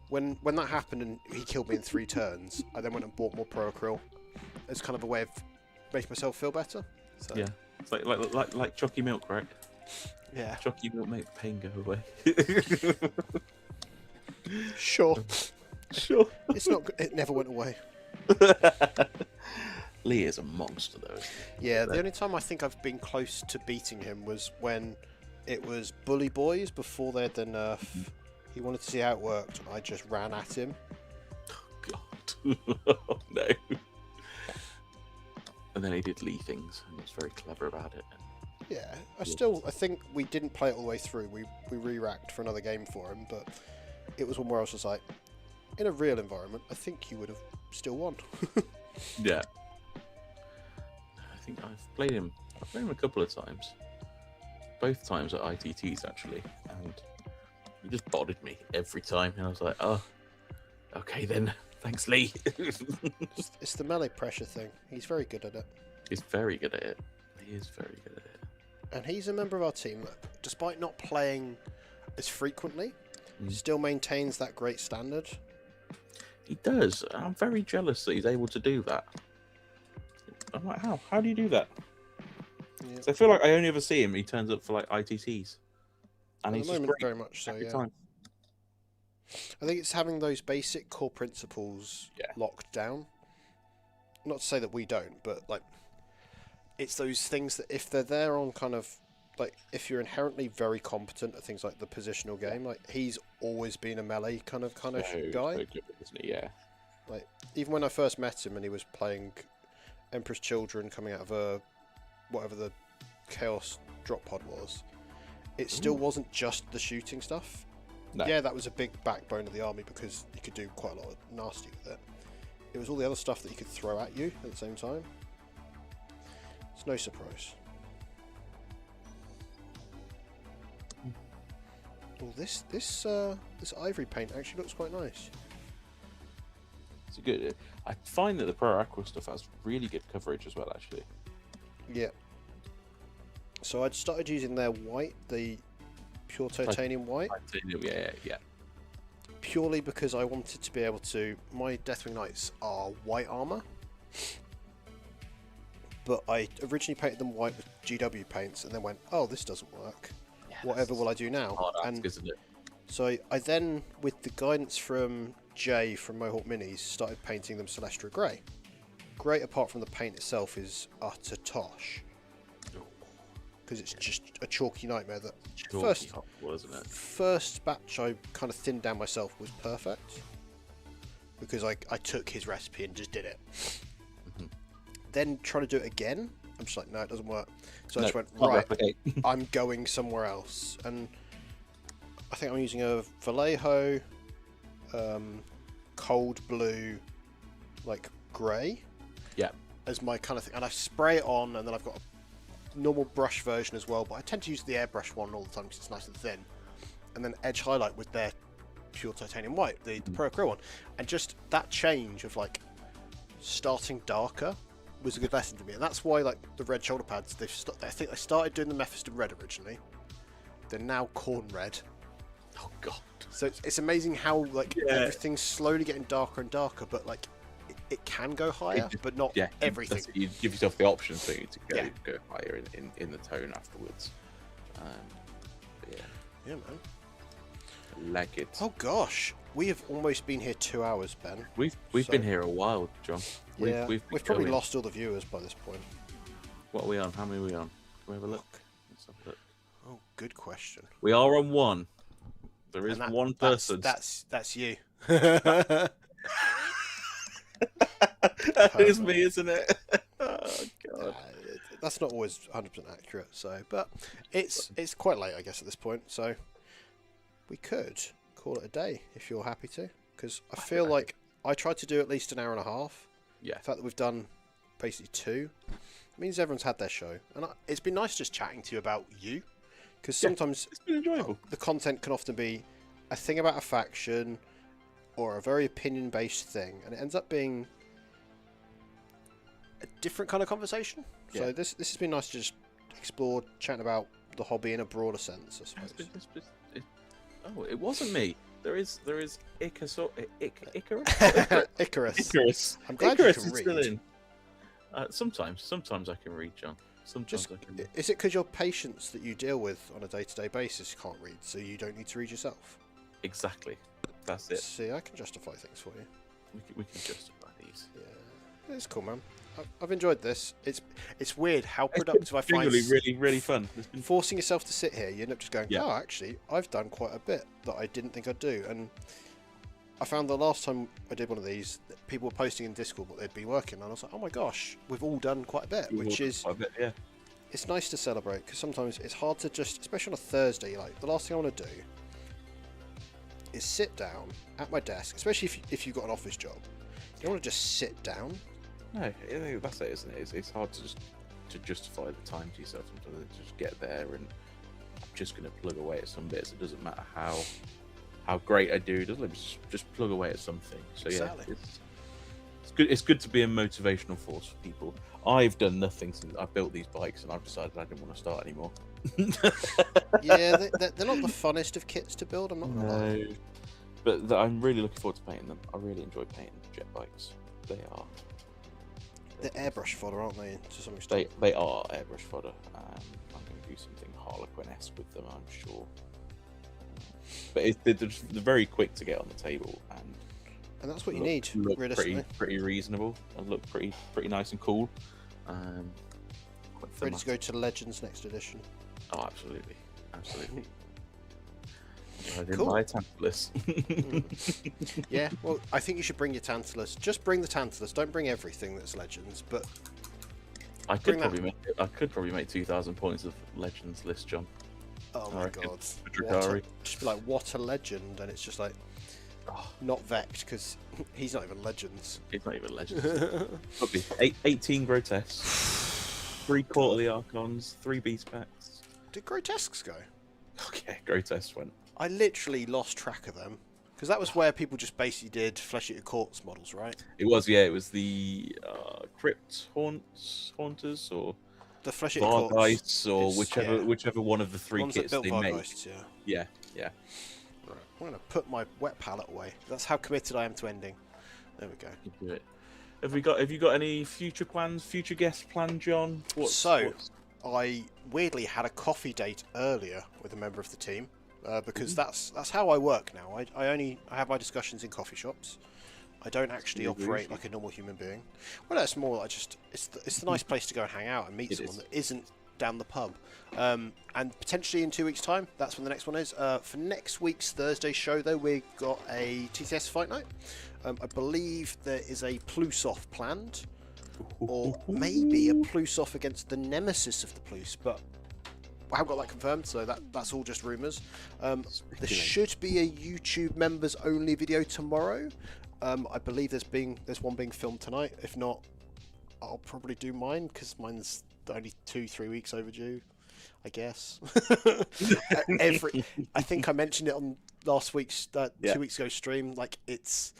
When that happened and he killed me in 3 turns, I then went and bought more pro acryl as kind of a way of making myself feel better. So. Yeah, it's like chalky milk, right? Yeah. Chalky milk make the pain go away. Sure. Sure. It's not. It never went away. Lee is a monster, though. Yeah, the only time I think I've been close to beating him was when it was Bully Boys before they had the nerf. He wanted to see how it worked, and I just ran at him. God. Oh, no. And then he did Lee things, and was very clever about it. Yeah, I think we didn't play it all the way through. We re-racked for another game for him, but it was one where I was just like, in a real environment, I think you would have still won. Yeah. I think I've played him a couple of times. Both times at ITTs, actually. And he just bodied me every time. And I was like, oh, okay then. Thanks, Lee. It's the melee pressure thing. He's very good at it. He's very good at it. He is very good at it. And he's a member of our team that, despite not playing as frequently, still maintains that great standard. He does. I'm very jealous that he's able to do that. I'm like, how? How do you do that? Yeah. So I feel like I only ever see him. He turns up for like ITTs, and At he's the just moment, great very much so. every Yeah. time. I think it's having those basic core principles locked down. Not to say that we don't, but like, it's those things that if they're there on kind of like, if you're inherently very competent at things like the positional game, like he's always been a melee kind of guy. So good, isn't he? Yeah. Like even when I first met him and he was playing Emperor's Children coming out of whatever the Chaos drop pod was, it still wasn't just the shooting stuff. No. Yeah, that was a big backbone of the army because you could do quite a lot of nasty with it. It was all the other stuff that you could throw at you at the same time. It's no surprise. Well, this ivory paint actually looks quite nice. It's good. I find that the Pro Aqua stuff has really good coverage as well, actually. Yeah. So I'd started using their white, the pure titanium white. Yeah. Purely because I wanted to be able to... My Deathwing Knights are white armour. But I originally painted them white with GW paints and then went, oh, this doesn't work. Yeah, whatever will I do now? Hard ask, isn't it? So I then, with the guidance from Jay from Mohawk Minis, started painting them Celestra Grey. Great, apart from the paint itself, is utter tosh. Because it's just a chalky nightmare. That first batch I kind of thinned down myself was perfect. Because I took his recipe and just did it. Then trying to do it again, I'm just like, no, it doesn't work. So I just went, right, I'm going somewhere else. And I think I'm using a Vallejo cold blue, like grey. Yeah. As my kind of thing. And I spray it on, and then I've got a normal brush version as well. But I tend to use the airbrush one all the time because it's nice and thin. And then edge highlight with their pure titanium white, the Pro Acryl one. And just that change of like starting darker was a good lesson to me, and that's why like the red shoulder pads. I think they started doing the Mephiston red originally. They're now corn red. Oh god! So it's amazing how like everything's slowly getting darker and darker, but like it can go higher, but not everything. You give yourself the option so you to go higher in the tone afterwards. Yeah, man. Like it. Oh gosh, we have almost been here 2 hours, Ben. We've been here a while, John. We've probably lost all the viewers by this point. What are we on? How many are we on? Can we have a look? Let's have a look. Oh, good question. We are on one. There is one person. That's you. That is me, isn't it? Oh god. That's not always 100% accurate. So, but it's quite late, I guess, at this point. So we could call it a day if you're happy to, because I feel like I tried to do at least an hour and a half. Yeah. The fact that we've done basically 2 means everyone's had their show, and it's been nice just chatting to you about you, Because sometimes It's been enjoyable. the content can often be a thing about a faction or a very opinion-based thing, and it ends up being a different kind of conversation. Yeah. So this has been nice to just explore, chatting about the hobby in a broader sense, I suppose. Oh, it wasn't me. There is Icarus. Icarus. Icarus. I'm glad Icarus you is can still read. in. Sometimes I can read, John. Sometimes Just, I can read. is it because your patients that you deal with on a day-to-day basis can't read, so you don't need to read yourself? Exactly. That's it. See, I can justify things for you. We can justify these. Yeah, it's cool, man. I've enjoyed this. It's weird how productive I find. Genuinely, really fun. It's been Forcing yourself to sit here, you end up just going, Yeah. oh, actually, I've done quite a bit that I didn't think I'd do. And I found the last time I did one of these, that people were posting in Discord what they'd been working on. And I was like, oh my gosh, we've all done quite a bit, which is, quite a bit, yeah. it's nice to celebrate, because sometimes it's hard to just, especially on a Thursday, like, the last thing I want to do is sit down at my desk, especially if you've got an office job. You don't want to just sit down. No, that's it, isn't it? It's hard to justify the time to yourself. Sometimes to just get there and I'm just going to plug away at some bits. It doesn't matter how great I do. Doesn't it? Just plug away at something. So Exactly. yeah, it's good. It's good to be a motivational force for people. I've done nothing since I built these bikes, and I've decided I didn't want to start anymore. Yeah, they're not the funnest of kits to build, I'm not going to lie. No, but I'm really looking forward to painting them. I really enjoy painting jet bikes. They are. They're airbrush fodder, aren't they, to some extent? They are airbrush fodder. I'm going to do something Harlequin-esque with them, I'm sure. But they're very quick to get on the table And that's what you look- need, look realistically. pretty reasonable and look pretty nice and cool. Quite Ready to thematic. go to Legends next edition. Oh, absolutely. I didn't Cool. buy a Tantalus. Yeah, well, I think you should bring your Tantalus. Just bring the Tantalus. Don't bring everything that's Legends, but I could Bring that. probably make 2,000 points of Legends list, John. oh I my reckon god. for What a, Drakari. just be like, what a legend, and it's just like, Oh, not Vect, because he's not even Legends. it's not even Legends. Probably 18 grotesques, 3 quarterly archons, 3 beast packs. Did Grotesques go? Okay, grotesque went. I literally lost track of them. Because that was where people just basically did Flesh-Eater Courts models, right? It was the Crypt Haunters or The Flesh-Eater Courts. Vargeists or It's- whichever one of the 3 ones that kits built they make. Vargeists, yeah. Yeah. Right. I'm going to put my wet palette away. That's how committed I am to ending. There we go. You do it. Have you got any future plans? Future guest plan, John? I weirdly had a coffee date earlier with a member of the team because that's how I work now. I have my discussions in coffee shops. I don't actually Really operate easy. like a normal human being. Well, it's more like it's the nice place to go and hang out and meet It someone is. that isn't down the pub. And potentially in 2 weeks' time, that's when the next one is. For next week's Thursday show, though, we've got a TTS fight night. I believe there is a Plusov planned, or maybe a Plusov against the nemesis of the Plus, but I haven't got that confirmed, so that's all just rumours. There should be a YouTube members only video tomorrow. I believe there's one being filmed tonight. If not, I'll probably do mine because mine's only 2-3 weeks overdue, I guess. I think I mentioned it on last week's 2 weeks ago stream. Like it's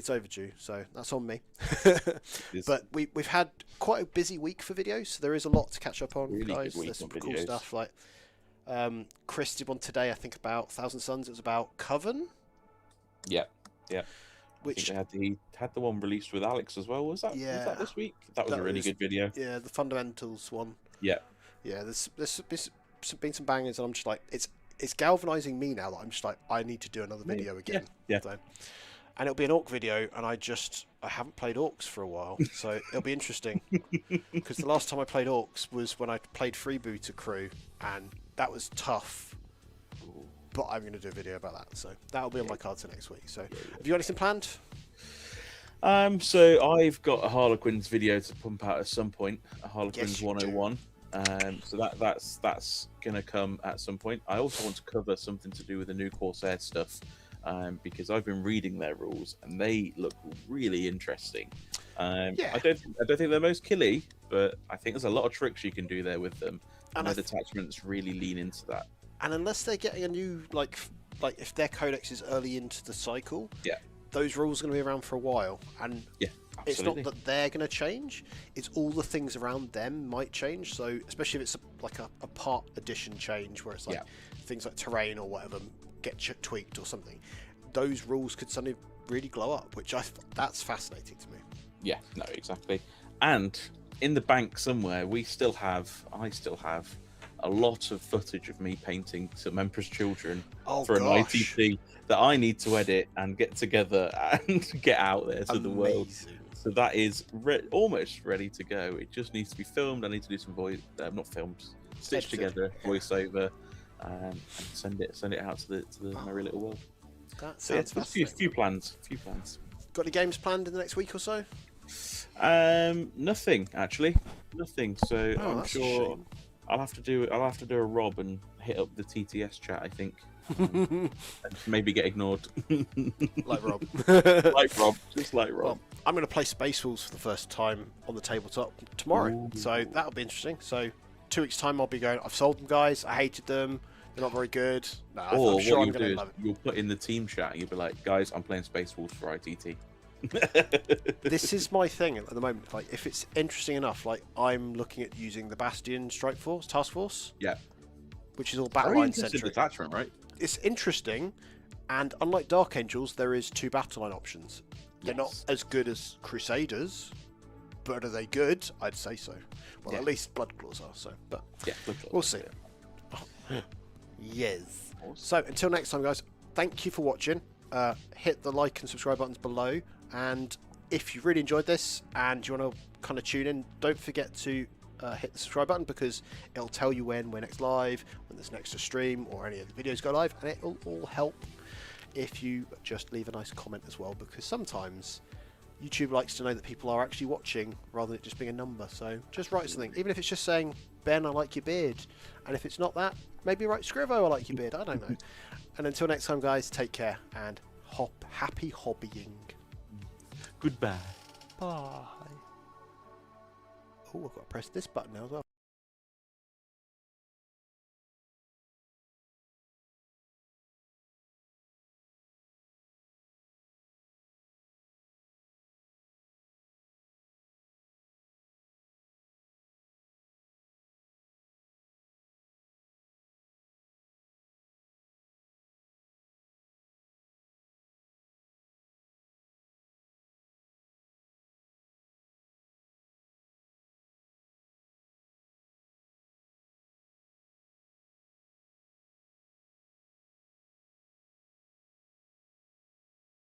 overdue, so that's on me. But we've had quite a busy week for videos, so there is a lot to catch up on, Really good guys. week There's some on cool videos. stuff. Like Chris did one today, I think, about Thousand Suns. It was about Coven, Yeah. which I think they had the one released with Alex as well. Was that this week? That was That a really was- good video. yeah, the fundamentals one. Yeah. Yeah, there's been some bangers, and I'm just like, it's galvanizing me now that I'm just like, I need to do another video again. Yeah. So, and it'll be an Orc video, and I haven't played Orcs for a while, so it'll be interesting. Because the last time I played Orcs was when I played Freebooter Crew, and that was tough. But I'm going to do a video about that, so that'll be on my cards for next week. So, have you got anything planned? So I've got a Harlequins video to pump out at some point. A Harlequins Yes, you 101. So that's gonna come at some point. I also want to cover something to do with the new Corsair stuff, because I've been reading their rules and they look really interesting. I don't think they're most killy, but I think there's a lot of tricks you can do there with them. And And the attachments really lean into that. And unless they're getting a new like if their codex is early into the cycle, Yeah. those rules are going to be around for a while. And Yeah, it's absolutely. not that they're going to change; it's all the things around them might change. So especially if it's a part addition change, where it's like things like terrain or whatever get tweaked or something, those rules could suddenly really glow up, which that's fascinating to me. Yeah, no, exactly. And in the bank somewhere, I still have a lot of footage of me painting some Emperor's Children for an ITT that I need to edit and get together and get out there to the world. So that is almost ready to go. It just needs to be filmed. I need to do some not filmed, stitched together voiceover, and send it out to the merry little world. That So yeah, sounds there's fascinating. few plans. Got any games planned in the next week or so? Nothing actually, nothing. So I'm that's a sure shame. I'll have to do a Rob and hit up the TTS chat. I think, and maybe get ignored. Like Rob. Like Rob, just like Rob. Well, I'm going to play Space Wolves for the first time on the tabletop tomorrow, Ooh. so that'll be interesting. So 2 weeks time, I'll be going. I've sold them, guys. I hated them. They're not very good. No, Or I'm sure what I'm you'll going do to is love it. you'll put in the team chat and you'll be like, guys, I'm playing Space Wolves for ITT. This is my thing at the moment. Like, if it's interesting enough, like I'm looking at using the Bastion Strike Force Task Force, Yeah, which is all very battleline interesting centric. attachment, right? It's interesting, and unlike Dark Angels, there is 2 battle line options. They're not Yes. as good as Crusaders, but are they good? I'd say so. Well, Yeah. at least Bloodclaws are. So, but Yeah, we'll see. Yes. So until next time, guys. Thank you for watching. Hit the like and subscribe buttons below, and if you really enjoyed this and you want to kind of tune in, don't forget to hit the subscribe button, because it'll tell you when we're next live, when there's next to stream, or any of the videos go live, and it will all help if you just leave a nice comment as well, because sometimes YouTube likes to know that people are actually watching rather than it just being a number. So just write something, even if it's just saying, Ben, I like your beard, and if it's not that, maybe write Scrivo, I like your beard. I don't know. And until next time, guys, take care and happy hobbying. Goodbye. Bye. Oh, I've got to press this button now as well.